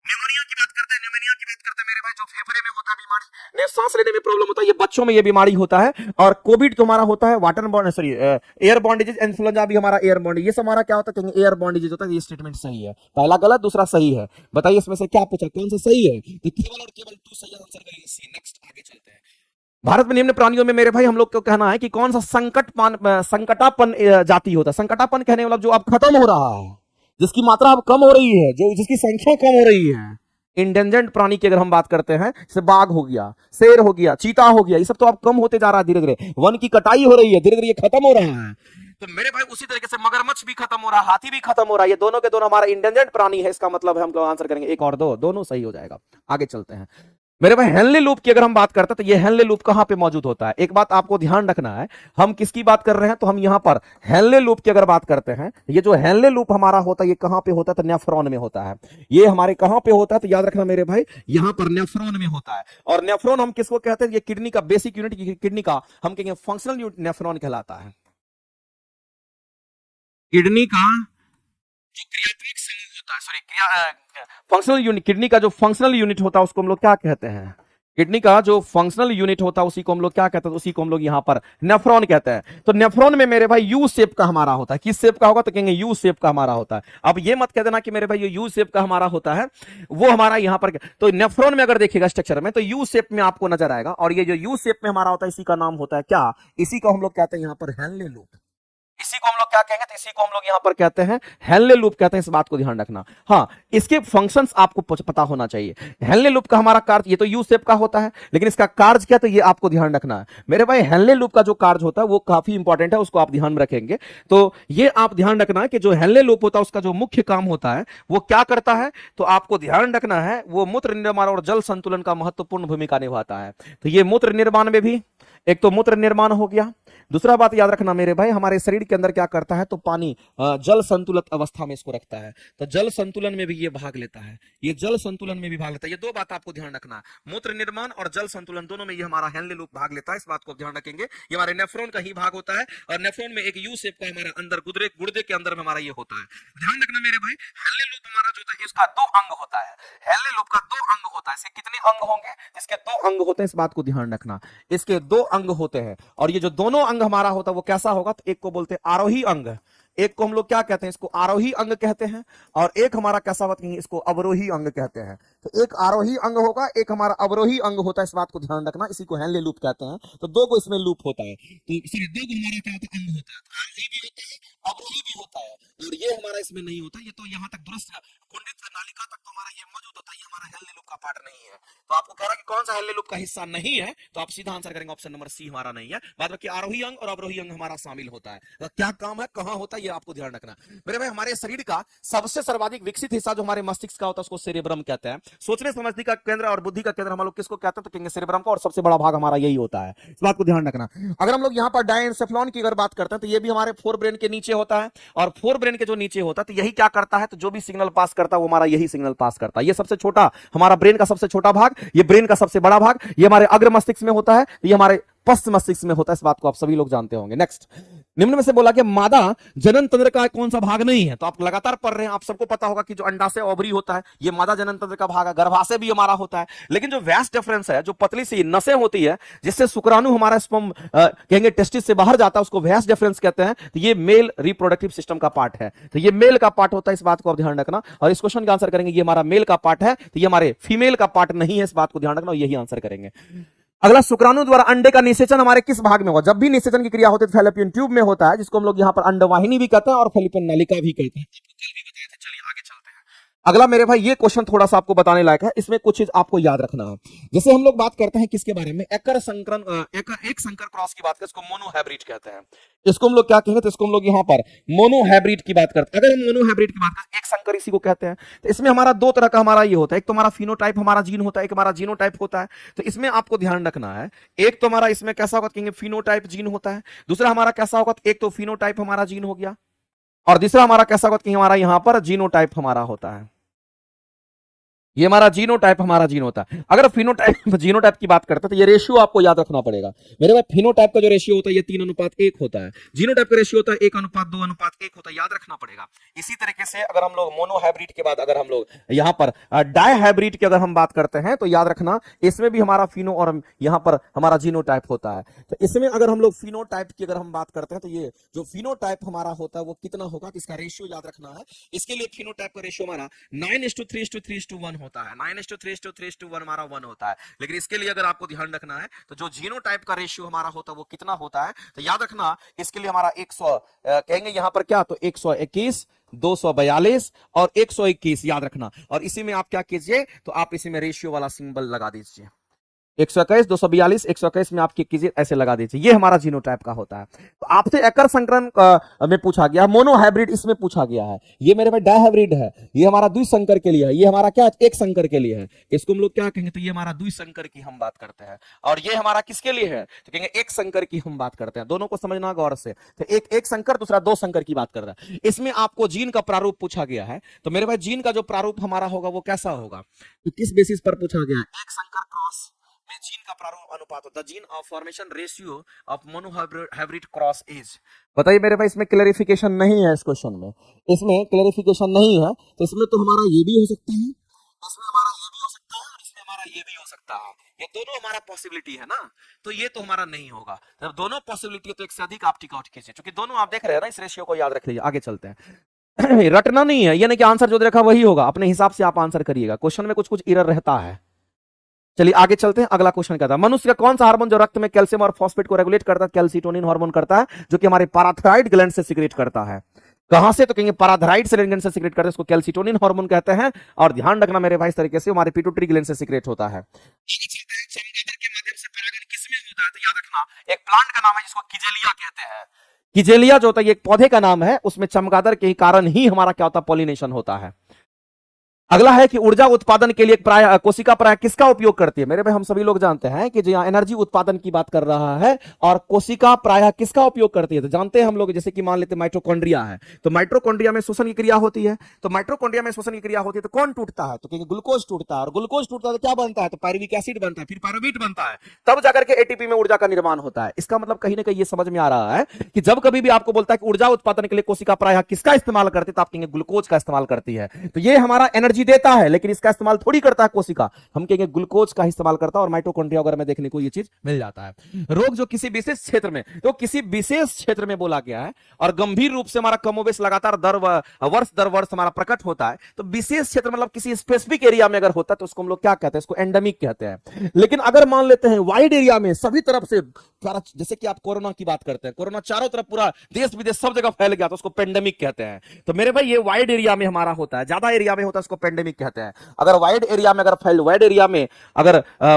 न्यूमोनिया की बात करते हैं, न्यूमोनिया की बात करते हैं मेरे भाई, जो फेफड़े में होता है बीमारी, सांस लेने में प्रॉब्लम होता है, ये बच्चों में ये बीमारी होता है। और कोविड तो हमारा होता है water borne, sorry air borne disease, influenza भी हमारा एयर बॉर्न, ये सब हमारा क्या होता है, एयर बॉर्न डिजीज होता है। ये स्टेटमेंट सही है, पहला गलत दूसरा सही है। बताइए इसमें से क्या पूछा, कौन सा सही है, तो केवल और केवल 2 सही आंसर करेंगे सी। नेक्स्ट आगे चलते हैं। भारत में निम्न प्राणियों में मेरे भाई हम लोग को कहना है कि कौन सा संकटापन जाति होता है। संकटापन कहने मतलब जो अब खत्म हो रहा है, जिसकी मात्रा अब कम हो रही है, जो जिसकी संख्या कम हो रही है। इंडेंजर्ड प्राणी की अगर हम बात करते हैं, जैसे बाघ हो गया, शेर हो गया, चीता हो गया, ये सब तो अब कम होते जा रहा है धीरे धीरे, वन की कटाई हो रही है, धीरे धीरे ये खत्म हो रहा है। तो मेरे भाई उसी तरीके से मगरमच्छ भी खत्म हो रहा है, हाथी भी खत्म हो रहा है, ये दोनों के दोनों हमारा इंडेंजर्ड प्राणी है। इसका मतलब है हम लोग आंसर करेंगे एक और दो, दोनों सही हो जाएगा। आगे चलते हैं मेरे भाई। हेनले लूप की अगर हम बात करते हैं, तो ये हेनले लूप कहां पे मौजूद होता है, एक बात आपको ध्यान रखना है, हम किसकी बात कर रहे हैं, तो हम यहां पर हेनले लूप की अगर बात करते हैं, ये जो हेनले लूप हमारा होता है ये कहां पे होता है, तो नेफ्रॉन में होता है। ये हमारे कहां पे होता है, तो याद रखना मेरे भाई, यहां पर नेफ्रॉन में होता है। और नेफ्रॉन हम किसको कहते हैं, ये किडनी का बेसिक यूनिट, किडनी का हम कहेंगे फंक्शनल यूनिट नेफ्रॉन कहलाता है। किडनी का जो क्रियात्मक समूह होता है, सॉरी, फंक्शनल यूनिट, किडनी का जो फंक्शनल यूनिट होता है उसको हम लोग क्या कहते हैं? किडनी का जो फंक्शनल यूनिट होता है उसी को हम लोग क्या कहते हैं? उसी को हम लोग यहाँ पर नेफ्रॉन कहते हैं। तो नेफ्रॉन में मेरे भाई यू शेप का हमारा होता है। किस शेप का होगा? तो कहेंगे यू शेप का हमारा होता है। अब ये मत कह देना कि मेरे भाई ये यू शेप का हमारा होता है, वो हमारा यहाँ पर। तो नेफ्रॉन में अगर देखिएगा स्ट्रक्चर में तो यू शेप में आपको नजर आएगा, और ये जो यू शेप में हमारा होता है इसी का नाम होता है क्या? इसी को हम लोग कहते हैं यहाँ पर हेनले लूप। इसी को हम लोग क्या कहेंगे? तो इसी को हम लोग यहां पर कहते हैं हेनले लूप कहते हैं। इस बात को ध्यान रखना। हाँ, इसके फंक्शंस आपको पता होना चाहिए। हेनले लूप का हमारा कार्य, ये तो यू शेप का होता है, लेकिन इसका कार्य क्या? तो ये आपको ध्यान रखना है मेरे भाई। हेनले लूप का जो कार्य होता है वो काफी इंपॉर्टेंट है, उसको आप ध्यान में रखेंगे। तो ये आप ध्यान रखना है कि जो हेनले लूप होता है उसका जो मुख्य काम होता है वो क्या करता है? तो आपको ध्यान रखना है वो मूत्र निर्माण और जल संतुलन का महत्वपूर्ण भूमिका निभाता है। तो ये मूत्र निर्माण में भी, एक तो मूत्र निर्माण हो गया, दूसरा बात याद रखना मेरे भाई, हमारे शरीर के अंदर क्या करता है? तो पानी जल संतुलित अवस्था में इसको रखता है। तो जल संतुलन में भी ये भाग लेता है, ये जल संतुलन में भी भाग लेता है। ये दो बात आपको ध्यान रखना है, मूत्र निर्माण और जल संतुलन दोनों में ये हमारा हेनले लूप भाग लेता है। इस बात को ध्यान रखेंगे। ये हमारे नेफ्रॉन का ही भाग होता है, और नेफ्रॉन में एक यू शेप का हमारा अंदर गुर्दे के अंदर में हमारा ये होता है। ध्यान रखना मेरे भाई, हेनले लूप हमारा जो है इसका दो अंग होता है। हेनले लूप का दो अंग होता है। इसके कितने अंग होंगे? इसके दो अंग होते हैं। इस बात को ध्यान रखना, इसके दो अंग होते हैं। और ये जो दोनों अंग हमारा होता है वो कैसा होगा? तो एक को बोलते हैं आरोही अंग, एक को हम लोग क्या कहते हैं? इसको आरोही अंग कहते हैं। और एक हमारा कैसा होता है? इसको अवरोही अंग कहते हैं। तो एक आरोही अंग होगा, एक हमारा अवरोही अंग होता है। इस बात को ध्यान रखना, इसी को हेनले लूप कहते हैं। तो दो को इसमें लूप होता है। तो इसलिए दो को हमारा क्या होता है? अंग होता है। आरोही भी होता है, अवरोही भी होता है, और ये हमारा इसमें नहीं होता। ये तो यहाँ तक दुरुस्त कुंडित नालिका तक तो हमारा ये मौजूद होता है। ये हमारा हेनले लूप का पार्ट नहीं है। तो आपको कह रहा है कि कौन सा हेनले लूप का हिस्सा नहीं है, तो आप सीधा आंसर करेंगे ऑप्शन नंबर सी हमारा नहीं है। बाद बाकी आरोही अंग और अवरोही अंग हमारा शामिल होता है। तो क्या काम है, कहां होता है, ये आपको ध्यान रखना मेरे भाई। हमारे शरीर का सबसे सर्वाधिक विकसित हिस्सा जो हमारे मस्तिष्क का होता है उसको सेरेब्रम कहते हैं। सोचने समझने का केंद्र और बुद्धि का केंद्र हम लोग किसको कहते हैं? तो कहेंगे सेरेब्रम का, और सबसे बड़ा भाग हमारा यही होता है। इस बात को ध्यान रखना। अगर हम लोग यहाँ पर डायएन्सेफेलॉन की अगर बात करते हैं तो ये भी हमारे फोर ब्रेन के नीचे होता है, और फोर ब्रेन के जो नीचे होता है तो यही क्या करता है? तो जो भी सिग्नल पास करता है वो हमारा यही सिग्नल पास करता है। ये सबसे छोटा हमारा ब्रेन का सबसे छोटा भाग, ये ब्रेन का सबसे बड़ा भाग, ये हमारे अग्र मस्तिष्क में होता है, ये हमारे पश्च मस्तिष्क में होता है। इस बात को आप सभी लोग जानते होंगे। नेक्स्ट, निम्न में से बोला कि मादा जनन तंत्र का कौन सा भाग नहीं है? तो आप लगातार पढ़ रहे हैं, आप सबको पता होगा कि जो अंडाशय ओवरी होता है ये मादा जनन तंत्र का भाग है। गर्भाशय भी हमारा होता है, लेकिन जो वैस डिफरेंस है, जो पतली सी नसें होती है जिससे शुक्राणु हमारा स्पर्म कहेंगे टेस्टिस से बाहर जाता है, उसको वैस डिफरेंस कहते हैं। तो ये मेल रिप्रोडक्टिव सिस्टम का पार्ट है। तो ये मेल का पार्ट होता है। इस बात को आप ध्यान रखना, और इस क्वेश्चन का आंसर करेंगे ये हमारा मेल का पार्ट है, तो ये हमारे फीमेल का पार्ट नहीं है। इस बात को ध्यान रखना और यही आंसर करेंगे। अगला, शुक्राणु द्वारा अंडे का निषेचन हमारे किस भाग में होगा? जब भी निषेचन की क्रिया होती है फैलोपियन ट्यूब में होता है, जिसको हम लोग यहाँ पर अंडवाहिनी भी कहते हैं और फैलोपियन नलिका भी कहते हैं। चलिए आगे चलते हैं। अगला मेरे भाई, ये क्वेश्चन थोड़ा सा आपको बताने लायक है, इसमें कुछ चीज आपको याद रखना है। जैसे हम लोग बात करते हैं किसके बारे में? एक संकर क्रॉस की बात करते हैं, इसको मोनोहाइब्रिड कहते हैं। इसको हम लोग क्या कहेंगे? तो इसको हम लोग यहाँ पर मोनोहाइब्रिड की बात करते हैं। अगर हम मोनोहाइब्रिड की बात करें, एक संकर इसी को कहते हैं। तो इसमें हमारा दो तरह का हमारा ये होता है, एक तो हमारा फिनोटाइप हमारा जीन होता है, एक हमारा जीनोटाइप होता है। तो इसमें आपको ध्यान रखना है, एक तो हमारा इसमें कैसा होगा? कहेंगे फिनोटाइप जीन होता है। दूसरा हमारा कैसा होगा? एक तो फिनोटाइप हमारा जीन हो गया, और दूसरा हमारा कैसा होगा? कि हमारा यहाँ पर जीनोटाइप हमारा होता है। ये हमारा जीनोटाइप हमारा जीन होता है। अगर फिनोटाइप जीनोटाइप की बात करते हैं तो ये रेशियो आपको याद रखना पड़ेगा मेरे भाई। फिनोटाइप का जो रेशियो होता है ये 3:1 होता है, जीनोटाइप का रेशियो होता है 1:2:1 होता है, याद रखना पड़ेगा। इसी तरीके से अगर हम लोग मोनोहाइब्रिड के बाद अगर हम लोग यहाँ पर डायहाइब्रिड की अगर हम बात करते हैं तो याद रखना इसमें भी हमारा फिनो और यहाँ पर हमारा जीनोटाइप होता है। तो इसमें अगर हम लोग फिनोटाइप की अगर हम बात करते हैं तो ये जो फिनोटाइप हमारा होता है वो कितना होगा? इसका रेशियो याद रखना है। इसके लिए फिनोटाइप का रेशियो हमारा 9:3:3:1 होता है। 9:3:3:1 हमारा 1 होता है। लेकिन इसके लिए अगर आपको ध्यान रखना है तो जो जीनोटाइप का रेशियो हमारा होता है वो कितना होता है? तो याद रखना इसके लिए हमारा 100 कहेंगे यहाँ पर क्या? तो 121, 242 और 121 याद रखना। और इसी में आप क्या कीजिए? तो आप इसी में रेशियो वाला सिंबल लगा दीजिए। 121, 242, 121 में आप कीजिए, ऐसे लगा दीजिए। ये हमारा जीनोटाइप का होता है। तो आपसे एकर संकरण में पूछा गया, मोनोहाइब्रिड इसमें पूछा गया है। ये मेरे भाई डायहाइब्रिड है, ये हमारा द्विसंकर के लिए है। ये हमारा क्या? एक संकर के लिए है। इसको हम लोग क्या कहेंगे? तो ये हमारा द्विसंकर की हम बात करते हैं। और ये हमारा किसके लिए है? तो कहेंगे एक संकर की हम बात करते हैं। दोनों को समझना गौर से। तो एक संकर, दूसरा दो संकर की बात कर रहा है। इसमें आपको जीन का प्रारूप पूछा गया है। तो मेरे भाई जीन का जो प्रारूप हमारा होगा वो कैसा होगा? तो किस बेसिस पर पूछा गया है? एक संकर क्रॉस जीन का प्रारूप अनुपात होता है, gene of formation ratio of monohybrid cross as. बताइए मेरे भाई, इसमें क्लैरिफिकेशन नहीं है, इस क्वेश्चन में इसमें क्लैरिफिकेशन नहीं है, तो इसमें तो हमारा ये भी हो सकता है, इसमें हमारा ये भी हो सकता है, और इसमें हमारा ये भी हो सकता है, ये दोनों हमारा पॉसिबिलिटी है ना, तो ये तो हमारा नहीं होगा। जब दोनों पॉसिबिलिटी है तो एक से अधिक आप टिक आउट कीजिए, क्योंकि दोनों आप देख रहे हैं ना, इस रेशियो को याद रख लीजिए। आगे चलते हैं। रटना नहीं है, यानी कि आंसर जो देखा वही होगा, अपने हिसाब से आप आंसर करिएगा, क्वेश्चन में कुछ कुछ एरर रहता है। चलिए आगे चलते हैं, अगला क्वेश्चन क्या था, मनुष्य का कौन सा हार्मोन जो रक्त में कैल्शियम और फॉस्फेट को रेगुलेट करता है, कैल्सिटोनिन हार्मोन करता है, जो कि हमारे पैराथायरॉइड ग्लैंड से सीक्रेट करता है। कहां से, तो कहेंगे पैराथायरॉइड ग्लैंड से सीक्रेट करते हैं, इसको कैल्सिटोनिन हार्मोन कहते हैं। और ध्यान रखना मेरे भाई, इस तरीके से हमारे पिट्यूटरी ग्लैंड से सीक्रेट होता है। चमगादड़ के माध्यम से परागण किसमें होता है, तो याद रखना एक प्लांट का नाम है जिसको किजेलिया कहते हैं। किजेलिया जो होता है ये एक पौधे का नाम है, उसमें चमगादड़ के कारण ही हमारा क्या होता है, पॉलिनेशन होता है। अगला है कि ऊर्जा उत्पादन के लिए प्राय कोशिका प्राय किसका उपयोग करती है। मेरे भाई हम सभी लोग जानते हैं कि जो यहाँ एनर्जी उत्पादन की बात कर रहा है, और कोशिका प्राय किसका उपयोग करती है, तो जानते हैं हम लोग, जैसे कि मान लेते हैं माइटोकॉन्ड्रिया है, तो माइटोकॉन्ड्रिया में श्वसन की क्रिया होती है, तो माइटोकॉन्ड्रिया में श्वसन की क्रिया होती है तो कौन टूटता है, तो ग्लूकोज टूटता है, और ग्लूकोज टूटता है तो क्या बनता है, तो पायरुविक एसिड बनता है, फिर पायरुवेट बनता है, तब जाकर के एटीपी में ऊर्जा का निर्माण होता है। इसका मतलब कहीं ना कहीं ये समझ में आ रहा है कि जब कभी भी आपको बोलता है कि ऊर्जा उत्पादन के लिए कोशिका प्राय किसका इस्तेमाल करती है, तो आप कहेंगे ग्लूकोज का इस्तेमाल करती है। तो ये हमारा एनर्जी देता है, लेकिन इसका इस्तेमाल थोड़ी करता है कोशिका, हम कहेंगे ग्लूकोज का इस्तेमाल करता है, और माइटोकॉन्ड्रिया वगैरह में देखने को ये चीज मिल जाता है। रोग जो किसी विशेष क्षेत्र में, तो किसी विशेष क्षेत्र में बोला गया है, और गंभीर रूप से हमारा कमोबेश लगातार वर्ष दर वर्ष हमारा प्रकट होता है, तो विशेष क्षेत्र मतलब किसी स्पेसिफिक एरिया में अगर होता है तो उसको हम लोग क्या कहते हैं, इसको एंडेमिक कहते हैं। लेकिन अगर मान लेते हैं वाइड एरिया में सभी तरफ से, जैसे कि आप कोरोना की बात करते हैं, कोरोना चारों तरफ पूरा देश विदेश सब जगह फैल गया तो उसको पेंडेमिक कहते हैं। तो मेरे भाई ये वाइड एरिया में हमारा होता है, ज्यादा एरिया में होता है, उसको पेंडेमिक कहते हैं। अगर वाइड एरिया में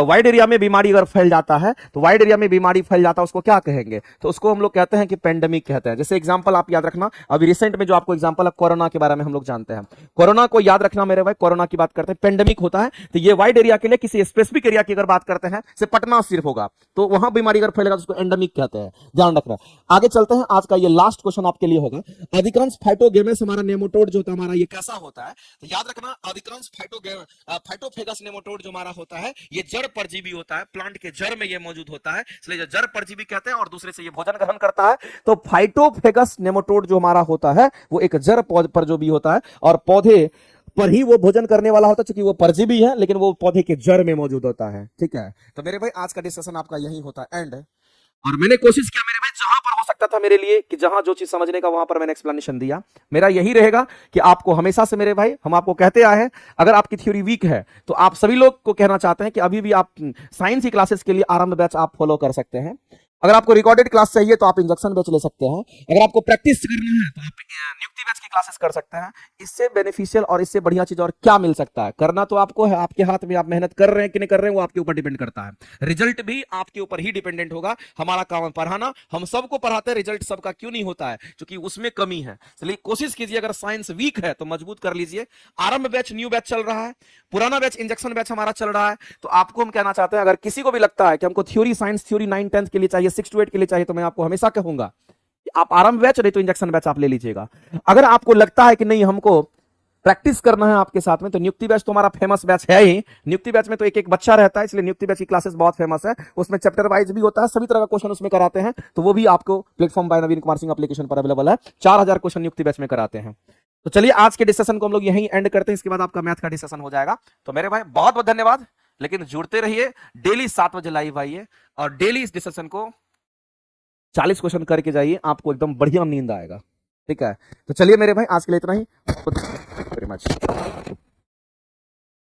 वाइड एरिया में बीमारी अगर फैल जाता है, तो वाइड एरिया में बीमारी फैल जाता है उसको क्या कहेंगे, तो उसको हम लोग कहते हैं कि पेंडेमिक कहते हैं। जैसे एग्जांपल आप याद रखना, अभी रिसेंट में जो आपको एग्जांपल है कोरोना के बारे में हम लोग जानते हैं, कोरोना को याद रखना मेरे भाई, कोरोना की बात करते हैं पेंडेमिक होता है, तो ये वाइड एरिया के लिए, किसी स्पेसिफिक एरिया की अगर बात करते हैं, जैसे पटना सिर्फ होगा तो वहां बीमारी अगर फैलेगा तो उसको एंडेमिक कहते हैं, ध्यान रखना। आगे चलते हैं, आज का ये लास्ट क्वेश्चन आपके लिए होगा, अधिकांश फाइटोगेमेस हमारा नेमाटोड जो होता है हमारा ये कैसा होता है, तो याद रखना अधिकांश फाइटोफेगस नेमाटोड जो हमारा होता है ये जड़ परजीवी होता है, प्लांट के जड़ में ये मौजूद होता है, इसलिए जड़ परजीवी कहते हैं, और दूसरे से ये भोजन ग्रहण करता है। तो फाइटोफेगस नेमाटोड जो हमारा होता है वो एक जड़ परजीवी होता है, और पौधे पर ही वो भोजन करने वाला होता है, क्योंकि वो परजीवी है लेकिन वो पौधे के जड़ में मौजूद होता है। ठीक है, तो मेरे भाई आज का डिस्कशन आपका यही होता है एंड। और मैंने कोशिश किया मेरे भाई, जहां पर हो सकता था मेरे लिए कि जहां जो चीज समझने का वहां पर मैंने एक्सप्लेनेशन दिया। मेरा यही रहेगा कि आपको हमेशा से मेरे भाई, हम आपको कहते आए हैं, अगर आपकी थ्योरी वीक है तो आप सभी लोग को कहना चाहते हैं कि अभी भी आप साइंस की क्लासेस के लिए आरंभ बैच आप फॉलो कर सकते हैं। अगर आपको रिकॉर्डेड क्लास चाहिए तो आप इंजेक्शन बैच ले सकते हैं। अगर आपको प्रैक्टिस करना है तो आप नियुक्ति बैच की क्लासेस कर सकते हैं। इससे बेनिफिशियल और इससे बढ़िया चीज और क्या मिल सकता है, करना तो आपको है, आपके हाथ में, आप मेहनत कर रहे हैं कि नहीं कर रहे हैं वो आपके ऊपर डिपेंड करता है। रिजल्ट भी आपके ऊपर ही डिपेंडेंट होगा। हमारा काम है पढ़ाना, हम सबको पढ़ाते हैं, रिजल्ट सबका क्यों नहीं होता है, क्योंकि उसमें कमी है। चलिए कोशिश कीजिए, अगर साइंस वीक है तो मजबूत कर लीजिए। आरंभ बैच न्यू बैच चल रहा है, पुराना बैच इंजेक्शन बैच हमारा चल रहा है। तो आपको हम कहना चाहते हैं, अगर किसी को भी लगता है कि हमको थ्योरी साइंस थ्योरी 9-10 के लिए चाहिए, 6 to 8 के लिए चाहिए, तो मैं आपको हमेशा कहूंगा कि आप आरंभ बैच नहीं तो इंजेक्शन बैच आप ले लीजिएगा। अगर आपको लगता है कि नहीं हमको प्रैक्टिस करना है आपके साथ में, तो नियुक्ति बैच तो हमारा फेमस बैच है ही। नियुक्ति बैच में तो एक एक बच्चा रहता है, इसलिए नियुक्ति बैच की क्लासेस बहुत फेमस है। उसमें चैप्टर वाइज भी होता है, सभी तरह का क्वेश्चन उसमें कराते हैं, तो वो भी आपको प्लेटफॉर्म बाय नवीन कुमार सिंह एप्लीकेशन पर अवेलेबल है। 4000 क्वेश्चन नियुक्ति बैच में कराते हैं। तो चलिए आज के डिस्कशन को हम लोग यहीं एंड करते हैं, इसके बाद आपका मैथ का डिस्कशन हो जाएगा। तो मेरे भाई बहुत बहुत धन्यवाद, लेकिन जुड़ते रहिए, डेली 7 बजे लाइव आइए, और डेली इस डिस्कशन को 40 क्वेश्चन करके जाइए, आपको एकदम बढ़िया नींद आएगा। ठीक है, तो चलिए मेरे भाई आज के लिए इतना ही। Very much.